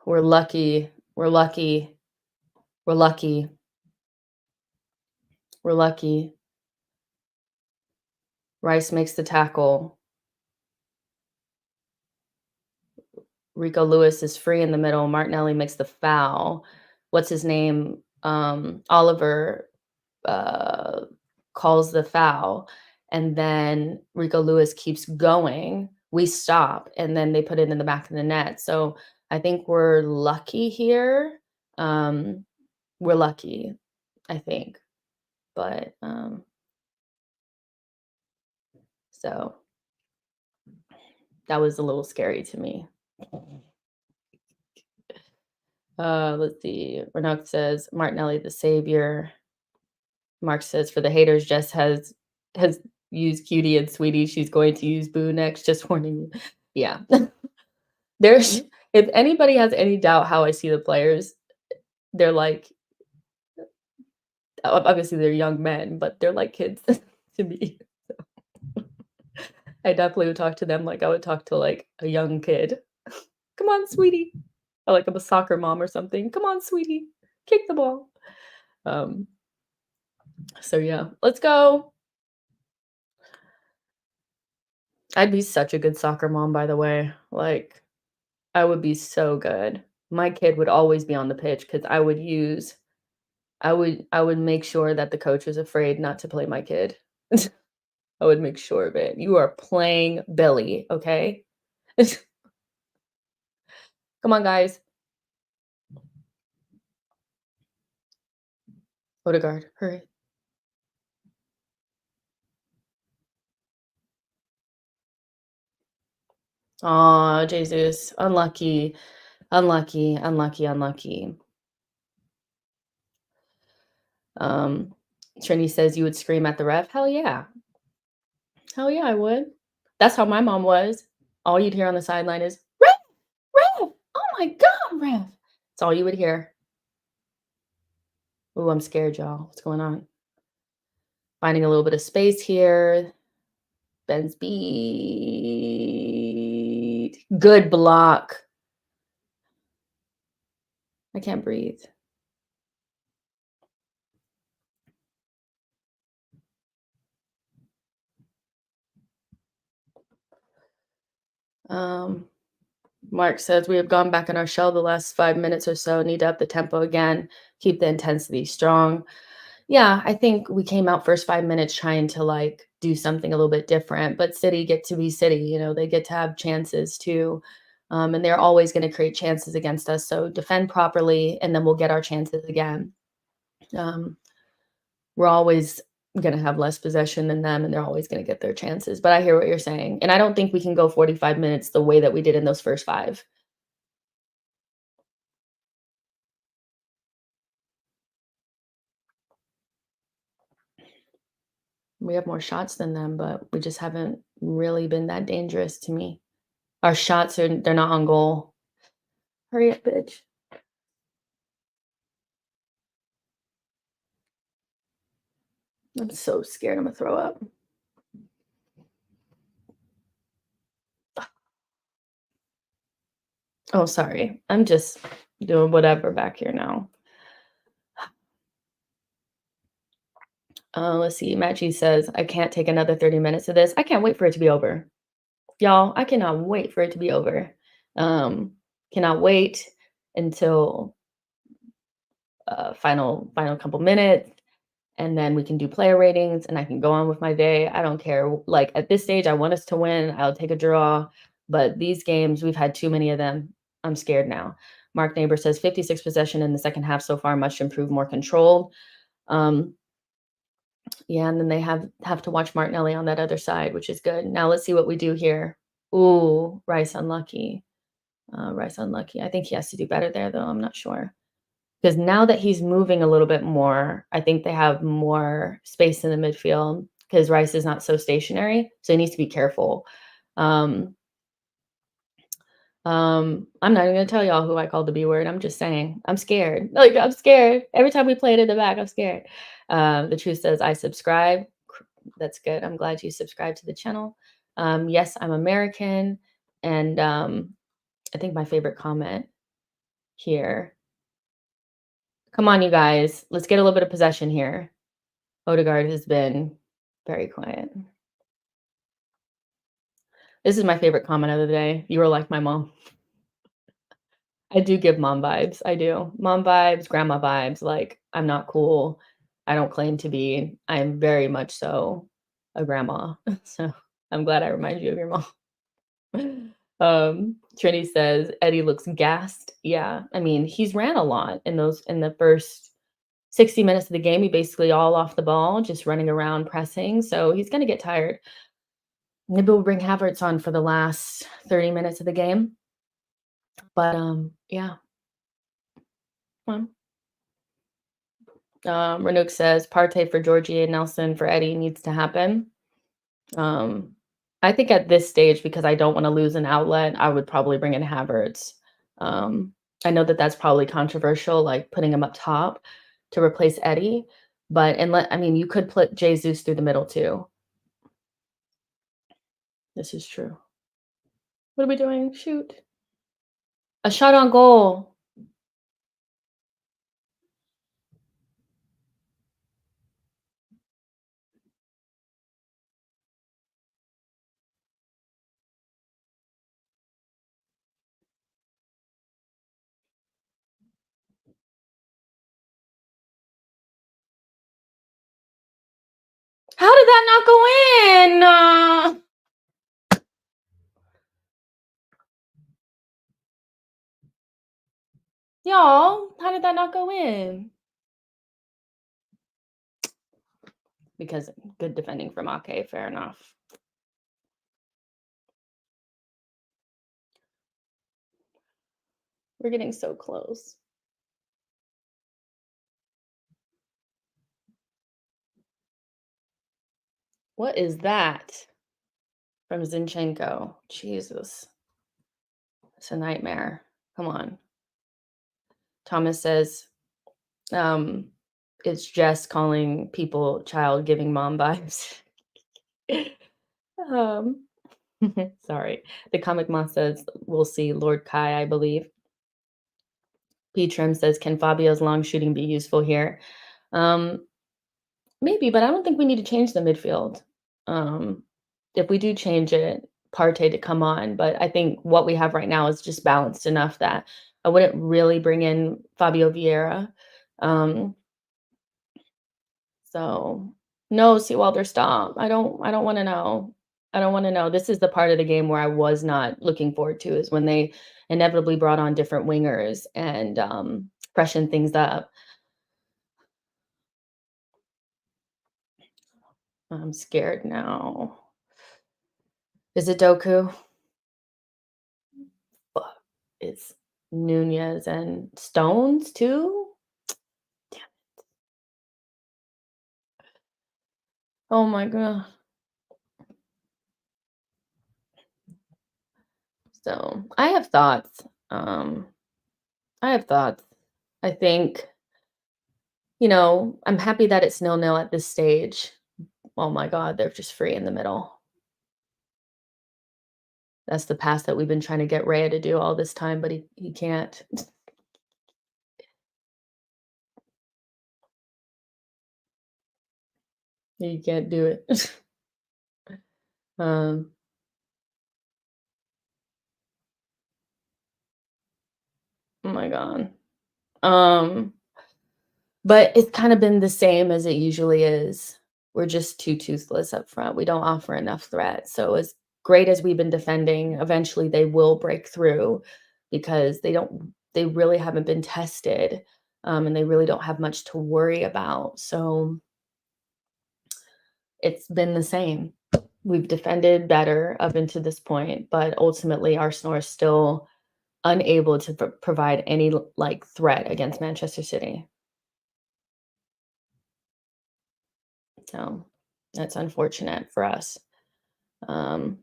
we're lucky, we're lucky, we're lucky, we're lucky. Rice makes the tackle. Rico Lewis is free in the middle. Martinelli makes the foul. What's his name? Oliver uh, calls the foul, and then Rico Lewis keeps going. We stop, and then they put it in the back of the net. So I think we're lucky here. Um, we're lucky, I think. But so that was a little scary to me. Let's see. Renok says Martinelli the savior. Mark says for the haters, Jess has used Cutie and Sweetie. She's going to use Boo next. Just warning you. Yeah. There's if anybody has any doubt how I see the players, they're like obviously they're young men, but they're like kids to me. I definitely would talk to them like I would talk to like a young kid. Come on, sweetie. Or like I'm a soccer mom or something. Come on, sweetie. Kick the ball. Um, so yeah, let's go. I'd be such a good soccer mom, by the way. Like, I would be so good. My kid would always be on the pitch because I would make sure that the coach was afraid not to play my kid. I would make sure of it. You are playing Billy, okay? Come on, guys. Odegaard, hurry. Aw, Jesus. Unlucky. Unlucky, unlucky, unlucky. Um, Trini says you would scream at the ref. Hell yeah. Hell yeah, I would. That's how my mom was. All you'd hear on the sideline is, "Ref! Ref! Oh my god, ref!" That's all you would hear. Ooh, I'm scared, y'all. What's going on? Finding a little bit of space here. Ben's beat. Good block. I can't breathe. Um, Mark says we have gone back in our shell the last 5 minutes or so. Need to up the tempo again. Keep the intensity strong. Yeah, I think we came out first 5 minutes trying to like do something a little bit different, but City get to be City. They get to have chances too. And they're always going to create chances against us. So defend properly, and then we'll get our chances again. Um, we're always going to have less possession than them, and they're always going to get their chances. But I hear what you're saying. And I don't think we can go 45 minutes the way that we did in those first five. We have more shots than them, but we just haven't really been that dangerous to me. Our shots they're not on goal. Hurry up, bitch. I'm so scared I'm gonna throw up. Oh, sorry. I'm just doing whatever back here now. Let's see. Matchy says, I can't take another 30 minutes of this. I can't wait for it to be over. Y'all, I cannot wait for it to be over. Um, Cannot wait until final couple minutes, and then we can do player ratings, and I can go on with my day. I don't care. Like at this stage, I want us to win. I'll take a draw, but these games we've had too many of them. I'm scared now. Mark Neighbor says 56 possession in the second half so far, much improved, more controlled. Um, yeah, and then they have to watch Martinelli on that other side, which is good. Now let's see what we do here. Ooh, Rice unlucky. Rice unlucky. I think he has to do better there, though. I'm not sure. Because now that he's moving a little bit more, I think they have more space in the midfield because Rice is not so stationary, so he needs to be careful. Um, I'm not even gonna tell y'all who I called the B word. I'm just saying. I'm scared. Like I'm scared. Every time we play it in the back, I'm scared. The truth says I subscribe. That's good. I'm glad you subscribed to the channel. Yes, I'm American, and I think my favorite comment here. Come on, you guys. Let's get a little bit of possession here. Odegaard has been very quiet. This is my favorite comment of the day. You were like my mom. I do give mom vibes. I do. Mom vibes, grandma vibes. Like, I'm not cool. I don't claim to be. I'm very much so a grandma. So I'm glad I remind you of your mom. Trini says Eddie looks gassed. Yeah. I mean, he's ran a lot in the first 60 minutes of the game. He basically all off the ball, just running around pressing. So he's gonna get tired. Maybe we'll bring Havertz on for the last 30 minutes of the game. But, yeah, fun. Renook says, "Partey for Georgie and Nelson for Eddie needs to happen." Um, I think at this stage, because I don't wanna lose an outlet, I would probably bring in Havertz. Um, I know that that's probably controversial, like, putting him up top to replace Eddie, but I mean, you could put Jesus through the middle too. This is true. What are we doing? Shoot. A shot on goal. How did that not go in? Y'all, how did that not go in? Because good defending from Ake, fair enough. We're getting so close. What is that from Zinchenko? Jesus, it's a nightmare. Come on. Thomas says, it's Jess calling people child giving mom vibes. um, sorry. The comic moth says, we'll see Lord Kai, I believe. P Trim says, can Fabio's long shooting be useful here? Maybe, but I don't think we need to change the midfield. Um, if we do change it, Partey to come on, but I think what we have right now is just balanced enough that I wouldn't really bring in Fabio Vieira. Um, so no, Seawalder, stop. I don't want to know. I don't want to know. This is the part of the game where I was not looking forward to is when they inevitably brought on different wingers and freshened things up. I'm scared now. Is it Doku? Fuck, it's Nunez and Stones too? Damn. Oh my god. So, I have thoughts. Um, I have thoughts. I think, I'm happy that it's nil-nil at this stage. Oh my god, they're just free in the middle. That's the pass that we've been trying to get Raya to do all this time, but he can't. He can't do it. Um Oh my god. Um, but it's kind of been the same as it usually is. We're just too toothless up front. We don't offer enough threat. So as great as we've been defending, eventually they will break through because they really haven't been tested. And they really don't have much to worry about. So it's been the same. We've defended better up until this point, but ultimately Arsenal are still unable to provide any like threat against Manchester City. So that's unfortunate for us. Um,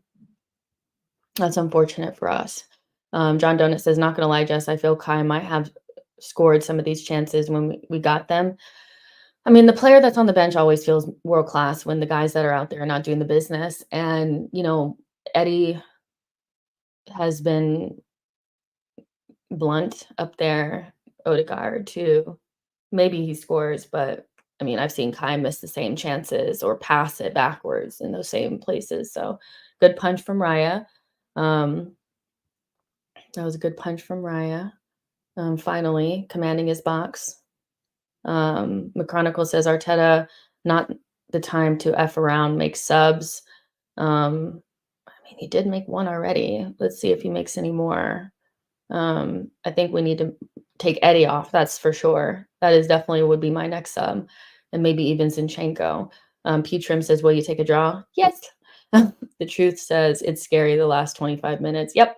that's unfortunate for us. John Donut says, not gonna lie, Jess, I feel Kai might have scored some of these chances when we got them. I mean, the player that's on the bench always feels world class when the guys that are out there are not doing the business. And, Eddie has been blunt up there. Odegaard too. Maybe he scores, but I mean, I've seen Kai miss the same chances or pass it backwards in those same places. So good punch from Raya. Um, that was a good punch from Raya. Finally, commanding his box. McChronicle says Arteta, not the time to F around, make subs. I mean, he did make one already. Let's see if he makes any more. I think we need to take Eddie off, that's for sure. That is definitely would be my next sub, and maybe even Zinchenko. P Trim says, "Will you take a draw?" Yes. The truth says it's scary the last 25 minutes. Yep.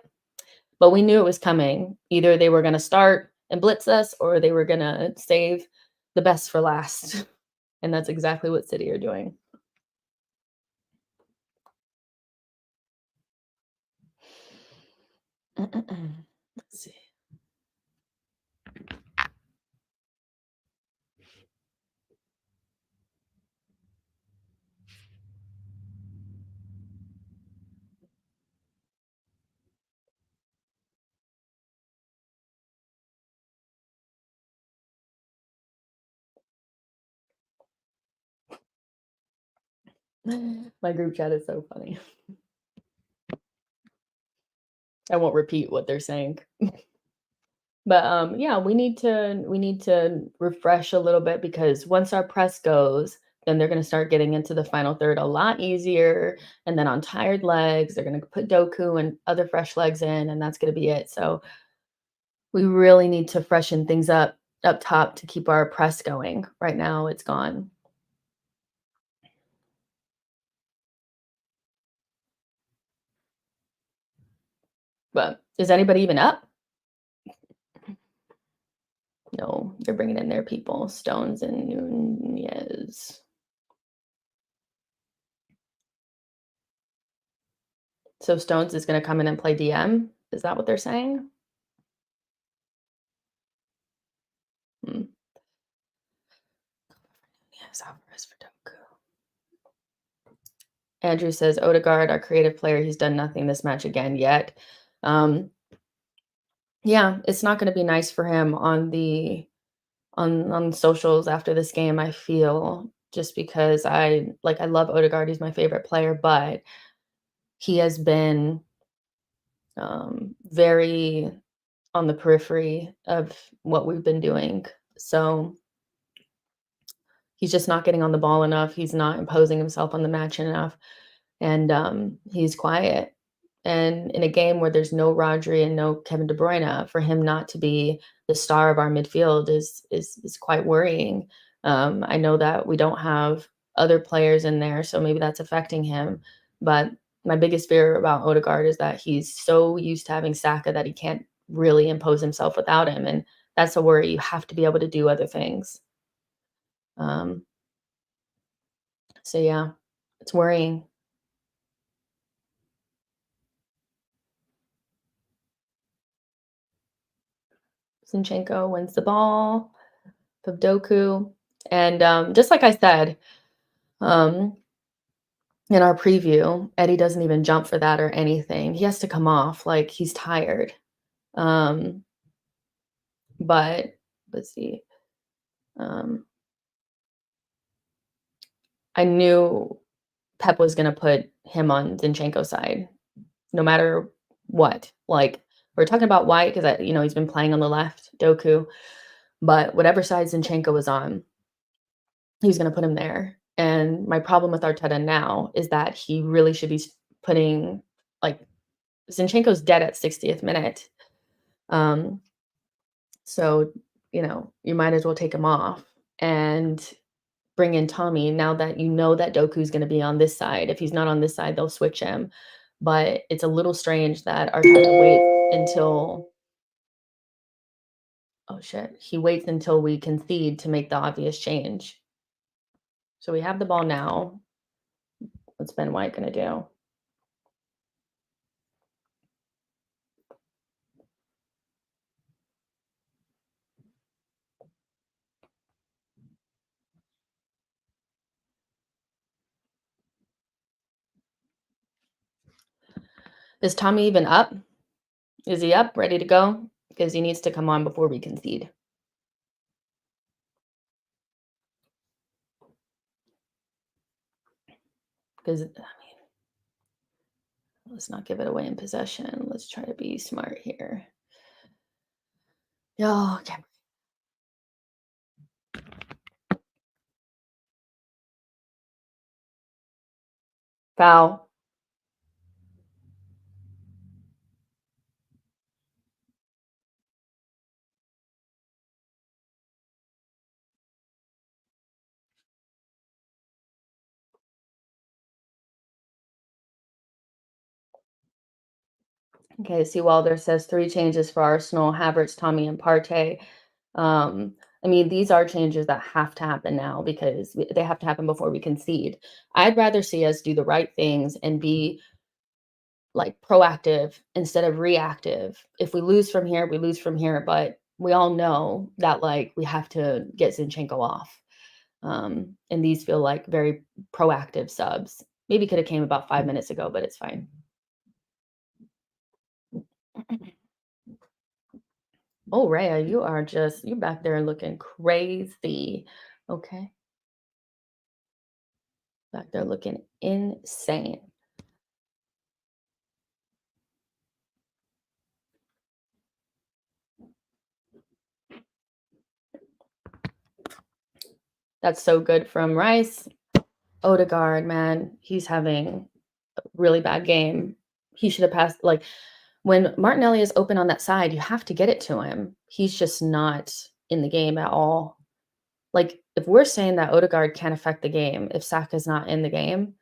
But we knew it was coming. Either they were going to start and blitz us or they were going to save the best for last. And that's exactly what City are doing. Let's see. My group chat is so funny. I won't repeat what they're saying. But, yeah, we need to refresh a little bit because once our press goes, then they're gonna start getting into the final third a lot easier, and then on tired legs, they're gonna put Doku and other fresh legs in, and that's gonna be it. So, we really need to freshen things up top to keep our press going. Right now, it's gone. But is anybody even up? No, they're bringing in their people, Stones and Nunez. So Stones is gonna come in and play DM? Is that what they're saying? Hmm. Yes, Alvarez for Doku. Andrew says, Odegaard, our creative player, he's done nothing this match again yet. Um, yeah, it's not gonna be nice for him on socials after this game, I feel, just because I love Odegaard, he's my favorite player, but he has been very on the periphery of what we've been doing. So he's just not getting on the ball enough. He's not imposing himself on the match enough. And he's quiet. And in a game where there's no Rodri and no Kevin De Bruyne, for him not to be the star of our midfield is quite worrying. I know that we don't have other players in there, so maybe that's affecting him. But my biggest fear about Odegaard is that he's so used to having Saka that he can't really impose himself without him, and that's a worry. You have to be able to do other things. Um, so yeah, it's worrying. Zinchenko wins the ball. Doku. And just like I said um, in our preview, Eddie doesn't even jump for that or anything. He has to come off like he's tired. Um, but let's see. Um, I knew Pep was going to put him on Zinchenko's side no matter what. Like We're talking about White because he's been playing on the left, Doku, but whatever side Zinchenko was on, he was gonna put him there. And my problem with Arteta now is that he really should be putting like Zinchenko's dead at 60th minute. Um, so you might as well take him off and bring in Tommy now that you know that Doku's gonna be on this side. If he's not on this side, they'll switch him. But it's a little strange that Arteta waits until oh shit, he waits until we concede to make the obvious change. So we have the ball now. What's Ben White gonna do? Is Tommy even up? Is he up, ready to go? Because he needs to come on before we concede. Because let's not give it away in possession. Let's try to be smart here. Oh, okay. Foul. Okay, see, Wilder says 3 changes for Arsenal, Havertz, Tommy, and Partey. These are changes that have to happen now because they have to happen before we concede. I'd rather see us do the right things and be like proactive instead of reactive. If we lose from here, we lose from here, but we all know that like we have to get Zinchenko off. And these feel like very proactive subs. Maybe could have came about 5 minutes ago, but it's fine. Oh, Rhea, you back there looking crazy. Okay. Back there looking insane. That's so good from Rice. Odegaard, man, he's having a really bad game. He should have passed. Like when Martinelli is open on that side, you have to get it to him. He's just not in the game at all. Like if we're saying that Odegaard can't affect the game, if Saka's not in the game,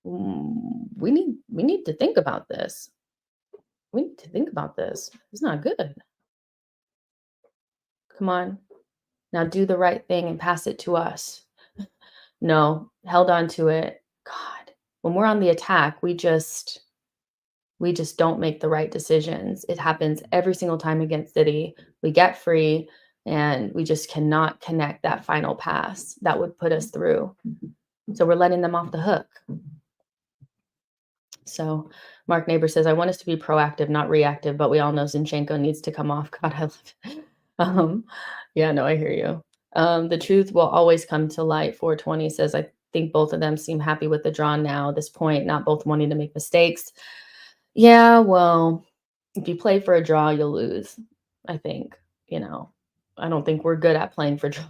we need to think about this. We need to think about this. It's not good. Come on. Now do the right thing and pass it to us. No, held on to it. God, when we're on the attack, we just don't make the right decisions. It happens every single time against City. We get free and we just cannot connect that final pass that would put us through. So we're letting them off the hook. So Mark Neighbor says, I want us to be proactive, not reactive, but we all know Zinchenko needs to come off. God, I love it. Yeah, no, I hear you. The truth will always come to light. 420 says, I think both of them seem happy with the draw now, this point, not both wanting to make mistakes. Yeah, well, if you play for a draw, you'll lose. I think, I don't think we're good at playing for draws.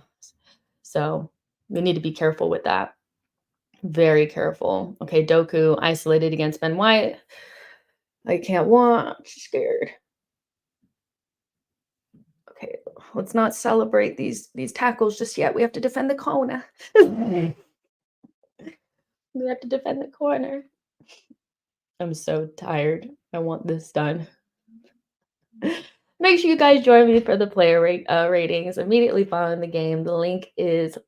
So we need to be careful with that. Very careful. Okay, Doku isolated against Ben White. I can't watch. Scared. Okay, let's not celebrate these tackles just yet. We have to defend the corner. We have to defend the corner. I'm so tired. I want this done. Make sure you guys join me for the player ratings immediately following the game. The link is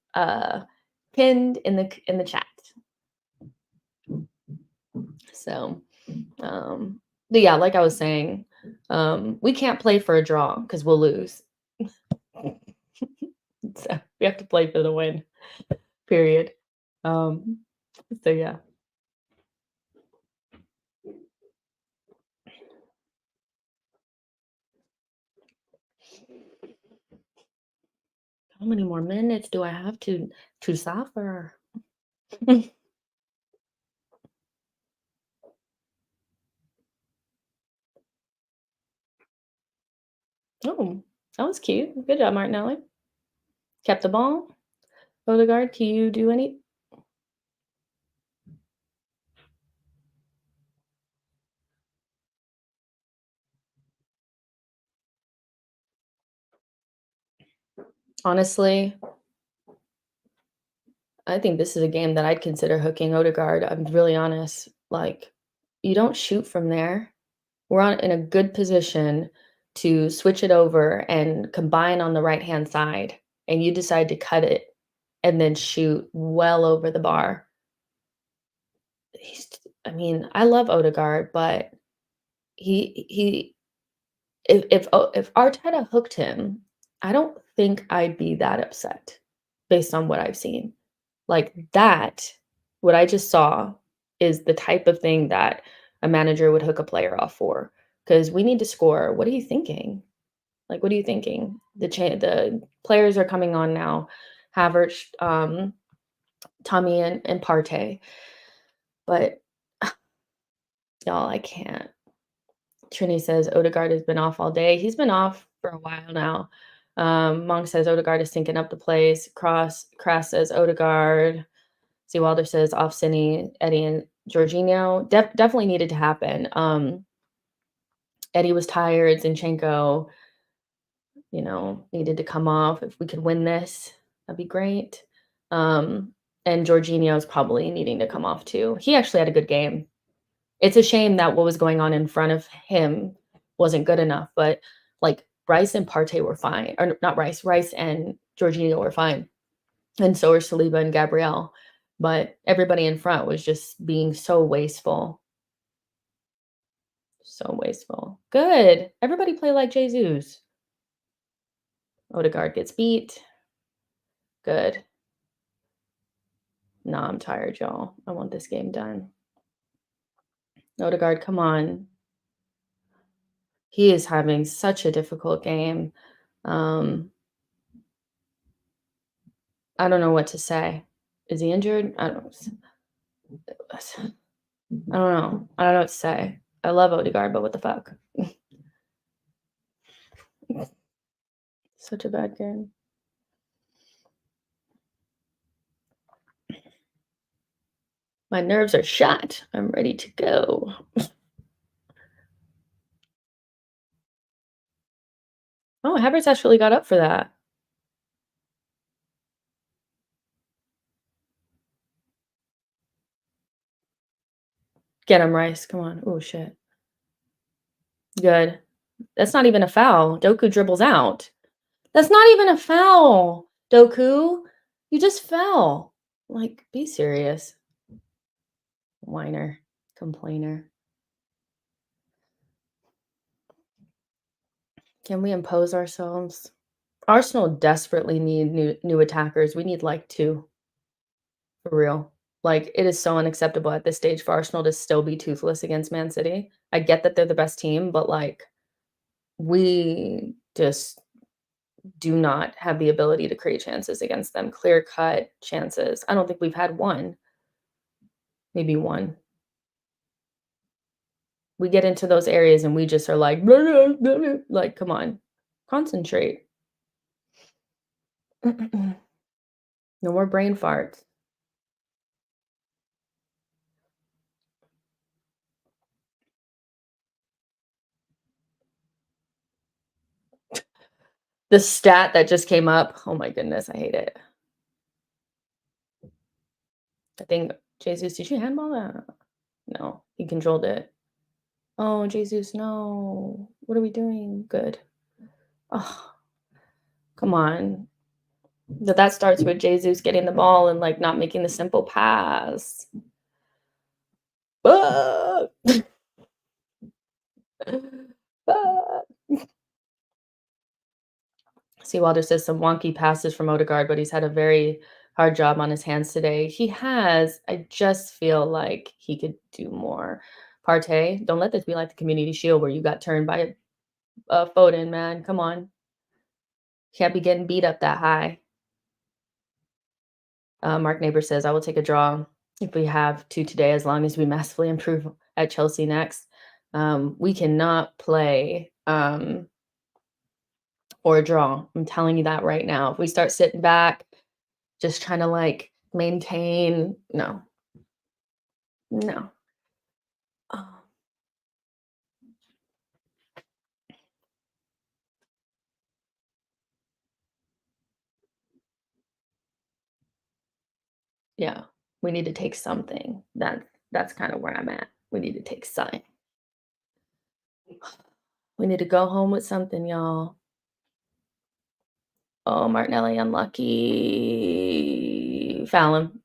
pinned in the chat. So, but yeah, like I was saying, we can't play for a draw because we'll lose. So we have to play for the win. Period. So yeah. How many more minutes do I have to suffer? Oh, that was cute. Good job, Martinelli. Kept the ball. Odegaard, can you do any? Honestly, I think this is a game that I'd consider hooking Odegaard. I'm really honest. Like, you don't shoot from there. We're in a good position to switch it over and combine on the right-hand side, and you decide to cut it and then shoot well over the bar. He's I mean, I love Odegaard, but he if Arteta hooked him, I don't think I'd be that upset based on what I've seen. Like that, what I just saw is the type of thing that a manager would hook a player off for. Because we need to score. What are you thinking? Like, what are you thinking? The players are coming on now. Havertz, Tommy, and Partey. But y'all, I can't. Trini says Odegaard has been off all day. He's been off for a while now. Monk says Odegaard is syncing up the plays. Cross says Odegaard. C. Wilder says off Cine, Eddie and Jorginho. Definitely needed to happen. Eddie was tired. Zinchenko, needed to come off. If we could win this, that'd be great. And Jorginho is probably needing to come off too. He actually had a good game. It's a shame that what was going on in front of him wasn't good enough, but, like, Rice and Partey were fine or not Rice and Jorginho were fine, and so were Saliba and Gabriel, but everybody in front was just being so wasteful. So wasteful. Good. Everybody play like Jesus. Odegaard gets beat. Good. Nah, I'm tired, y'all. I want this game done. Odegaard, come on. He is having such a difficult game. Um I don't know what to say. Is he injured? I don't know. I don't know what to say. I love Odegaard, but what the fuck? Such a bad game. My nerves are shot. I'm ready to go. Oh, Havertz actually got up for that. Get him, Rice. Come on. Oh shit. Good. That's not even a foul. Doku dribbles out. That's not even a foul. Doku, you just fell. Like, be serious. Whiner. Complainer. Can we impose ourselves? Arsenal desperately need new attackers. We need like two, for real. Like, it is so unacceptable at this stage for Arsenal to still be toothless against Man City. I get that they're the best team, but like we just do not have the ability to create chances against them. Clear cut chances. I don't think we've had one. Maybe one. We get into those areas and we just are like, like, come on, concentrate. No more brain farts. The stat that just came up, oh my goodness, I hate it. I think Jesus, did you handball that? No, he controlled it. Oh, Jesus, no. What are we doing? Good. Oh, come on. That starts with Jesus getting the ball and like not making the simple pass. Ah! Ah! Seawater says some wonky passes from Odegaard, but he's had a very hard job on his hands today. He has. I just feel like he could do more. Partey, don't let this be like the Community Shield where you got turned by a Foden, man. Come on. Can't be getting beat up that high. Mark Neighbor says, I will take a draw if we have to today, as long as we massively improve at Chelsea next. We cannot play or a draw. I'm telling you that right now. If we start sitting back, just trying to like maintain, no, no. Oh, yeah, we need to take something. That's kind of where I'm at. We need to take something. We need to go home with something, y'all. Oh, Martinelli unlucky. Foul him.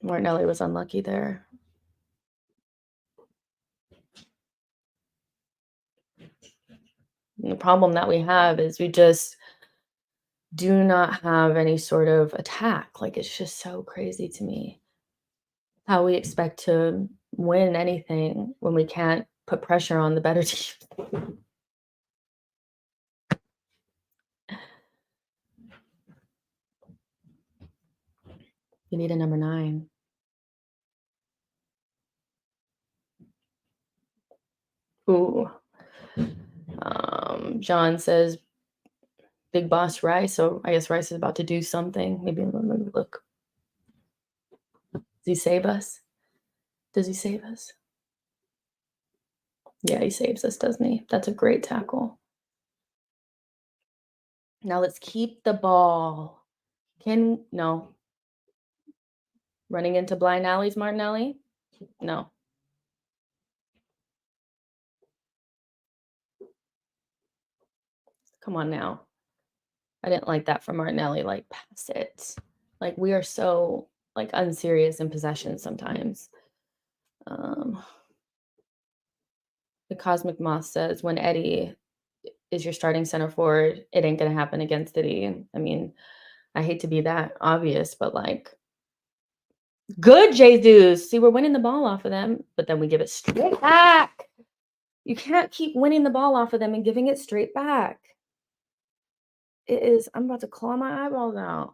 Martinelli was unlucky there. And the problem that we have is we just do not have any sort of attack. Like, it's just so crazy to me how we expect to win anything when we can't put pressure on the better team. You need a number 9. Ooh. John says Big Boss Rice. So I guess Rice is about to do something. Maybe let me look. Does he save us? Does he save us? Yeah, he saves us, doesn't he? That's a great tackle. Now let's keep the ball. No. Running into blind alleys, Martinelli? No. Come on now. I didn't like that from Martinelli. Like, pass it. Like, we are so like unserious in possession sometimes. Um, the Cosmic Moth says when Eddie is your starting center forward, it ain't gonna happen against City. I mean, I hate to be that obvious, but like, good Jesus. See, we're winning the ball off of them, but then we give it straight back. You can't keep winning the ball off of them and giving it straight back. It is, I'm about to claw my eyeballs out.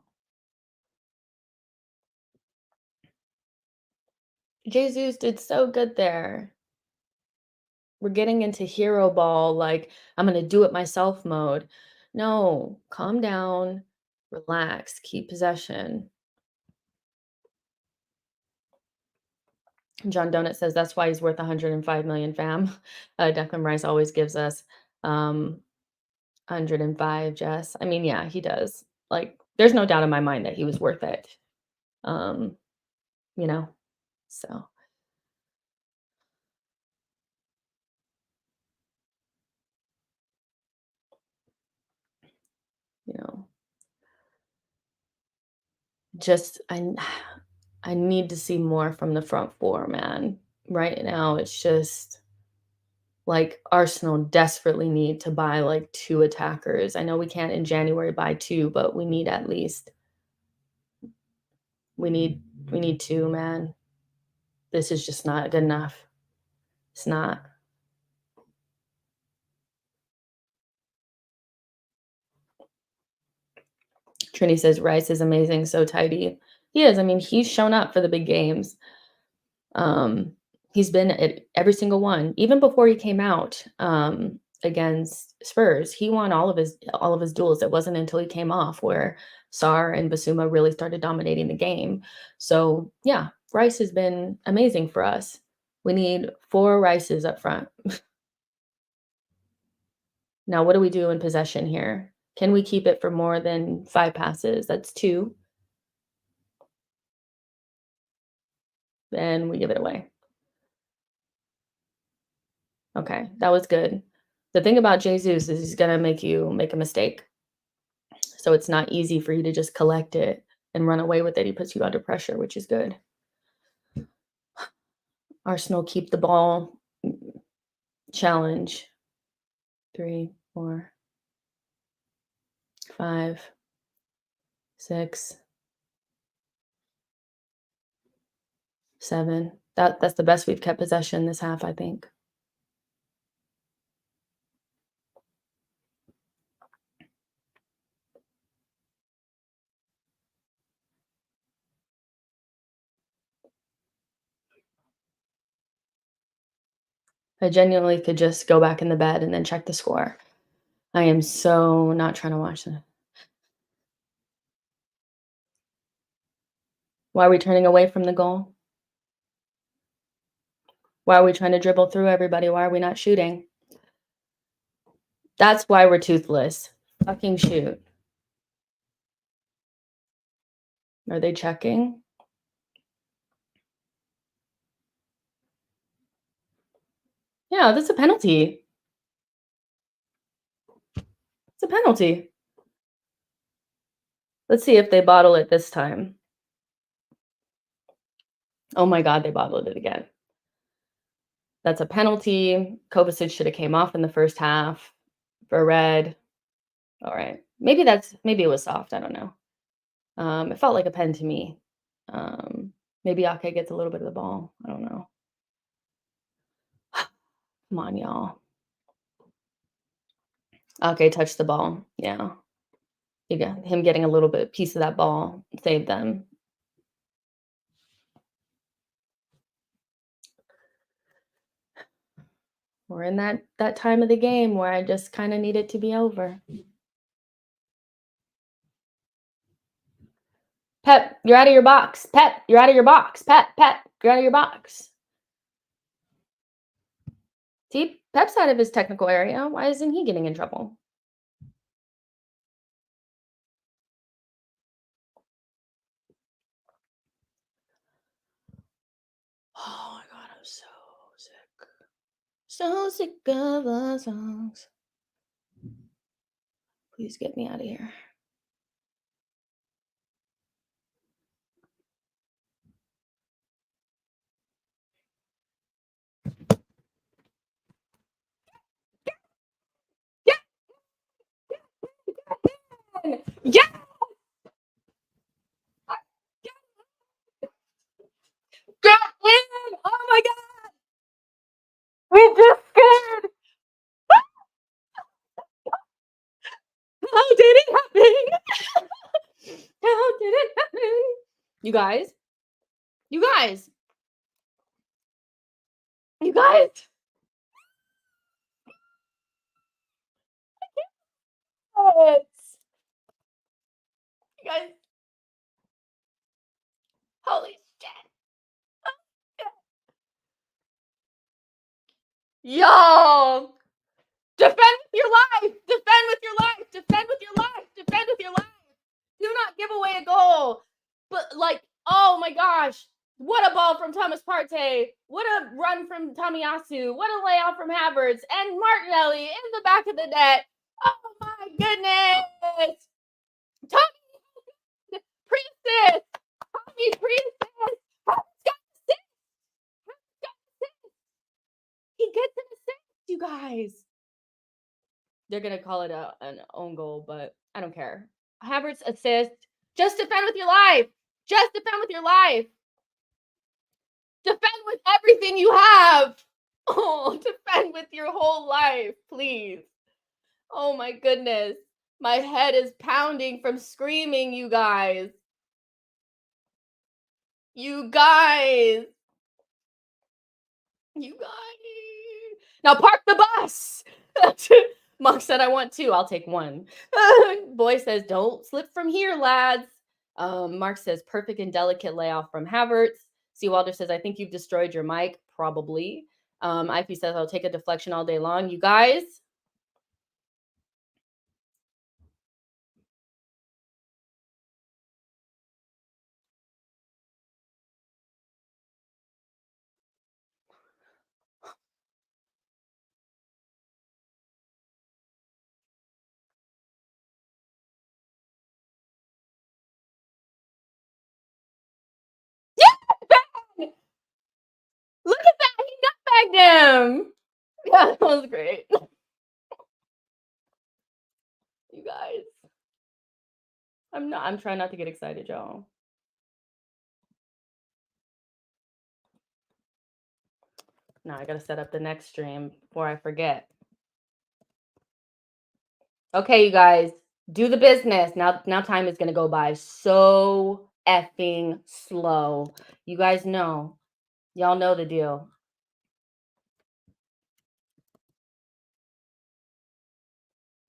Jesus did so good there. We're getting into hero ball, like, I'm gonna do it myself mode. No, calm down, relax, keep possession. John Donut says that's why he's worth 105 million fam. Declan Rice always gives us 105, Jess. I mean, yeah, he does. Like, there's no doubt in my mind that he was worth it. Um, you know, so you know, just I need to see more from the front four, man. Right now, it's just like Arsenal desperately need to buy like 2 attackers. I know we can't in January buy 2, but we need at least we need we need 2, man. This is just not good enough. It's not. Trini says Rice is amazing, so tidy. He is. I mean, he's shown up for the big games. Um, he's been at every single one, even before he came out against Spurs. He won all of his duels. It wasn't until he came off where Sar and Basuma really started dominating the game. So yeah, Rice has been amazing for us. We need 4 Rices up front. Now, what do we do in possession here? Can we keep it for more than 5 passes? That's 2. Then we give it away. Okay, that was good. The thing about Jesus is he's gonna make you make a mistake. So it's not easy for you to just collect it and run away with it. He puts you under pressure, which is good. Arsenal keep the ball challenge. 3, 4, 5, 6, 7. That's the best we've kept possession this half, I think. I genuinely could just go back in the bed and then check the score. I am so not trying to watch it. Why are we turning away from the goal? Why are we trying to dribble through everybody? Why are we not shooting? That's why we're toothless. Fucking shoot. Are they checking? Yeah, that's a penalty. It's a penalty. Let's see if they bottle it this time. Oh my god, they bottled it again. That's a penalty. Kovacic should have came off in the first half for a red. All right. Maybe it was soft. I don't know. It felt like a pen to me. Maybe Ake gets a little bit of the ball. I don't know. Come on, y'all. Ake touched the ball. Yeah. You got him getting a little bit piece of that ball saved them. We're in that time of the game where I just kind of need it to be over. Pep, you're out of your box. Pep, you're out of your box. Pep, you're out of your box. See, Pep's out of his technical area. Why isn't he getting in trouble? Oh my god, I'm so sick. So sick of the songs. Please get me out of here. Yeah! Get in! Oh my god! We just scared! How did it happen? How did it happen? You guys? You guys? You guys? It's, you guys? Holy shit! Yo! Defend with your life! Defend with your life! Defend with your life! Defend with your life! Do not give away a goal! But, like, oh my gosh! What a ball from Thomas Partey! What a run from Tomiyasu! What a layoff from Havertz! And Martinelli in the back of the net! Oh my goodness! Tommy Priestess! Tommy Priestess! Havertz got assist! Havertz got assist! He gets an assist, you guys! They're gonna call it an own goal, but I don't care. Havertz assist. Just defend with your life. Just defend with your life. Defend with everything you have. Oh, defend with your whole life, please. Oh my goodness. My head is pounding from screaming, you guys. You guys. You guys. Now park the bus. Monk said, I want two. I'll take one. Boy says, don't slip from here, lads. Mark says, perfect and delicate layoff from Havertz. Seawalder says, I think you've destroyed your mic. Probably. Ivy says, I'll take a deflection all day long. You guys. Yeah, look at that. He nutbagged him. Yeah, that was great. You guys. I'm trying not to get excited, y'all. Now I gotta set up the next stream before I forget. Okay, you guys, do the business. Now time is gonna go by so effing slow. You guys know. Y'all know the deal.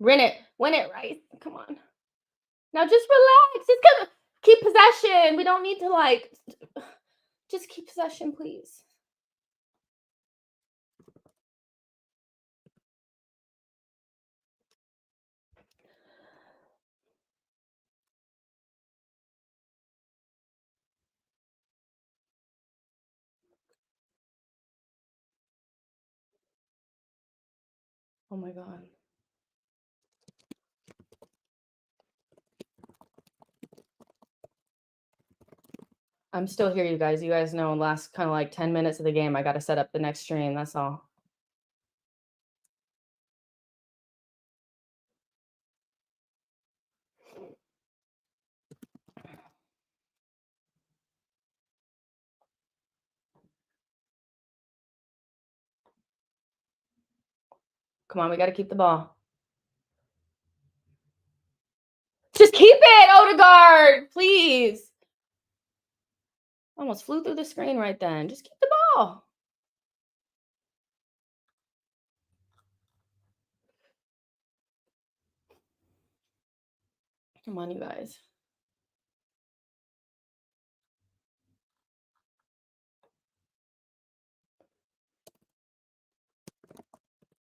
Win it, Rice. Come on. Now just relax. Just keep possession. We don't need to like just keep possession, please. Oh my god. I'm still here, you guys. You guys know last kind of like 10 minutes of the game, I got to set up the next stream. That's all. Come on, we got to keep the ball. Just keep it, Odegaard, please. Almost flew through the screen right then. Just keep the ball. Come on, you guys.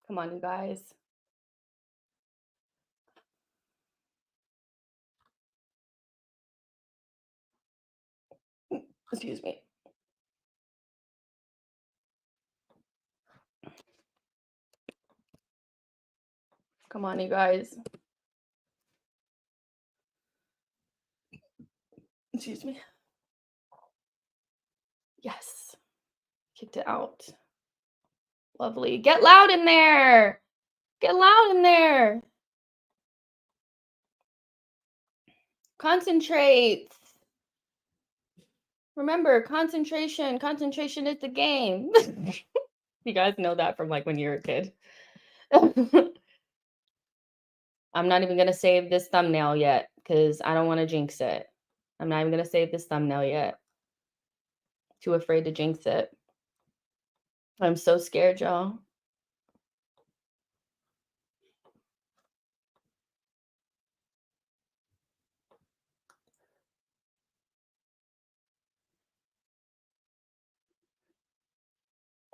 Come on, you guys. Excuse me. Come on, you guys. Excuse me. Yes. Kicked it out. Lovely. Get loud in there. Get loud in there. Concentrate. Remember, concentration. Concentration is the game. You guys know that from like when you were a kid. I'm not even going to save this thumbnail yet because I don't want to jinx it. I'm not even going to save this thumbnail yet. Too afraid to jinx it. I'm so scared, y'all.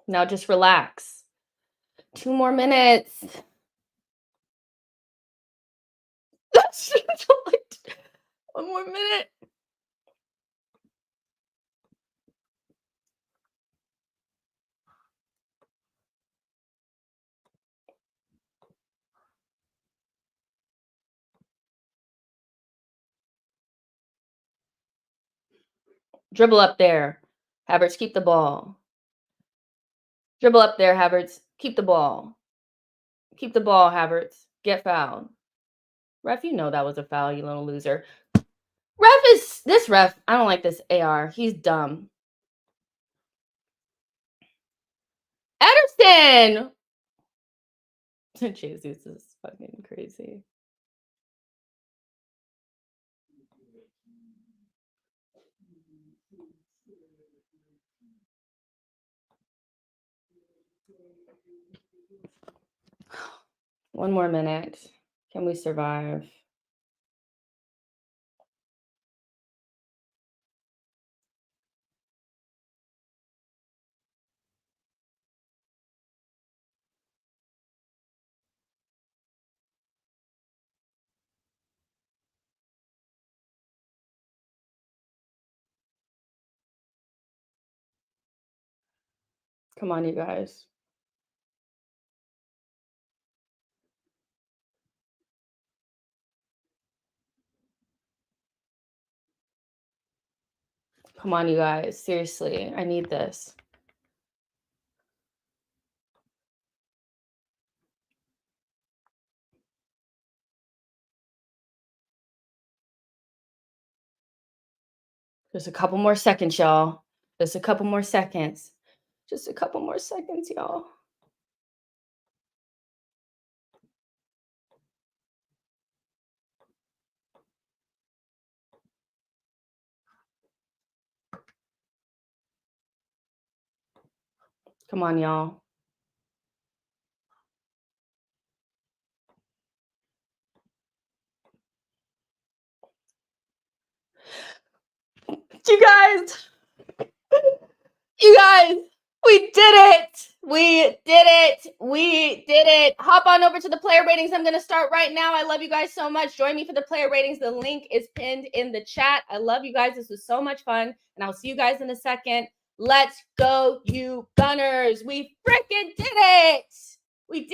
Now just relax. 2 more minutes. One more minute. Dribble up there. Havertz, keep the ball. Dribble up there, Havertz. Keep the ball. Keep the ball, Havertz. Get fouled. Ref, you know that was a foul, you little loser. This ref, I don't like this AR. He's dumb. Ederson! Jesus is fucking crazy. One more minute. Can we survive? Come on, you guys. Come on, you guys. Seriously, I need this. Just a couple more seconds, y'all. Just a couple more seconds. Just a couple more seconds, y'all. Come on, y'all. You guys, we did it. We did it. We did it. Hop on over to the player ratings. I'm going to start right now. I love you guys so much. Join me for the player ratings. The link is pinned in the chat. I love you guys. This was so much fun. And I'll see you guys in a second. Let's go, you Gunners. We freaking did it.